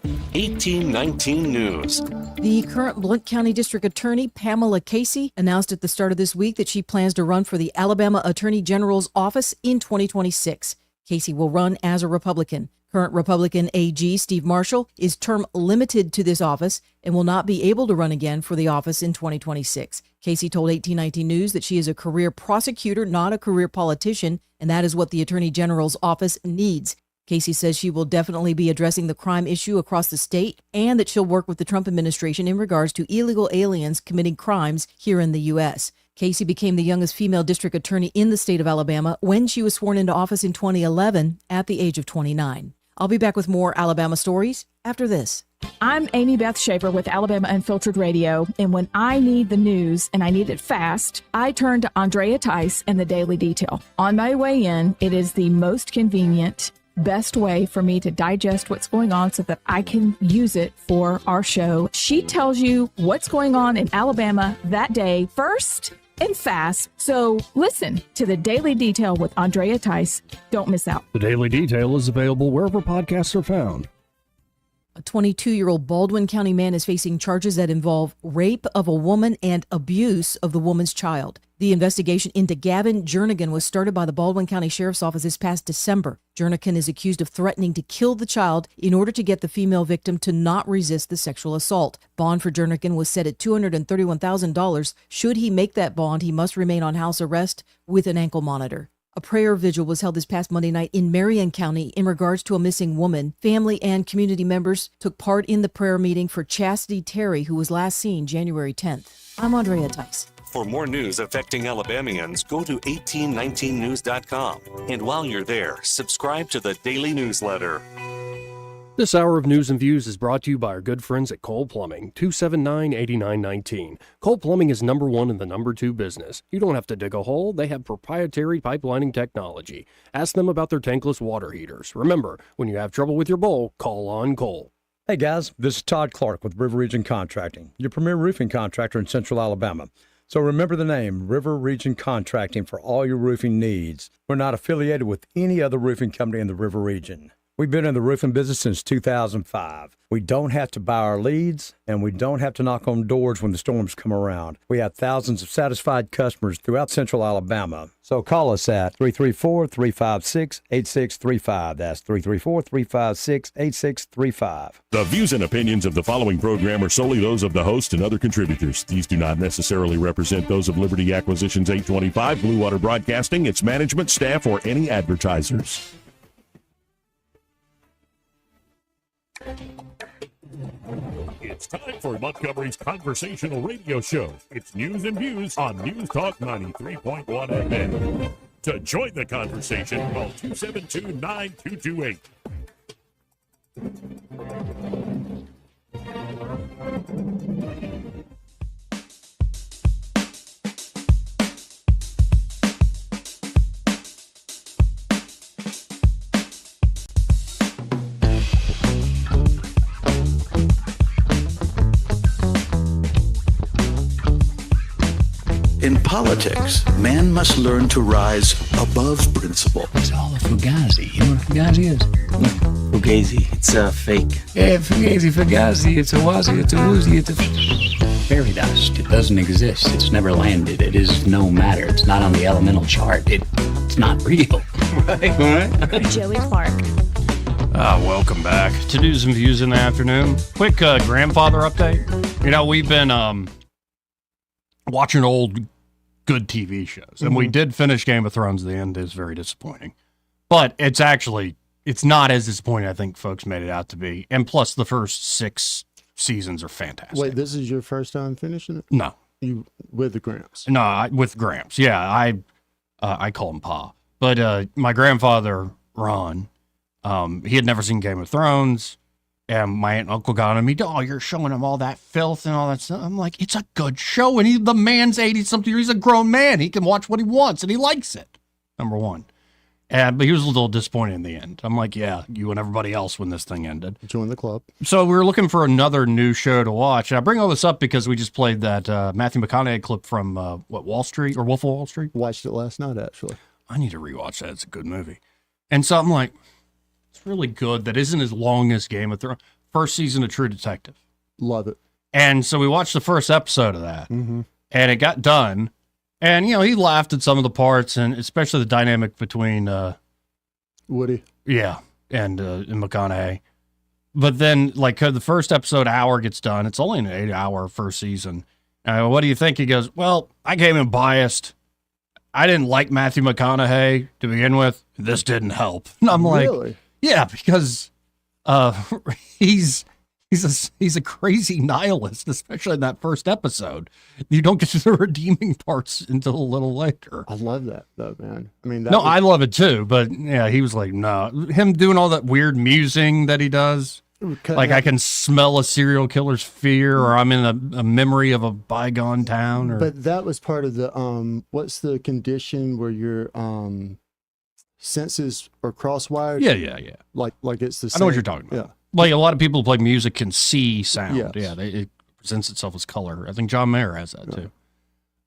1819 News. The current Blount County District Attorney, Pamela Casey, announced at the start of this week that she plans to run for the Alabama Attorney General's office in 2026. Casey will run as a Republican. Current Republican AG Steve Marshall is term limited to this office and will not be able to run again for the office in 2026. Casey told 1819 News that she is a career prosecutor, not a career politician, and that is what the Attorney General's office needs. Casey says she will definitely be addressing the crime issue across the state and that she'll work with the Trump administration in regards to illegal aliens committing crimes here in the U.S. Casey became the youngest female district attorney in the state of Alabama when she was sworn into office in 2011 at the age of 29. I'll be back with more Alabama stories after this. I'm Amy Beth Shaver with Alabama Unfiltered Radio, and when I need the news and I need it fast, I turn to Andrea Tice and the Daily Detail. On my way in, it is the most convenient, best way for me to digest what's going on so that I can use it for our show. She tells you what's going on in Alabama that day first and fast. So listen to the Daily Detail with Andrea Tice. Don't miss out. The Daily Detail is available wherever podcasts are found. A 22-year-old Baldwin County man is facing charges that involve rape of a woman and abuse of the woman's child. The investigation into Gavin Jernigan was started by the Baldwin County Sheriff's Office this past December. Jernigan is accused of threatening to kill the child in order to get the female victim to not resist the sexual assault. Bond for Jernigan was set at $231,000. Should he make that bond, he must remain on house arrest with an ankle monitor. A prayer vigil was held this past Monday night in Marion County in regards to a missing woman. Family and community members took part in the prayer meeting for Chastity Terry, who was last seen January 10th. I'm Andrea Tice. For more news affecting Alabamians, go to 1819news.com. And while you're there, subscribe to the daily newsletter. This hour of News and Views is brought to you by our good friends at Cole Plumbing, 279-8919. Cole Plumbing is number one in the number two business. You don't have to dig a hole. They have proprietary pipelining technology. Ask them about their tankless water heaters. Remember, when you have trouble with your bowl, call on Cole. Hey guys, this is Todd Clark with River Region Contracting, your premier roofing contractor in Central Alabama. So remember the name, River Region Contracting, for all your roofing needs. We're not affiliated with any other roofing company in the River Region. We've been in the roofing business since 2005. We don't have to buy our leads, and we don't have to knock on doors when the storms come around. We have thousands of satisfied customers throughout Central Alabama. So call us at 334-356-8635. That's 334-356-8635. The views and opinions of the following program are solely those of the host and other contributors. These do not necessarily represent those of Liberty Acquisitions 825, Blue Water Broadcasting, its management, staff, or any advertisers. It's time for Montgomery's conversational radio show. It's News and Views on News Talk 93.1 FM. To join the conversation, call 272-9228. In politics, man must learn to rise above principle. It's all a fugazi. You know what a fugazi is? Fugazi, it's a fake. Yeah, fugazi, it's a wazi, it's a woozy, it's a... fairy dust. It doesn't exist. It's never landed. It is no matter. It's not on the elemental chart. It's not real. Right? Joey Clark. Welcome back to News and Views in the afternoon. Quick grandfather update. You know, we've been watching old good TV shows, and we did finish Game of Thrones. The end is very disappointing, but it's not as disappointing I think folks made it out to be. And plus, the first 6 seasons are fantastic. Wait, this is your first time finishing it? No, you with the Gramps? No, with Gramps. Yeah, I call him Pa. But my grandfather Ron, he had never seen Game of Thrones, and my aunt and uncle got him. You're showing him all that filth and all that stuff. I'm like, it's a good show, and the man's 80-something. He's a grown man. He can watch what he wants, and he likes it. Number one. But he was a little disappointed in the end. I'm like, yeah, you and everybody else when this thing ended. Join the club. So we were looking for another new show to watch. And I bring all this up because we just played that Matthew McConaughey clip from, Wall Street or Wolf of Wall Street? Watched it last night, actually. I need to rewatch that. It's a good movie. And so I'm like, it's really good. That isn't as long as Game of Thrones. First season of True Detective. Love it. And so we watched the first episode of that. And it got done. And, he laughed at some of the parts, and especially the dynamic between Woody. Yeah, and McConaughey. But then, the first episode hour gets done. It's only an 8-hour first season. What do you think? He goes, well, I came in biased. I didn't like Matthew McConaughey to begin with. This didn't help. And I'm like, really? Yeah, because he's a crazy nihilist, especially in that first episode. You don't get to the redeeming parts until a little later. I love that, though, man. I mean, I love it too, but yeah, he was like, no. Him doing all that weird musing that he does. I can smell a serial killer's fear, or I'm in a memory of a bygone town. But that was part of the, what's the condition where your senses are cross-wired? Yeah. Like it's the same. I know what you're talking about. Yeah. Like a lot of people who play music can see sound. Yes. Yeah, it presents itself as color. I think John Mayer has that too.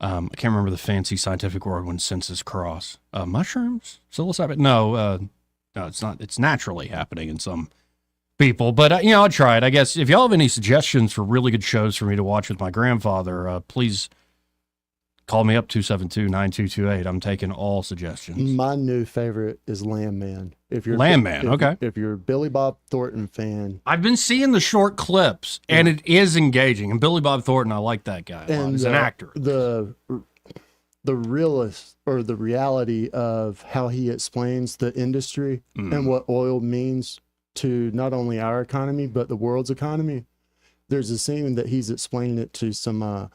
I can't remember the fancy scientific word when senses cross. Mushrooms? Psilocybin? No, it's not. It's naturally happening in some people. But, I tried. I guess if y'all have any suggestions for really good shows for me to watch with my grandfather, please call me up, 272-9228. I'm taking all suggestions. My new favorite is Landman. Landman, okay. If you're a Billy Bob Thornton fan. I've been seeing the short clips, and it is engaging. And Billy Bob Thornton, I like that guy a lot. He's an actor. The realist, or the reality of how he explains the industry and what oil means to not only our economy, but the world's economy. There's a scene that he's explaining it to some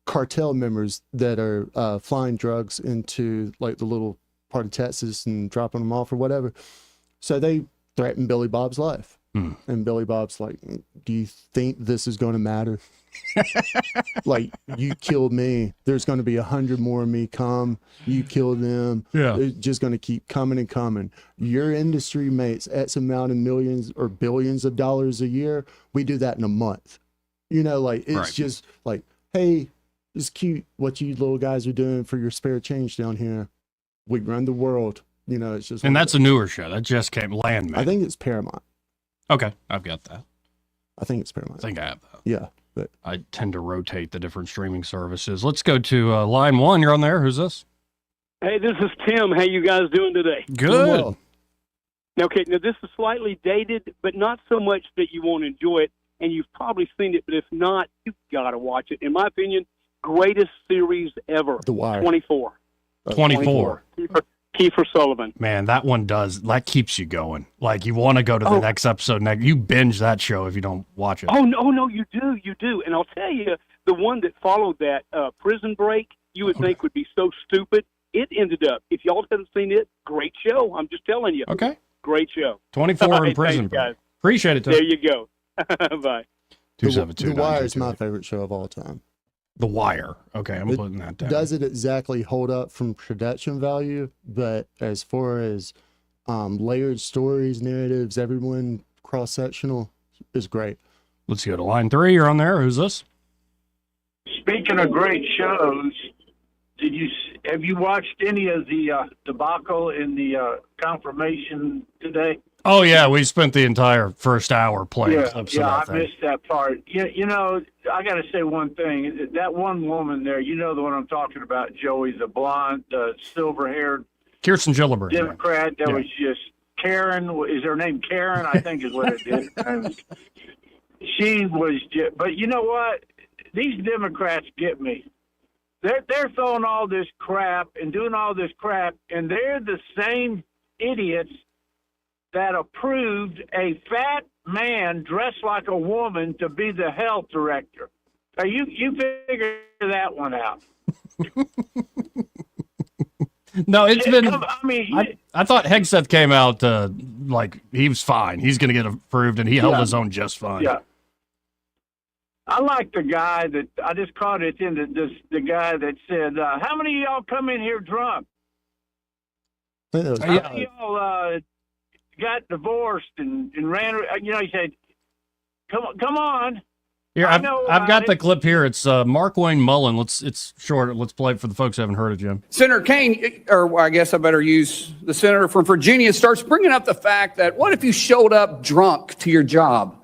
cartel members that are flying drugs into the little part of Texas and dropping them off or whatever. So they threaten Billy Bob's life. And Billy Bob's like, do you think this is going to matter? You killed me. There's going to be 100 more of me come. You killed them. Yeah. It's just going to keep coming and coming. Your industry makes X amount of millions or billions of dollars a year. We do that in a month. It's right. Just like, hey, it's cute what you little guys are doing for your spare change down here. We run the world. It's just. And that's a newer show. That just came, Landman. I think it's Paramount. Okay, I've got that. I think it's Paramount. I think I have that. Yeah. But I tend to rotate the different streaming services. Let's go to line 1. You're on there. Who's this? Hey, this is Tim. How you guys doing today? Good. Well. Okay, now this is slightly dated, but not so much that you won't enjoy it, and you've probably seen it, but if not, you've got to watch it. In my opinion, greatest series ever. The Wire. 24. 24. Kiefer Sullivan. Man, that keeps you going. You want to go to the next episode. You binge that show if you don't watch it. Oh, no, you do. And I'll tell you, the one that followed that, Prison Break, you would think would be so stupid. It ended up, if y'all haven't seen it, great show. I'm just telling you. Okay. Great show. 24 in Prison Break. Guys. Appreciate it, Tim. There you go. Bye. The Wire is my favorite show of all time. The Wire. Okay, I'm putting that down. Doesn't exactly hold up from production value, but as far as layered stories, narratives, everyone cross-sectional is great. Let's go to line 3. You're on there. Who's this? Speaking of great shows, have you watched any of the debacle in the confirmation today? Oh, yeah, we spent the entire first hour playing clips of that I thing. missed that part. You know, I got to say one thing. That one woman there, you know the one I'm talking about, Joey, the blonde, silver-haired Kirsten Gillibrand. Democrat that was just Karen. Is her name Karen? I think is what it is. And she was just, but you know what? These Democrats get me. They're throwing all this crap and doing all this crap, and they're the same idiots that approved a fat man dressed like a woman to be the health director. Now you figure that one out. No, it's been. I thought Hegseth came out like he was fine. He's going to get approved, and he held his own just fine. Yeah. I like the guy that I just caught it in the guy that said, "How many of y'all come in here drunk? How many of y'all got divorced and ran?" You know, he said, "Come on." Here, I've got the clip here. It's Mark Wayne Mullen. It's short. Let's play it for the folks who haven't heard it, Jim. Senator Kaine, or I guess I better use the senator from Virginia, starts bringing up the fact that what if you showed up drunk to your job?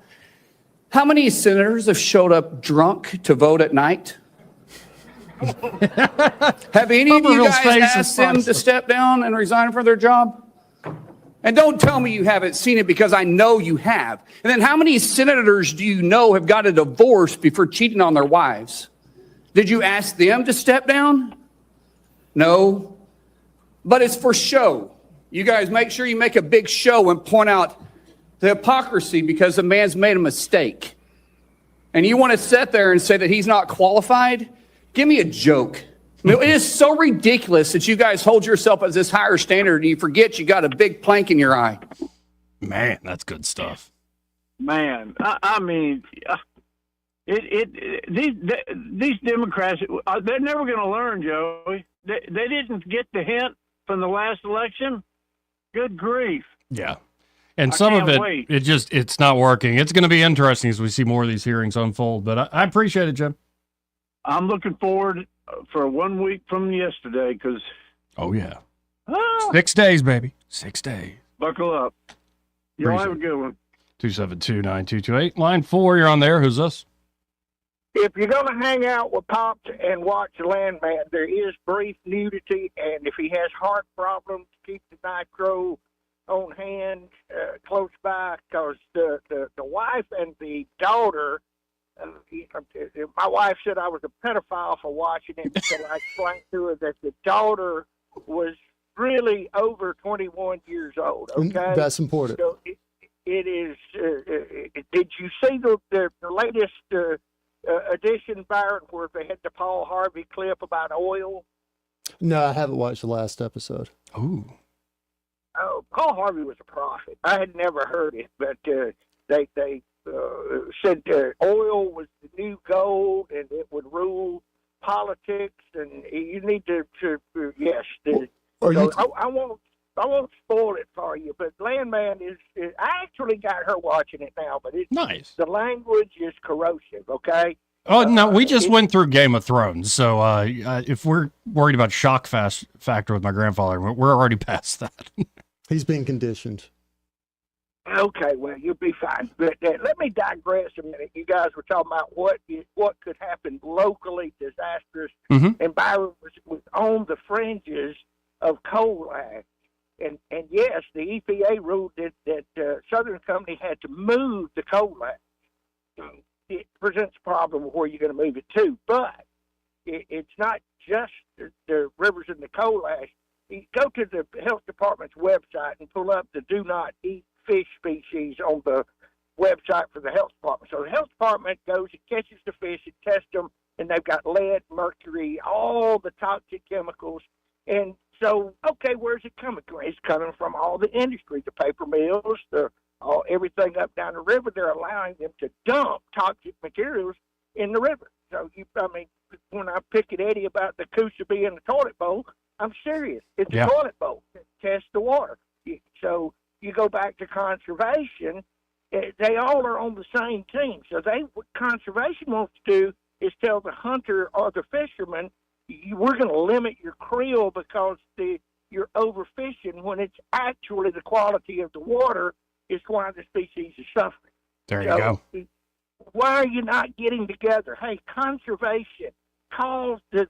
How many senators have showed up drunk to vote at night? Have any of you guys asked them to step down and resign from their job? And don't tell me you haven't seen it, because I know you have. And then how many senators do you know have got a divorce before cheating on their wives? Did you ask them to step down? No. But it's for show. You guys make sure you make a big show and point out the hypocrisy because the man's made a mistake. And you want to sit there and say that he's not qualified? Give me a joke. I mean, it is so ridiculous that you guys hold yourself as this higher standard and you forget you got a big plank in your eye. Man, that's good stuff. Man, I mean, these Democrats, they're never going to learn, Joey. They didn't get the hint from the last election. Good grief. Yeah. And some of it, it's not working. It's going to be interesting as we see more of these hearings unfold. But I appreciate it, Jim. I'm looking forward for 1 week from yesterday because. Oh, yeah. 6 days, baby. 6 days. Buckle up. Y'all have a good one. 272-9228. Line 4, you're on there. Who's this? If you're going to hang out with Pops and watch Landman, there is brief nudity, and if he has heart problems, keep the nitro on hand close by, because the wife and the daughter, my wife said I was a pedophile for watching it, until I explained to her that the daughter was really over 21 years old. Okay, that's important. So it is. Did you see the latest edition, Byron, where they had the Paul Harvey clip about oil? No, I haven't watched the last episode. Ooh. Oh, Paul Harvey was a prophet. I had never heard it, but they said oil was the new gold and it would rule politics, and you need to yes. I won't spoil it for you, but Landman is I actually got her watching it now, but it's nice. The language is corrosive. Okay. Oh, no, we just went through Game of Thrones. So if we're worried about shock factor with my grandfather, we're already past that. He's been conditioned. Okay, well, you'll be fine. But let me digress a minute. You guys were talking about what could happen locally, disastrous, and Byron was on the fringes of coal ash. And yes, the EPA ruled that Southern Company had to move the coal ash. It presents a problem of where you're going to move it to, but it's not just the rivers and the coal ash. You go to the health department's website and pull up the do not eat fish species on the website for the health department. So the health department goes and catches the fish and tests them, and they've got lead, mercury, all the toxic chemicals. And so, okay, where's it coming from? It's coming from all the industry, the paper mills, everything up down the river. They're allowing them to dump toxic materials in the river. So, when I pick at Eddie about the Coosa being the toilet bowl, I'm serious. It's a toilet bowl. Test the water. So you go back to conservation, they all are on the same team. So what conservation wants to do is tell the hunter or the fisherman, we're going to limit your creel because you're overfishing, when it's actually the quality of the water is why the species is suffering. There you go. Why are you not getting together? Hey, conservation, call the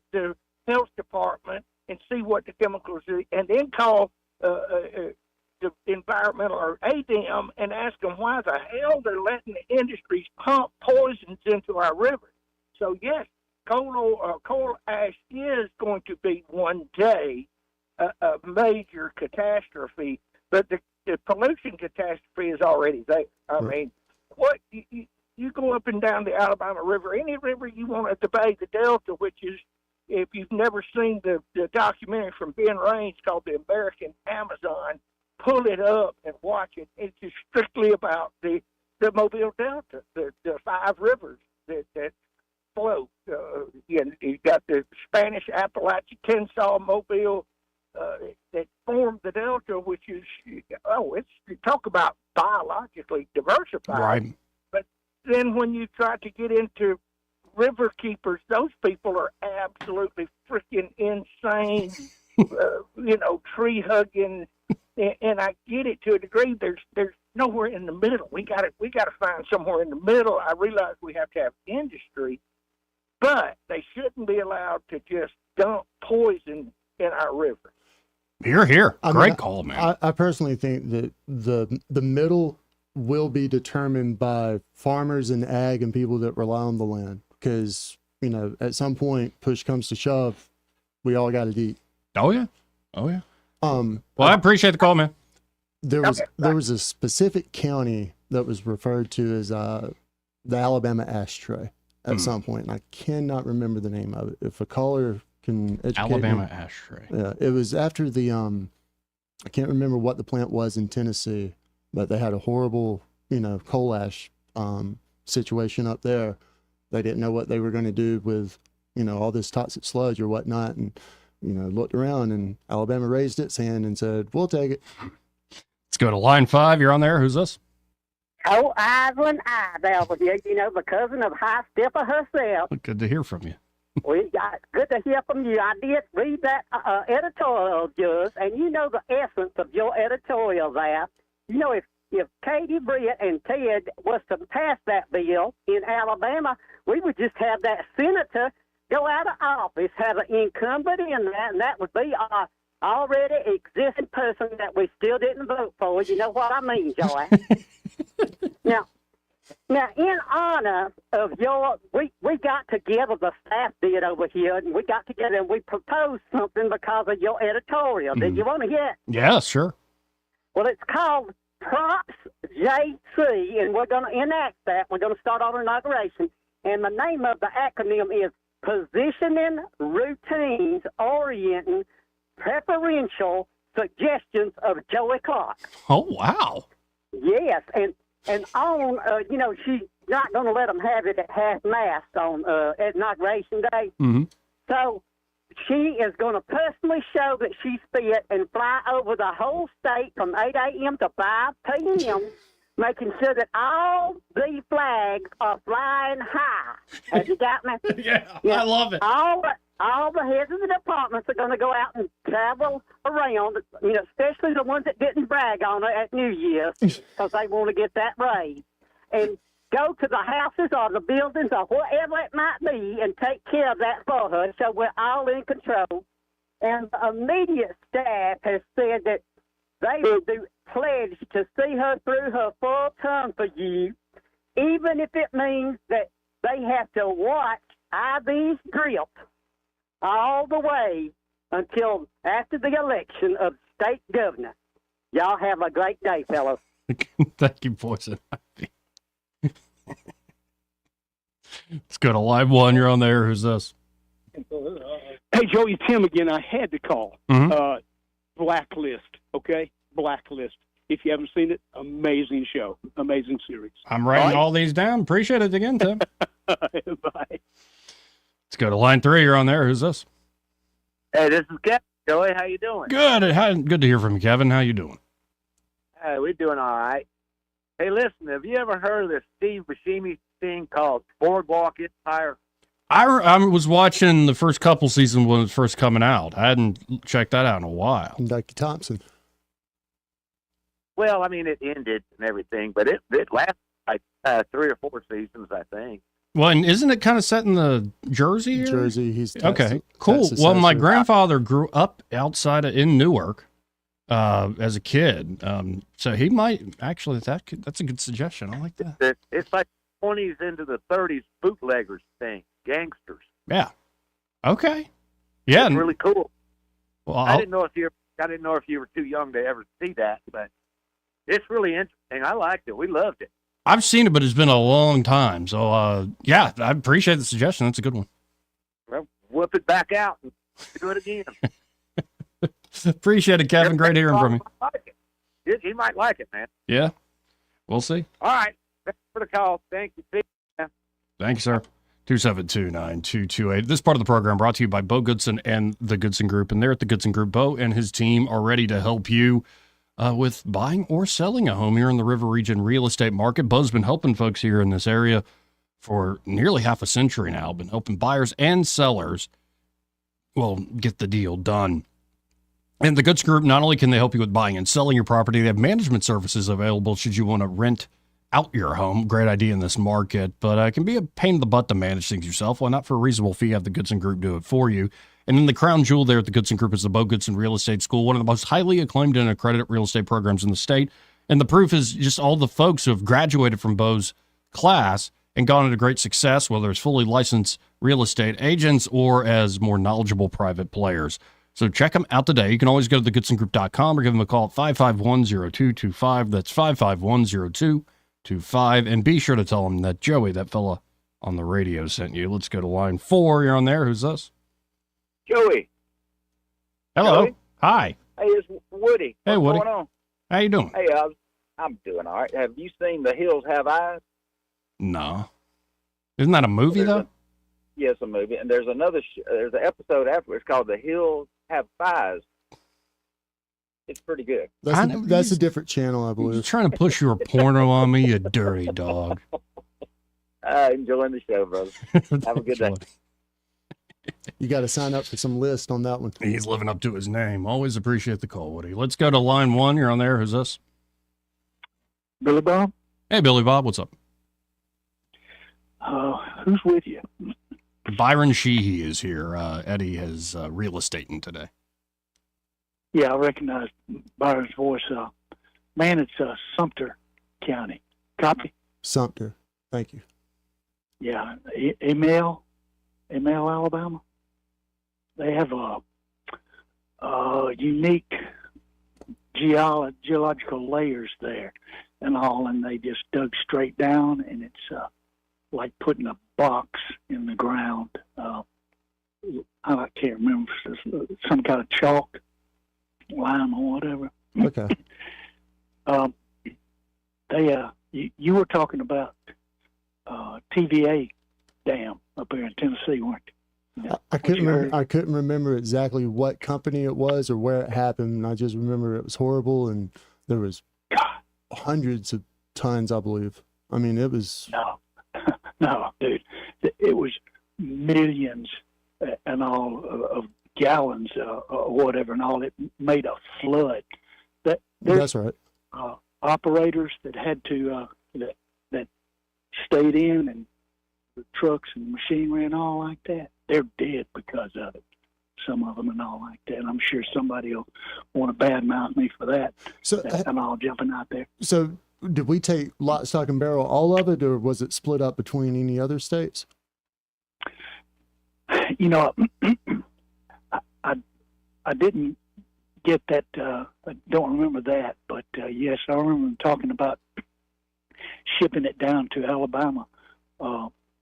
health department and see what the chemicals are, and then call the environmental or ADM and ask them why the hell they're letting the industries pump poisons into our rivers. So, yes, coal ash is going to be one day a major catastrophe, but the pollution catastrophe is already there. I mean, what you go up and down the Alabama River, any river you want at the Bay, the Delta, which is, if you've never seen the documentary from Ben Raines called The American Amazon, pull it up and watch it. It's just strictly about the Mobile Delta, the 5 rivers that flow. You've got the Spanish Appalachian, Kennesaw, Mobile, that form the Delta, which is, you talk about biologically diversified. Right. But then when you try to get into river keepers, those people are absolutely freaking insane, tree hugging. And I get it to a degree. There's nowhere in the middle. We got to find somewhere in the middle. I realize we have to have industry, but they shouldn't be allowed to just dump poison in our rivers. Here. Great call, man. I personally think that the middle will be determined by farmers and ag and people that rely on the land. Because, at some point, push comes to shove, we all got to eat. Oh, yeah. Well, I appreciate the call, man. There was a specific county that was referred to as the Alabama ashtray at some point, and I cannot remember the name of it. If a caller can educate Alabama me. ashtray. Yeah, it was after the I can't remember what the plant was in Tennessee, but they had a horrible, coal ash situation up there. They didn't know what they were going to do with, all this toxic sludge or whatnot, and looked around, and Alabama raised its hand and said, "We'll take it." Let's go to line 5. You're on there. Who's this? Oh, Ivan Idell here, the cousin of High Stepper herself. Good to hear from you. Good to hear from you. I did read that editorial of yours, and the essence of your editorial there. If Katie Britt and Ted was to pass that bill in Alabama, we would just have that senator go out of office, have an incumbent in that, and that would be our already existing person that we still didn't vote for. You know what I mean, Joey? Now, in honor of we got together, the staff did over here, and we got together and we proposed something because of your editorial. Did you want to hear it? Yeah, sure. Well, it's called Props JC, and we're going to enact that. We're going to start our inauguration, and the name of the acronym is Positioning Routines Orienting Preferential Suggestions of Joey Clark. Oh, wow. Yes, and on, she's not going to let them have it at half-mast on Inauguration Day. Mm-hmm. So she is going to personally show that she's fit and fly over the whole state from 8 a.m. to 5 p.m., making sure that all the flags are flying high. Have you got me? Yeah, I love it. All the heads of the departments are going to go out and travel around, especially the ones that didn't brag on it at New Year's, because they want to get that raise. And go to the houses or the buildings or whatever it might be and take care of that for her so we're all in control. And the immediate staff has said that they will pledge to see her through her full term for you, even if it means that they have to watch IV's drip all the way until after the election of state governor. Y'all have a great day, fellas. Thank you, Poison Ivy. Let's go to live 1. You're on there. Who's this? Hey, Joey, Tim again. I had to call. Mm-hmm. Blacklist, okay? Blacklist. If you haven't seen it, amazing show, amazing series. I'm writing all these down. Appreciate it again, Tim. Bye. Let's go to line 3. You're on there. Who's this? Hey, this is Kevin. Joey, how you doing? Good. Good to hear from you, Kevin. How you doing? Hey, we're doing all right. Hey, listen, have you ever heard of this Steve Buscemi thing called Boardwalk Empire? I was watching the first couple seasons when it was first coming out. I hadn't checked that out in a while. Ducky Thompson. Well, I mean, it ended and everything, but it lasted like 3 or 4 seasons, I think. Well, and isn't it kind of set in the Jersey area? Jersey. He's okay. Cool. Well, my grandfather grew up in Newark as a kid, so he might actually. That's a good suggestion. I like that. It's like 20s into the 30s bootleggers thing, gangsters. Yeah. Okay. Yeah. It's really cool. Well, I didn't know if you were too young to ever see that, but it's really interesting. I liked it. We loved it. I've seen it, but it's been a long time. So, yeah, I appreciate the suggestion. That's a good one. Well, whip it back out and do it again. Appreciate it, Kevin. Great hearing from you. He might like it, man. Yeah. We'll see. All right. Thanks for the call. Thank you. See you. Thank you, sir. 272-9228. This part of the program brought to you by Bo Goodson and the Goodson Group. And there at the Goodson Group, Bo and his team are ready to help you with buying or selling a home here in the River Region real estate market. Bo's been helping folks here in this area for nearly half a century now. Been helping buyers and sellers, get the deal done. And the Goodson Group, not only can they help you with buying and selling your property, they have management services available should you want to rent out your home. Great idea in this market, but it can be a pain in the butt to manage things yourself. Why not for a reasonable fee have the Goodson Group do it for you? And then the crown jewel there at the Goodson Group is the Bo Goodson Real Estate School, one of the most highly acclaimed and accredited real estate programs in the state. And the proof is just all the folks who have graduated from Bo's class and gone into great success, whether it's fully licensed real estate agents or as more knowledgeable private players. So check them out today. You can always go to thegoodsongroup.com or give them a call at 551-0225. That's 551-0225. And be sure to tell them that Joey, that fella on the radio, sent you. Let's go to line 4. You're on there. Who's this? Joey. Hello. Joey? Hi. Hey, it's Woody. Hey, Woody. What's going on? How you doing? Hey, I'm doing all right. Have you seen The Hills Have Eyes? No. Isn't that a movie, though? Yes, a movie. And there's another. There's an episode afterwards called The Hills Have Eyes. It's pretty good. That's a different channel, I believe. You're trying to push your porno on me, you dirty dog. Enjoying the show, brother. Have a good day. You got to sign up for some list on that one. He's living up to his name. Always appreciate the call, Woody. Let's go to line 1. You're on there. Who's this? Billy Bob? Hey, Billy Bob. What's up? Who's with you? Byron Sheehy is here. Eddie has real estate in today. Yeah, I recognize Byron's voice. Man, it's Sumter County. Copy? Sumter. Thank you. Yeah. Email, Alabama. They have a unique geological layers there and all, and they just dug straight down, and it's like putting a box in the ground. I can't remember, some kind of chalk, lime or whatever. Okay. You were talking about TVA Dam up there in Tennessee, weren't you? I couldn't remember exactly what company it was or where it happened. I just remember it was horrible, and there was hundreds of tons, I believe. I mean, it was. No, dude, it was millions and all of gallons or whatever, and all. It made a flood. That's right. Operators that had to that stayed in, and the trucks and machinery and all like that, they're dead because of it. Some of them and all like that. And I'm sure somebody will want to badmouth me for that. So I'm all jumping out there. So did we take lock, stock, and barrel all of it, or was it split up between any other states? You know, I didn't get that. I don't remember that, but yes, I remember talking about shipping it down to Alabama,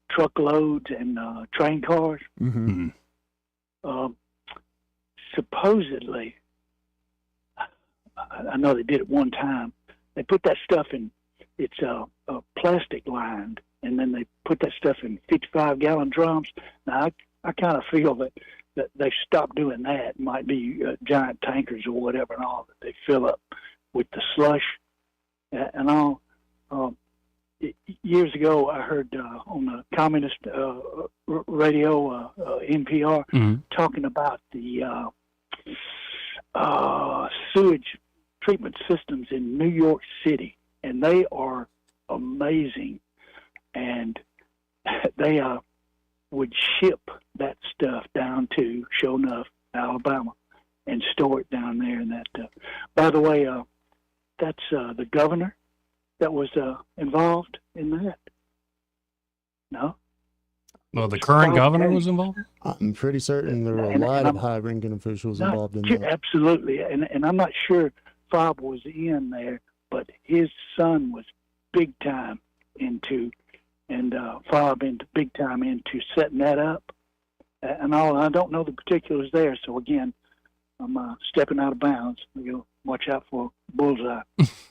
truckloads and train cars. Mm-hmm. Supposedly, I know they did it one time. They put that stuff in, it's plastic lined, and then they put that stuff in 55-gallon drums. Now, I kind of feel that they stopped doing that. It might be giant tankers or whatever and all that they fill up with the slush and all. Years ago, I heard on the communist radio, NPR, talking about the sewage treatment systems in New York City, and they are amazing. And they would ship that stuff down to, sure enough, Alabama, and store it down there. And that, by the way, that's the governor that was involved in that. No. Well, the current governor was involved? I'm pretty certain there were a lot of high-ranking officials involved in that. Absolutely, and I'm not sure Fob was in there, but his son was big time into, and Fob into big time into setting that up, and all. I don't know the particulars there, so again, I'm stepping out of bounds. You'll watch out for bullseye.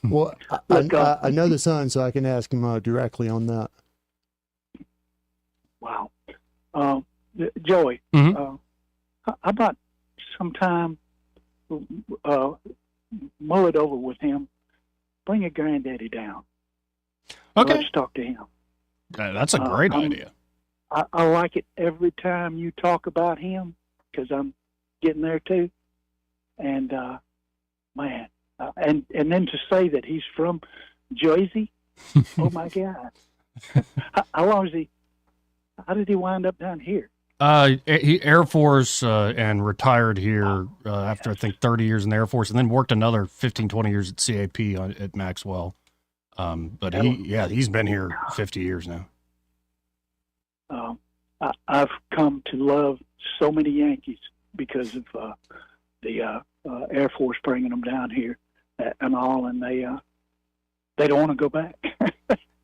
Well, I know the son, so I can ask him directly on that. Wow. Joey, how about sometime mull it over with him, bring your granddaddy down. Okay. Let's talk to him. That's a great idea. I like it every time you talk about him because I'm getting there too. And, man, and then to say that he's from Jersey, oh my God. How long is he? How did he wind up down here? He Air Force and retired here after, I think, 30 years in the Air Force, and then worked another 15, 20 years at CAP at Maxwell. But he's been here 50 years now. I've come to love so many Yankees because of the Air Force bringing them down here and all, and they don't want to go back.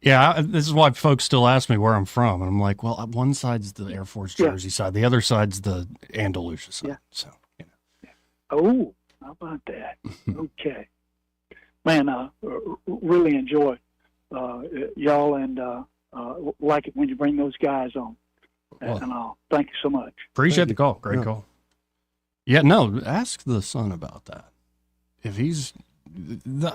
Yeah, this is why folks still ask me where I'm from, and I'm like, well, one side's the Air Force Jersey side, the other side's the Andalusia side. Yeah. So, you know. Oh, how about that? Okay, man, really enjoy y'all, and like it when you bring those guys on, and all. Thank you so much. Appreciate the call. Great call. Yeah, no, ask the son about that. If he's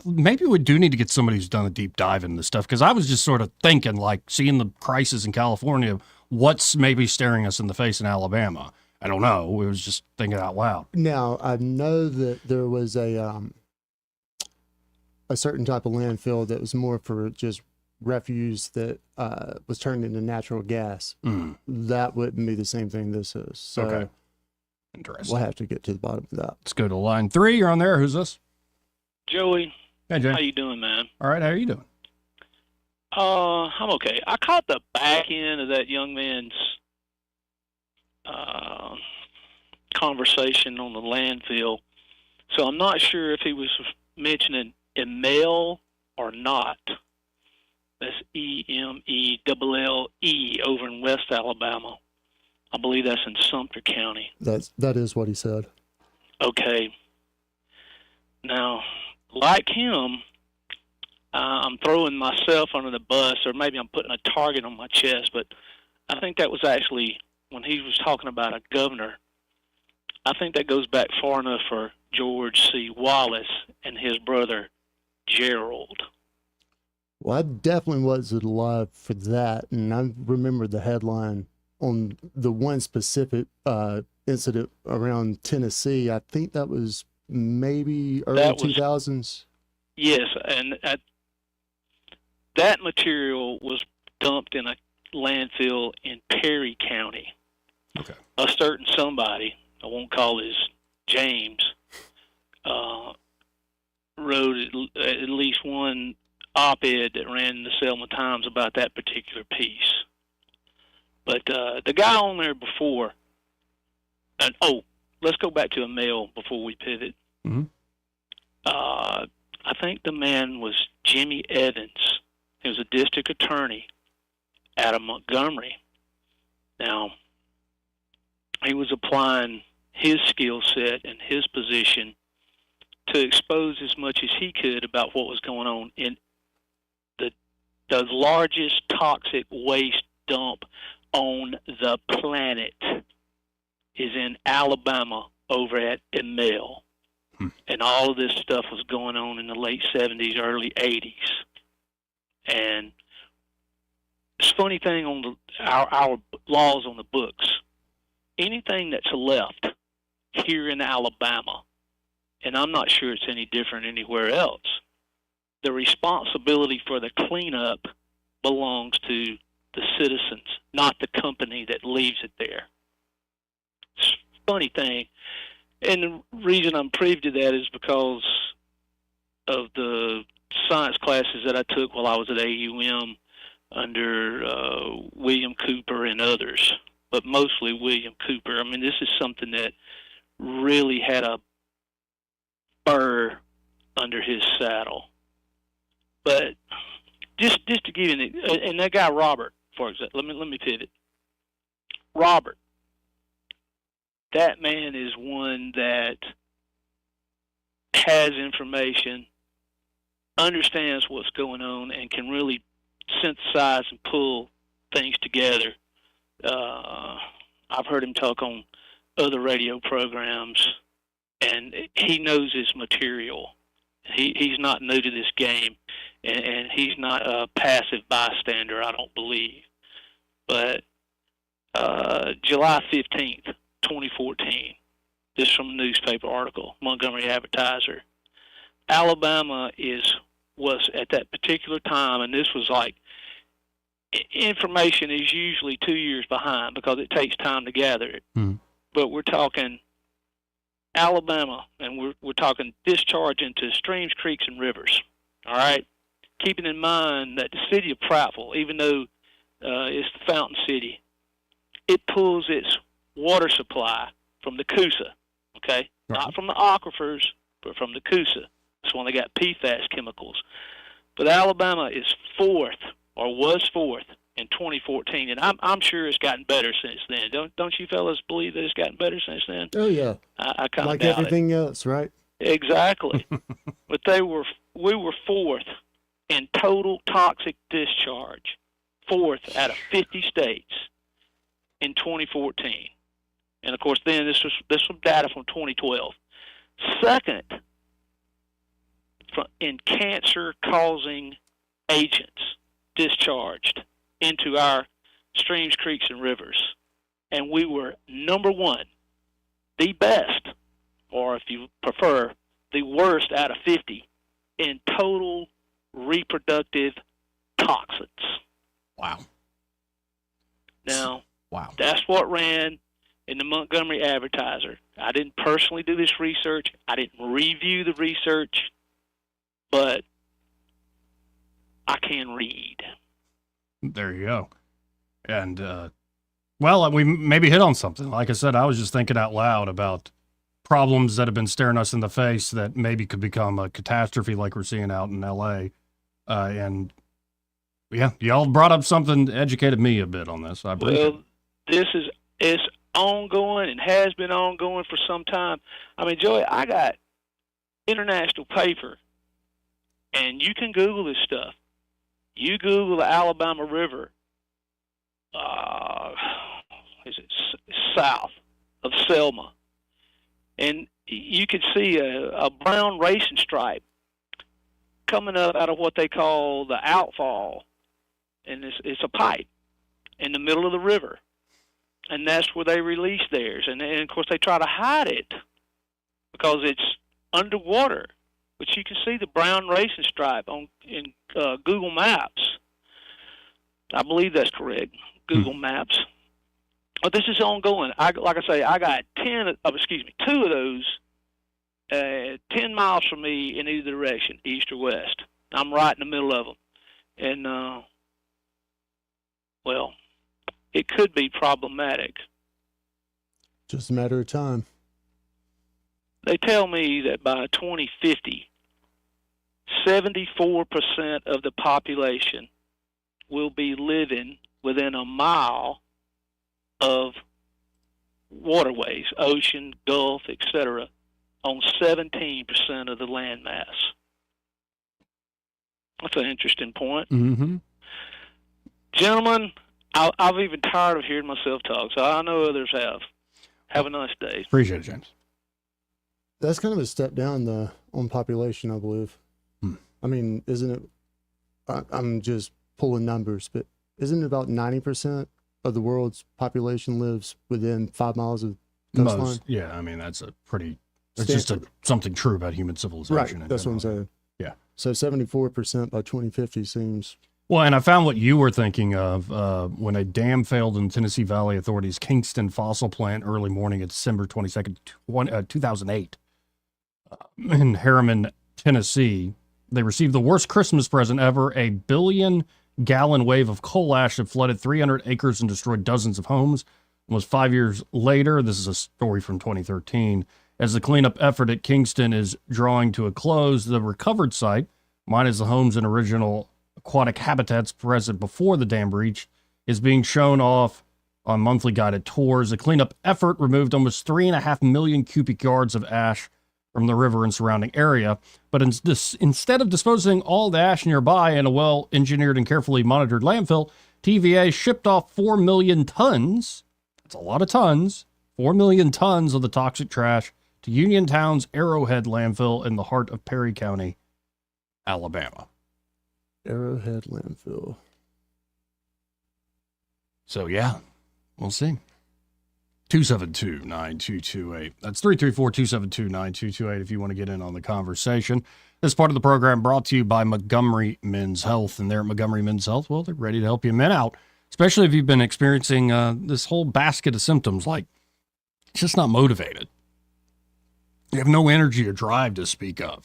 maybe we do need to get somebody who's done a deep dive into this stuff, because I was just sort of thinking, like, seeing the crisis in California, what's maybe staring us in the face in Alabama? I don't know. We was just thinking out loud. Now, I know that there was a certain type of landfill that was more for just refuse that was turned into natural gas. That wouldn't be the same thing this is. So okay. Interesting. We'll have to get to the bottom of that. Let's go to line 3. You're on there. Who's this? Joey. Hey, Jay. How you doing, man? All right. How are you doing? I'm okay. I caught the back end of that young man's conversation on the landfill, so I'm not sure if he was mentioning Emelle or not. That's Emelle over in West Alabama. I believe that's in Sumter County. That is what he said. Okay. Now, like him, I'm throwing myself under the bus, or maybe I'm putting a target on my chest, but I think that was actually when he was talking about a governor. I think that goes back far enough for George C. Wallace and his brother Gerald. Well, I definitely wasn't alive for that, and I remember the headline on the one specific incident around Tennessee. I think that was maybe early 2000s. Yes, and that material was dumped in a landfill in Perry County. Okay. A certain somebody, I won't call his James, wrote at least one op-ed that ran in the Selma Times about that particular piece. But the guy on there before, let's go back to Emelle before we pivot. Mm-hmm. I think the man was Jimmy Evans. He was a district attorney out of Montgomery. Now, he was applying his skill set and his position to expose as much as he could about what was going on in the largest toxic waste dump on the planet is in Alabama over at Emelle. And all of this stuff was going on in the late 70s, early 80s. And it's a funny thing on our laws on the books. Anything that's left here in Alabama and I'm not sure it's any different anywhere else, the responsibility for the cleanup belongs to the citizens, not the company that leaves it there. It's a funny thing. And the reason I'm privy to that is because of the science classes that I took while I was at AUM under William Cooper and others, but mostly William Cooper. I mean, this is something that really had a burr under his saddle. But just to give you and that guy Robert, for example, let me pivot. Robert, that man is one that has information, understands what's going on, and can really synthesize and pull things together. I've heard him talk on other radio programs, and he knows his material. He's not new to this game, and he's not a passive bystander, I don't believe. But July 15th, 2014, this is from a newspaper article, Montgomery Advertiser. Alabama was at that particular time, and this was like, information is usually 2 years behind because it takes time to gather it. But we're talking Alabama, and we're talking discharge into streams, creeks, and rivers. All right? Keeping in mind that the city of Prattville, even though it's the fountain city, it pulls its water supply from the Coosa, okay? Right. Not from the aquifers, but from the Coosa. That's when they got PFAS chemicals. But Alabama is fourth, or was fourth, in 2014, and I'm sure it's gotten better since then. Don't you fellas believe that it's gotten better since then? Oh yeah, I kind of like doubt everything else, right? Exactly. But we were fourth in total toxic discharge, fourth out of 50 states in 2014, and of course then this was data from 2012. Second, in cancer-causing agents discharged into our streams, creeks, and rivers. And we were number one, the best, or if you prefer, the worst out of 50 in total reproductive toxins. Wow. Now, wow. That's what ran in the Montgomery Advertiser. I didn't personally do this research. I didn't review the research, but I can read. There you go. And, well, we maybe hit on something. Like I said, I was just thinking out loud about problems that have been staring us in the face that maybe could become a catastrophe like we're seeing out in L.A. And, yeah, y'all brought up something, educated me a bit on this. I appreciate it. It's ongoing and has been ongoing for some time. I mean, Joey, I got international paper, and you can Google this stuff. You Google the Alabama River, is it south of Selma, and you could see a brown racing stripe coming up out of what they call the outfall, and it's a pipe in the middle of the river, and that's where they release theirs, and of course they try to hide it because it's underwater. But you can see the brown racing stripe in Google Maps. I believe that's correct, Google Maps. But this is ongoing. Like I say, I got 2 of those 10 miles from me in either direction, east or west. I'm right in the middle of them. And, well, it could be problematic. Just a matter of time. They tell me that by 2050, 74% of the population will be living within a mile of waterways, ocean, Gulf, etc., on 17% of the land mass. That's an interesting point. Mm-hmm. Gentlemen, I've even tired of hearing myself talk, so I know others have. Have a nice day. Appreciate it, James. That's kind of a step down on population, I believe. I mean, isn't it? I'm just pulling numbers, but isn't it about 90% of the world's population lives within 5 miles of coastline? Yeah, I mean, that's a pretty There's just something true about human civilization. Right, that's what I'm saying. Yeah. So 74% by 2050 seems... Well, and I found what you were thinking of when a dam failed in Tennessee Valley Authority's Kingston fossil plant early morning of December 22nd, 2008. In Harriman, Tennessee, they received the worst Christmas present ever, a 1 billion-gallon wave of coal ash that flooded 300 acres and destroyed dozens of homes. Almost 5 years later, this is a story from 2013, as the cleanup effort at Kingston is drawing to a close, the recovered site, minus the homes and original aquatic habitats present before the dam breach, is being shown off on monthly guided tours. The cleanup effort removed almost 3.5 million cubic yards of ash from the river and surrounding area. But instead of disposing all the ash nearby in a well-engineered and carefully monitored landfill, TVA shipped off 4 million tons, that's a lot of tons, 4 million tons of the toxic trash to Uniontown's Arrowhead landfill in the heart of Perry County, Alabama. Arrowhead landfill. So, yeah, we'll see. 272-9228. That's 334-272-9228 if you want to get in on the conversation. This part of the program brought to you by Montgomery Men's Health. And there at Montgomery Men's Health, well, they're ready to help you men out, especially if you've been experiencing this whole basket of symptoms like just not motivated. You have no energy or drive to speak of.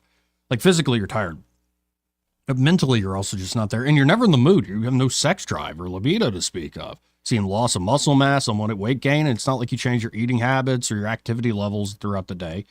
Like physically, you're tired. But mentally, you're also just not there. And you're never in the mood. You have no sex drive or libido to speak of. Seeing loss of muscle mass, unwanted weight gain, and it's not like you change your eating habits or your activity levels throughout the day.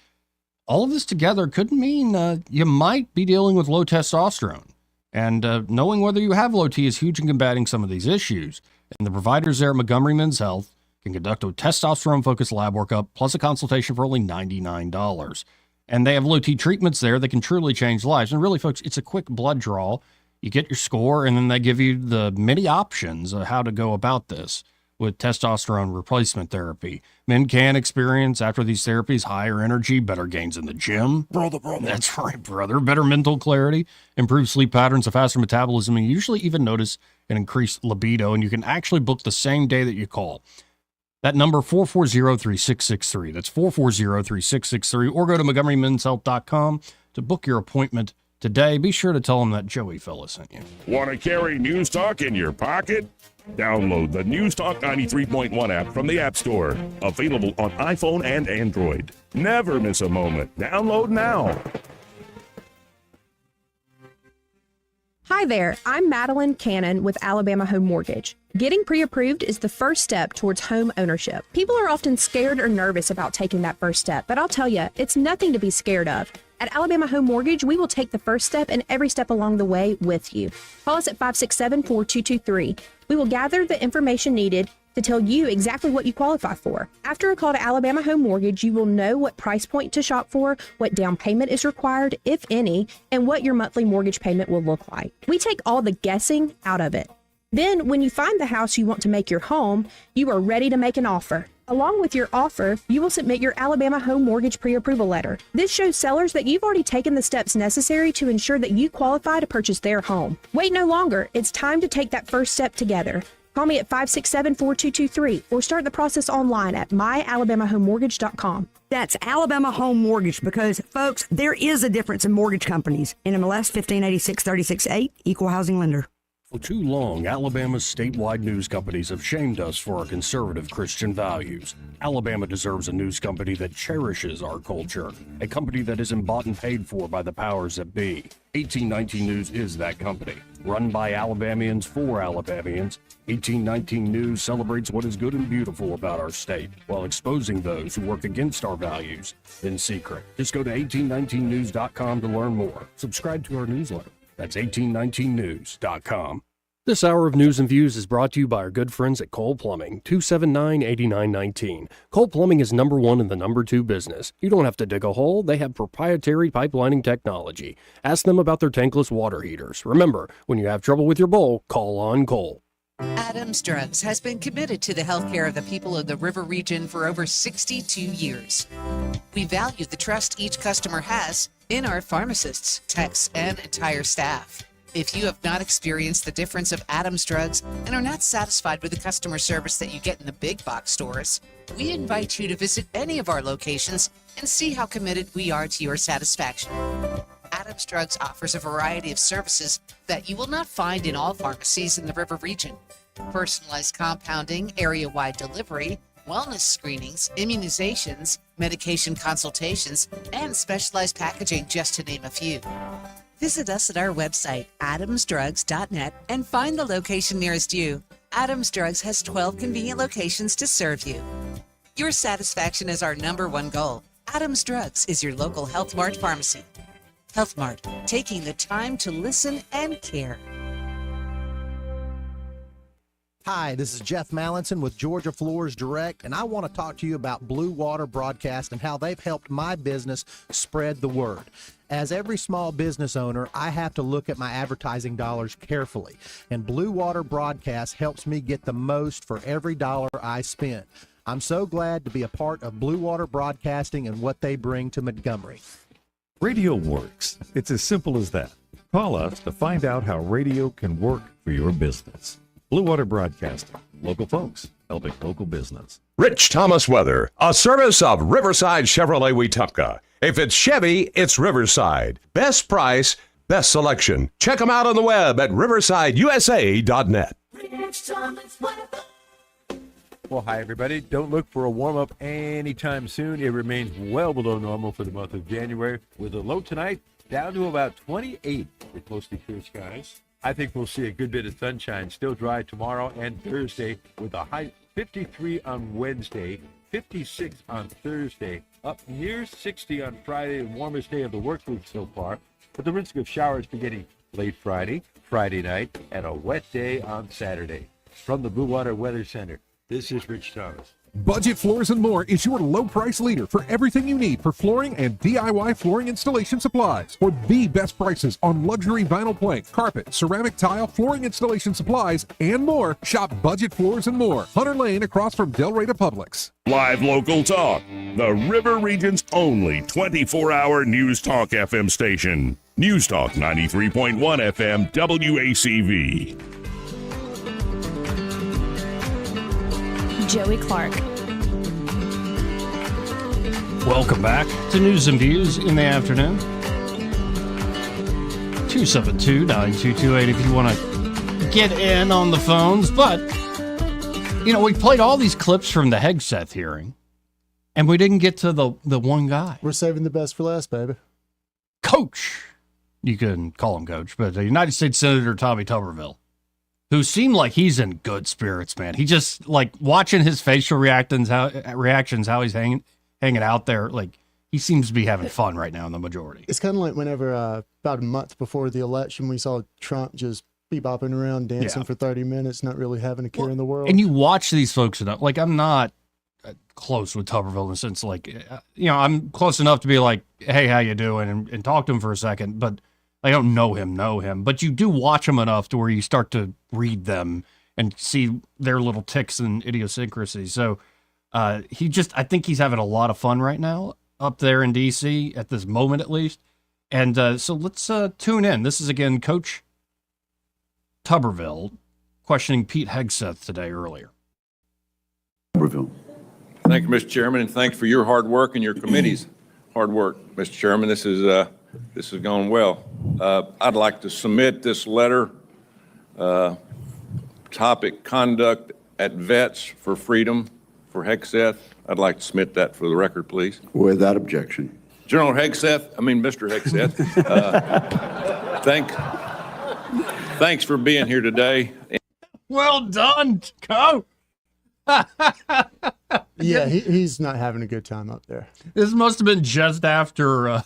All of this together could mean you might be dealing with low testosterone. And knowing whether you have low T is huge in combating some of these issues. And the providers there at Montgomery Men's Health can conduct a testosterone-focused lab workup plus a consultation for only $99. And they have low T treatments there that can truly change lives. And really, folks, it's a quick blood draw. You get your score, and then they give you the many options of how to go about this with testosterone replacement therapy. Men can experience, after these therapies, higher energy, better gains in the gym. Brother. That's right, brother. Better mental clarity, improved sleep patterns, a faster metabolism, and you usually even notice an increased libido, and you can actually book the same day that you call. That number, 440-3663. That's 440-3663. Or go to MontgomeryMen'sHealth.com to book your appointment today. Be sure to tell them that Joey Fella sent you. Want to carry News Talk in your pocket? Download the News Talk 93.1 app from the App Store. Available on iPhone and Android. Never miss a moment. Download now. Hi there, I'm Madeline Cannon with Alabama Home Mortgage. Getting pre-approved is the first step towards home ownership. People are often scared or nervous about taking that first step, but I'll tell you, it's nothing to be scared of. At Alabama Home Mortgage, we will take the first step and every step along the way with you. Call us at 567-4223. We will gather the information needed to tell you exactly what you qualify for. After a call to Alabama Home Mortgage, you will know what price point to shop for, what down payment is required, if any, and what your monthly mortgage payment will look like. We take all the guessing out of it. Then, when you find the house you want to make your home, you are ready to make an offer. Along with your offer, you will submit your Alabama Home Mortgage pre-approval letter. This shows sellers that you've already taken the steps necessary to ensure that you qualify to purchase their home. Wait no longer. It's time to take that first step together. Call me at 567-4223 or start the process online at myalabamahomemortgage.com. That's Alabama Home Mortgage because, folks, there is a difference in mortgage companies. NMLS 1586-36-8, Equal Housing Lender. For too long, Alabama's statewide news companies have shamed us for our conservative Christian values. Alabama deserves a news company that cherishes our culture, a company that isn't bought and paid for by the powers that be. 1819 News is that company. Run by Alabamians for Alabamians, 1819 News celebrates what is good and beautiful about our state, while exposing those who work against our values in secret. Just go to 1819news.com to learn more. Subscribe to our newsletter. That's 1819news.com. This hour of News and Views is brought to you by our good friends at Cole Plumbing, 279-8919. Cole Plumbing is number one in the number two business. You don't have to dig a hole. They have proprietary pipelining technology. Ask them about their tankless water heaters. Remember, when you have trouble with your bowl, call on Cole. Adams Drugs has been committed to the healthcare of the people of the River region for over 62 years. We value the trust each customer has in our pharmacists, techs, and entire staff. If you have not experienced the difference of Adams Drugs and are not satisfied with the customer service that you get in the big box stores, we invite you to visit any of our locations and see how committed we are to your satisfaction. Adams Drugs offers a variety of services that you will not find in all pharmacies in the River Region. Personalized compounding, area-wide delivery, wellness screenings, immunizations, medication consultations, and specialized packaging, just to name a few. Visit us at our website, adamsdrugs.net, and find the location nearest you. Adams Drugs has 12 convenient locations to serve you. Your satisfaction is our #1 goal. Adams Drugs is your local Health Mart pharmacy. Health Mart, taking the time to listen and care. Hi, this is Jeff Mallinson with Georgia Floors Direct, and I want to talk to you about Blue Water Broadcast and how they've helped my business spread the word. As every small business owner, I have to look at my advertising dollars carefully, and Blue Water Broadcast helps me get the most for every dollar I spend. I'm so glad to be a part of Blue Water Broadcasting and what they bring to Montgomery. Radio works. It's as simple as that. Call us to find out how radio can work for your business. Blue Water Broadcasting. Local folks helping local business. Rich Thomas Weather, a service of Riverside Chevrolet Wetumpka. If it's Chevy, it's Riverside. Best price, best selection. Check them out on the web at riversideusa.net. Well, hi, everybody. Don't look for a warm-up anytime soon. It remains well below normal for the month of January, with a low tonight down to about 28 with mostly clear skies. I think we'll see a good bit of sunshine, still dry tomorrow and Thursday, with a high 53 on Wednesday, 56 on Thursday, up near 60 on Friday, the warmest day of the work week so far, but the risk of showers beginning late Friday, Friday night, and a wet day on Saturday. From the Blue Water Weather Center, this is Rich Thomas. Budget Floors and More is your low price leader for everything you need for flooring and DIY flooring installation supplies. For the best prices on luxury vinyl plank, carpet, ceramic tile, flooring installation supplies, and more, shop Budget Floors and More, Hunter Lane across from Del Rey Publix. Live local talk, the River Region's only 24-hour News Talk FM station. News Talk 93.1 FM WACV. Joey Clark. Welcome back to News and Views in the afternoon. 272-9228 if you want to get in on the phones. But, you know, we played all these clips from the Hegseth hearing, and we didn't get to the one guy. We're saving the best for last, baby. Coach. You can call him Coach, but the United States Senator Tommy Tuberville, who seemed like he's in good spirits, man. He just, like, watching his facial reactions, how he's hanging out there, like, he seems to be having fun right now in the majority. It's kind of like whenever, about a month before the election, we saw Trump just bebopping around, dancing for 30 minutes, not really having a care in the world. And you watch these folks enough. Like, I'm not close with Tuberville in the sense, like, you know, I'm close enough to be like, hey, how you doing? And talk to him for a second, but I don't know him, but you do watch him enough to where you start to read them and see their little ticks and idiosyncrasies. So I think he's having a lot of fun right now up there in D.C. at this moment, at least. And so let's tune in. This is, again, Coach Tuberville questioning Pete Hegseth today earlier. Tuberville. Thank you, Mr. Chairman, and thanks for your hard work and your committee's hard work, Mr. Chairman. This is going well. I'd like to submit this letter, topic conduct at Vets for Freedom for Hegseth. I'd like to submit that for the record, please. Without objection. Mr. Hegseth, thanks for being here today. Well done, Coach. Yeah, he's not having a good time up there. This must have been just after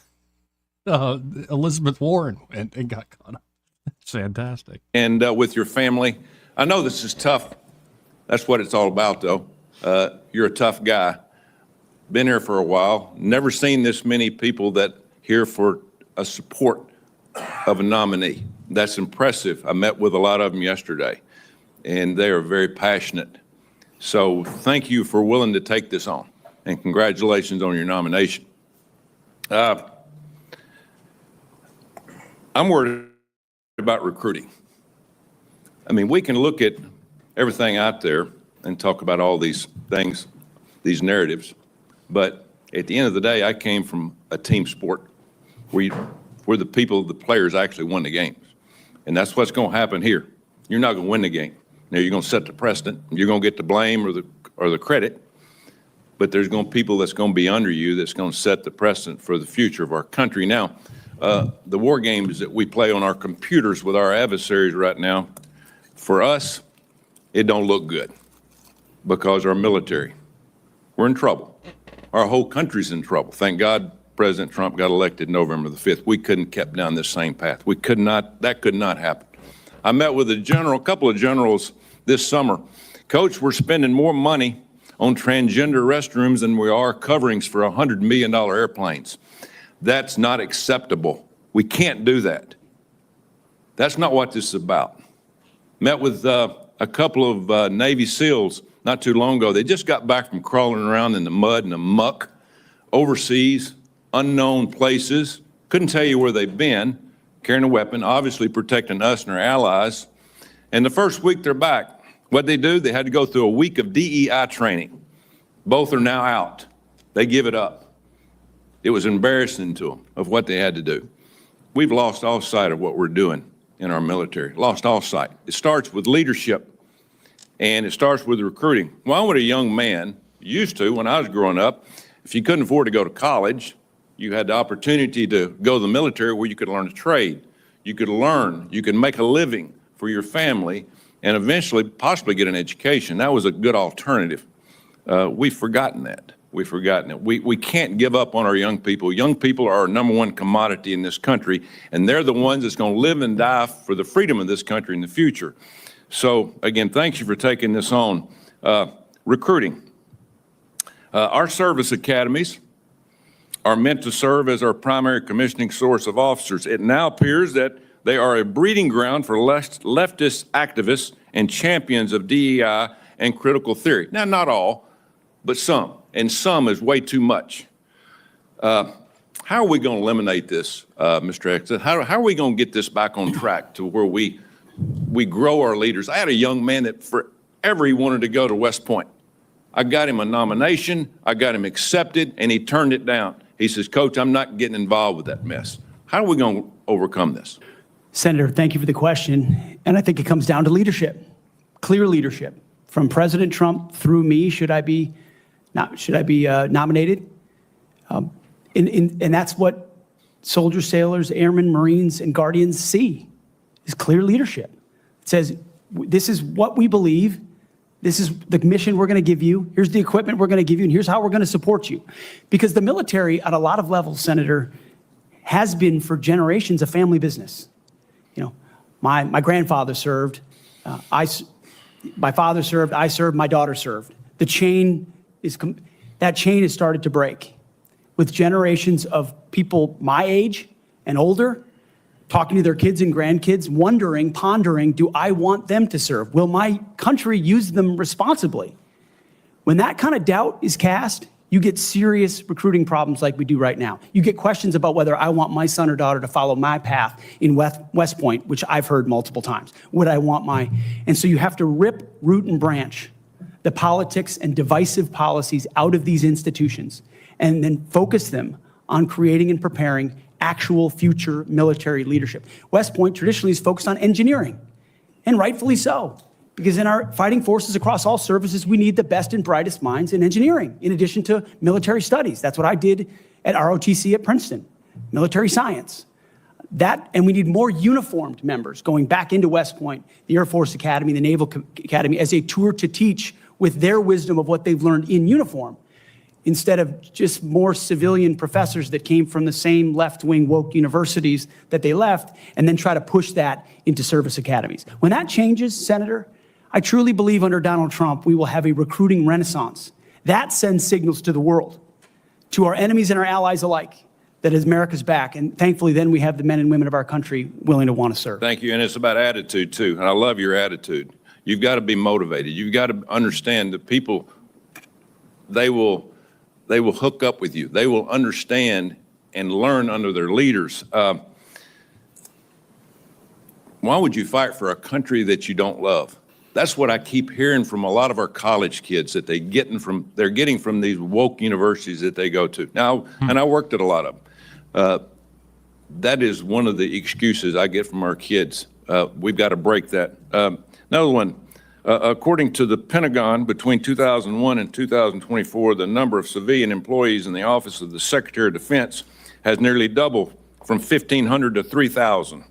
Elizabeth Warren and got caught up. It's fantastic. And with your family. I know this is tough. That's what it's all about, though. You're a tough guy. Been here for a while. Never seen this many people that here for a support of a nominee. That's impressive. I met with a lot of them yesterday, and they are very passionate. So thank you for willing to take this on, and congratulations on your nomination. I'm worried about recruiting. I mean, we can look at everything out there and talk about all these things, these narratives, but at the end of the day, I came from a team sport where the players actually won the games. And that's what's going to happen here. You're not going to win the game. Now, you're going to set the precedent. You're going to get the blame or the credit, but there's going to be people that's going to be under you that's going to set the precedent for the future of our country. Now, the war games that we play on our computers with our adversaries right now, for us, it don't look good because our military, we're in trouble. Our whole country's in trouble. Thank God President Trump got elected November the 5th. We couldn't kept down this same path. That could not happen. I met with a couple of generals this summer. Coach, we're spending more money on transgender restrooms than we are coverings for $100 million airplanes. That's not acceptable. We can't do that. That's not what this is about. Met with a couple of Navy SEALs not too long ago. They just got back from crawling around in the mud and the muck overseas, unknown places. Couldn't tell you where they've been, carrying a weapon, obviously protecting us and our allies. And the first week they're back. What'd they do? They had to go through a week of DEI training. Both are now out. They give it up. It was embarrassing to them of what they had to do. We've lost all sight of what we're doing in our military, lost all sight. It starts with leadership, and it starts with recruiting. Well, I was a young man, used to when I was growing up, if you couldn't afford to go to college, you had the opportunity to go to the military where you could learn a trade. You could learn, you could make a living for your family, and eventually possibly get an education. That was a good alternative. We've forgotten that. We've forgotten it. We can't give up on our young people. Young people are our number one commodity in this country, and they're the ones that's going to live and die for the freedom of this country in the future. So, again, thank you for taking this on. Recruiting. Our service academies are meant to serve as our primary commissioning source of officers. It now appears that they are a breeding ground for leftist activists and champions of DEI and critical theory. Now, not all, but some, and some is way too much. How are we going to eliminate this, Mr. Hegseth? How are we going to get this back on track to where we grow our leaders? I had a young man that forever he wanted to go to West Point. I got him a nomination, I got him accepted, and he turned it down. He says, Coach, I'm not getting involved with that mess. How are we going to overcome this? Senator, thank you for the question. And I think it comes down to leadership, clear leadership. From President Trump through me, should I be nominated? And that's what soldiers, sailors, airmen, Marines, and Guardians see, is clear leadership. It says, this is what we believe. This is the mission we're going to give you. Here's the equipment we're going to give you, and here's how we're going to support you. Because the military, at a lot of levels, Senator, has been for generations a family business. You know, my grandfather served, my father served, I served, my daughter served. That chain has started to break with generations of people my age and older talking to their kids and grandkids, wondering, pondering, do I want them to serve? Will my country use them responsibly? When that kind of doubt is cast, you get serious recruiting problems like we do right now. You get questions about whether I want my son or daughter to follow my path in West Point, which I've heard multiple times. Would I want and so you have to rip, root, and branch the politics and divisive policies out of these institutions and then focus them on creating and preparing actual future military leadership. West Point traditionally is focused on engineering, and rightfully so, because in our fighting forces across all services, we need the best and brightest minds in engineering, in addition to military studies. That's what I did at ROTC at Princeton, military science. And we need more uniformed members going back into West Point, the Air Force Academy, the Naval Academy, as a tour to teach with their wisdom of what they've learned in uniform, instead of just more civilian professors that came from the same left-wing woke universities that they left, and then try to push that into service academies. When that changes, Senator, I truly believe under Donald Trump, we will have a recruiting renaissance. That sends signals to the world, to our enemies and our allies alike, that America's back. And thankfully, then we have the men and women of our country willing to want to serve. Thank you. And it's about attitude, too. And I love your attitude. You've got to be motivated. You've got to understand that people, they will hook up with you. They will understand and learn under their leaders. Why would you fight for a country that you don't love? That's what I keep hearing from a lot of our college kids that they're getting from these woke universities that they go to. Now, and I worked at a lot of them. That is one of the excuses I get from our kids. We've got to break that. Another one, according to the Pentagon, between 2001 and 2024, the number of civilian employees in the Office of the Secretary of Defense has nearly doubled from 1,500 to 3,000.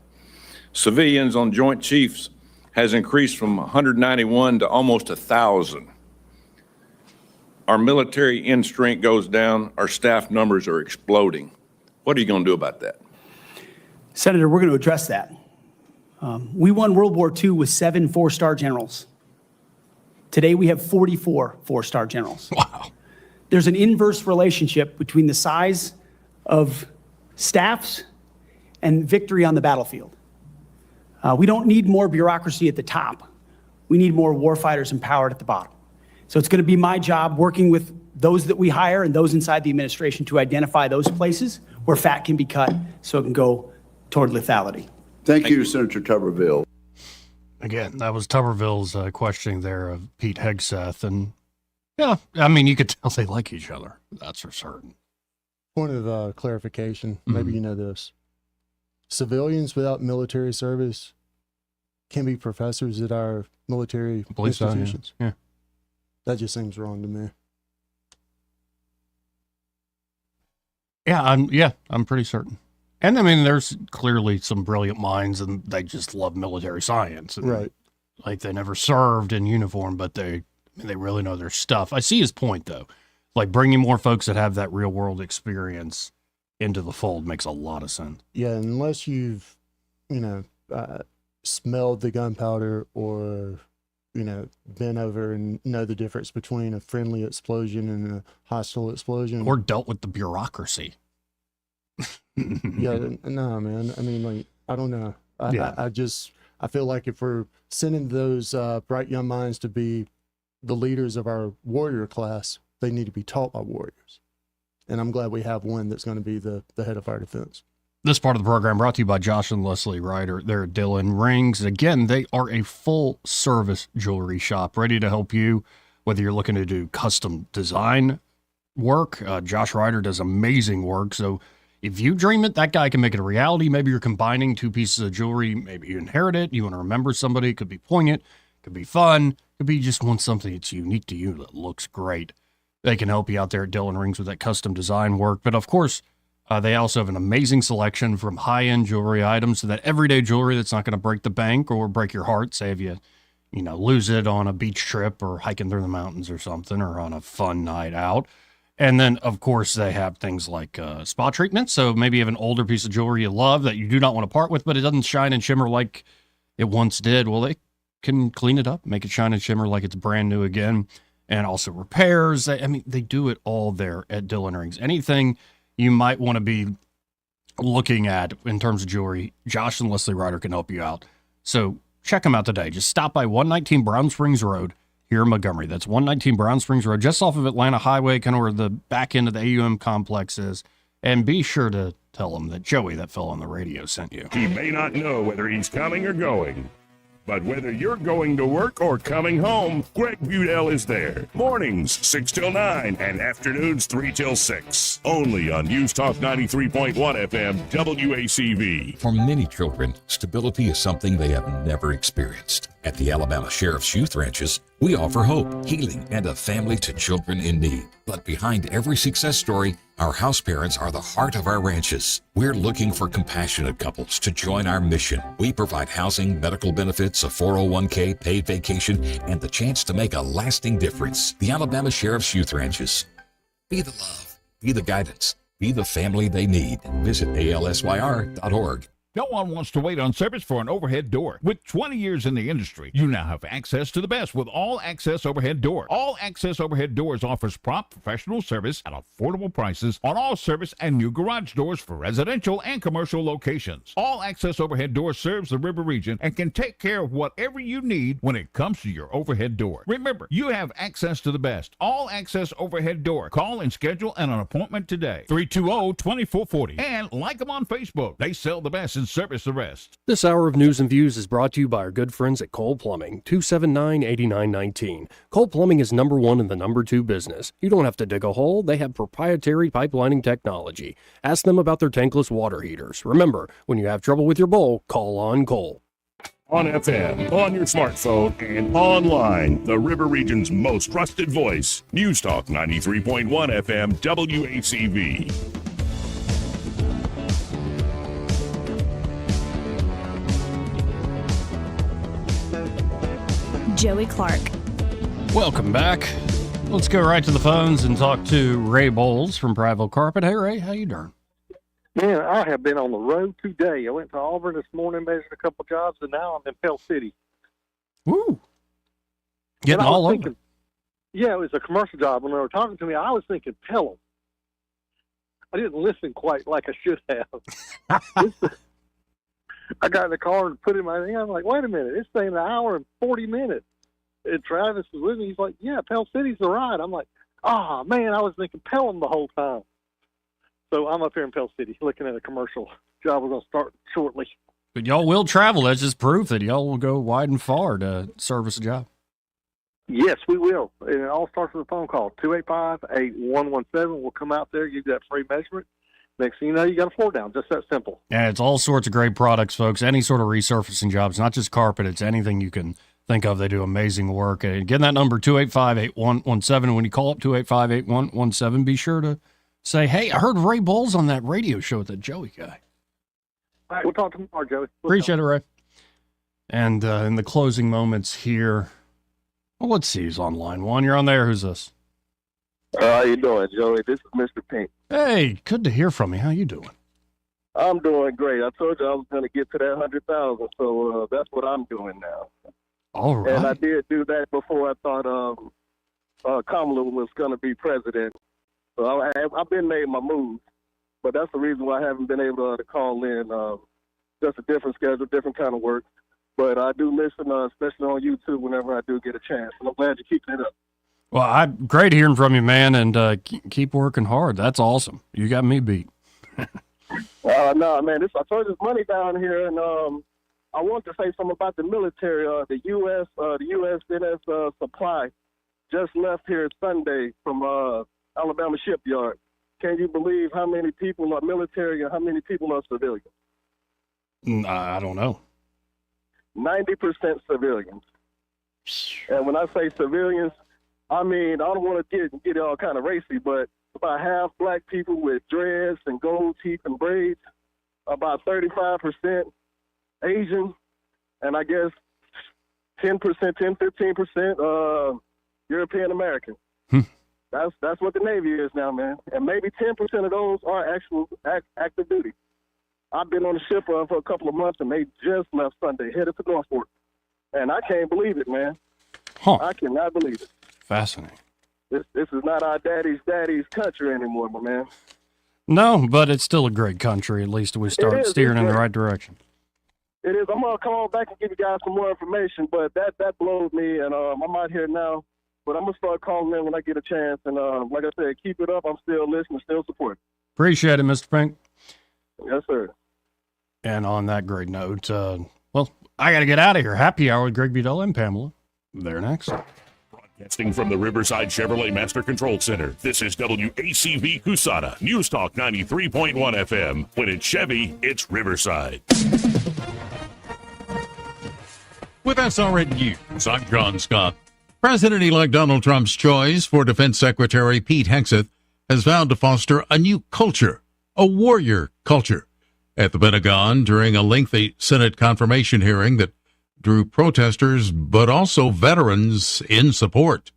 Civilians on Joint Chiefs has increased from 191 to almost 1,000. Our military end strength goes down. Our staff numbers are exploding. What are you going to do about that? Senator, we're going to address that. We won World War II with 7 4-star generals. Today we have 44 4-star generals. Wow. There's an inverse relationship between the size of staffs and victory on the battlefield. We don't need more bureaucracy at the top. We need more warfighters empowered at the bottom. So it's going to be my job working with those that we hire and those inside the administration to identify those places where fat can be cut so it can go toward lethality. Thank you, Senator Tuberville. Again, that was Tuberville's questioning there of Pete Hegseth. And yeah, I mean, you could tell they like each other. That's for certain. Point of clarification, maybe you know this. Civilians without military service can be professors at our military institutions. Yeah. That just seems wrong to me. Yeah, I'm pretty certain. And I mean, there's clearly some brilliant minds, and they just love military science. And, right. Like they never served in uniform, but they really know their stuff. I see his point though. Like bringing more folks that have that real world experience into the fold makes a lot of sense. Yeah, unless you've, smelled the gunpowder or, been over and know the difference between a friendly explosion and a hostile explosion. Or dealt with the bureaucracy. Yeah, no, man. I mean, like, I don't know. I feel like if we're sending those bright young minds to be the leaders of our warrior class, they need to be taught by warriors. And I'm glad we have one that's going to be the head of our defense. This part of the program brought to you by Josh and Leslie Ryder. They're at Dillon Rings. Again, they are a full-service jewelry shop ready to help you, whether you're looking to do custom design work. Josh Ryder does amazing work. So if you dream it, that guy can make it a reality. Maybe you're combining 2 pieces of jewelry. Maybe you inherit it. You want to remember somebody. It could be poignant. It could be fun. It could be you just want something that's unique to you that looks great. They can help you out there at Dillon Rings with that custom design work. But of course, they also have an amazing selection from high-end jewelry items to that everyday jewelry that's not going to break the bank or break your heart, say if you lose it on a beach trip or hiking through the mountains or something, or on a fun night out. And then, of course, they have things like spa treatments. So maybe you have an older piece of jewelry you love that you do not want to part with, but it doesn't shine and shimmer like it once did. Well, they can clean it up, make it shine and shimmer like it's brand new again. And also repairs. They do it all there at Dillon Rings. Anything you might want to be looking at in terms of jewelry, Josh and Leslie Ryder can help you out. So check them out today. Just stop by 119 Brown Springs Road here in Montgomery. That's 119 Brown Springs Road, just off of Atlanta Highway, kind of where the back end of the AUM complex is. And be sure to tell them that Joey, that fellow on the radio, sent you. He may not know whether he's coming or going, but whether you're going to work or coming home, Greg Budell is there. Mornings 6 till 9 and afternoons 3 till 6. Only on News Talk 93.1 FM WACV. For many children, stability is something they have never experienced. At the Alabama Sheriff's Youth Ranches, we offer hope, healing, and a family to children in need. But behind every success story, our house parents are the heart of our ranches. We're looking for compassionate couples to join our mission. We provide housing, medical benefits, a 401k, paid vacation, and the chance to make a lasting difference. The Alabama Sheriff's Youth Ranches. Be the love, be the guidance, be the family they need. Visit alsyr.org. No one wants to wait on service for an overhead door. With 20 years in the industry, you now have access to the best with All Access Overhead Door. All Access Overhead Doors offers prompt professional service at affordable prices on all service and new garage doors for residential and commercial locations. All Access Overhead Door serves the river region and can take care of whatever you need when it comes to your overhead door. Remember, you have access to the best. All Access Overhead Door. Call and schedule an appointment today. 320-2440. And like them on Facebook. They sell the best in and service arrest. This hour of News and Views is brought to you by our good friends at Cole Plumbing, 279-8919. Cole Plumbing is number one in the number two business. You don't have to dig a hole. They have proprietary pipelining technology. Ask them about their tankless water heaters. Remember, when you have trouble with your bowl, call on Cole. On FM, on your smartphone, and online, the River Region's most trusted voice. News Talk 93.1 FM WACV. Joey Clark. Welcome back. Let's go right to the phones and talk to Ray Bowles from Prattville Carpet. Hey, Ray, how you doing? Man, I have been on the road today. I went to Auburn this morning, measured a couple jobs, and now I'm in Pell City. Woo! Getting all over. Yeah, it was a commercial job. When they were talking to me, I was thinking Pelham. I didn't listen quite like I should have. I got in the car and put it in my thing. I'm like, wait a minute, it's saying an hour and 40 minutes. And Travis was with me. He's like, yeah, Pell City's the ride. I'm like, man, I was thinking Pelham the whole time. So I'm up here in Pell City looking at a commercial job we're going to start shortly. But y'all will travel. That's just proof that y'all will go wide and far to service a job. Yes, we will. And it all starts with a phone call. 285-8117. We'll come out there, give you that free measurement. Next thing you know, you got a floor down. Just that simple. And it's all sorts of great products, folks. Any sort of resurfacing jobs, not just carpet. It's anything you can think of. They do amazing work. And again, that number, 285-8117. When you call up 285-8117, be sure to say, hey, I heard Ray Bowles on that radio show with that Joey guy. All right, we'll talk tomorrow, Joey. Appreciate it, Ray. And in the closing moments here, well, let's see who's on line one. You're on there. Who's this? How you doing, Joey? This is Mr. Pink. Hey, good to hear from you. How you doing? I'm doing great. I told you I was going to get to that 100,000, so that's what I'm doing now. All right. And I did do that before I thought Kamala was going to be president. So I've been made my move, but that's the reason why I haven't been able to call in. Just a different schedule, different kind of work. But I do listen, especially on YouTube, whenever I do get a chance. And I'm glad you keep it up. Well, great hearing from you, man, and keep working hard. That's awesome. You got me beat. No, man, I told you there's money down here, and I want to say something about the military. The USNS Supply just left here Sunday from Alabama Shipyard. Can you believe how many people are military and how many people are civilians? I don't know. 90% civilians. And when I say civilians, I mean, I don't want to get all kind of racy, but about half black people with dreads and gold teeth and braids, about 35% Asian, and I guess 15% European American. That's what the Navy is now, man. And maybe 10% of those are actual active duty. I've been on the ship for a couple of months, and they just left Sunday, headed to Norfolk. And I can't believe it, man. I cannot believe it. Fascinating. This is not our daddy's country anymore, my man. No, but it's still a great country. At least we start steering in the right direction. It is. I'm going to come on back and give you guys some more information, but that blows me, and I'm out here now. But I'm going to start calling in when I get a chance. And like I said, keep it up. I'm still listening, still supporting. Appreciate it, Mr. Pink. Yes, sir. And on that great note, well, I got to get out of here. Happy hour with Greg Budell and Pamela. They're next. Broadcasting from the Riverside Chevrolet Master Control Center, this is WACV Cusana, News Talk 93.1 FM. When it's Chevy, it's Riverside. With SRN News, I'm John Scott. President-elect Donald Trump's choice for Defense Secretary Pete Hegseth has vowed to foster a new culture, a warrior culture, at the Pentagon during a lengthy Senate confirmation hearing that drew protesters but also veterans in support.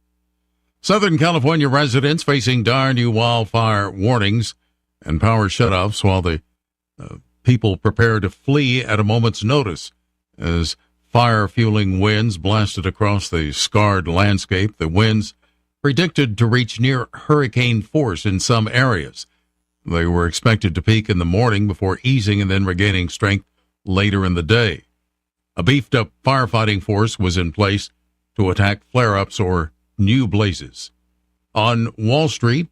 Southern California residents facing dire new wildfire warnings and power shutoffs while the people prepare to flee at a moment's notice as fire-fueling winds blasted across the scarred landscape. The winds predicted to reach near hurricane force in some areas. They were expected to peak in the morning before easing and then regaining strength later in the day. A beefed-up firefighting force was in place to attack flare-ups or new blazes. On Wall Street,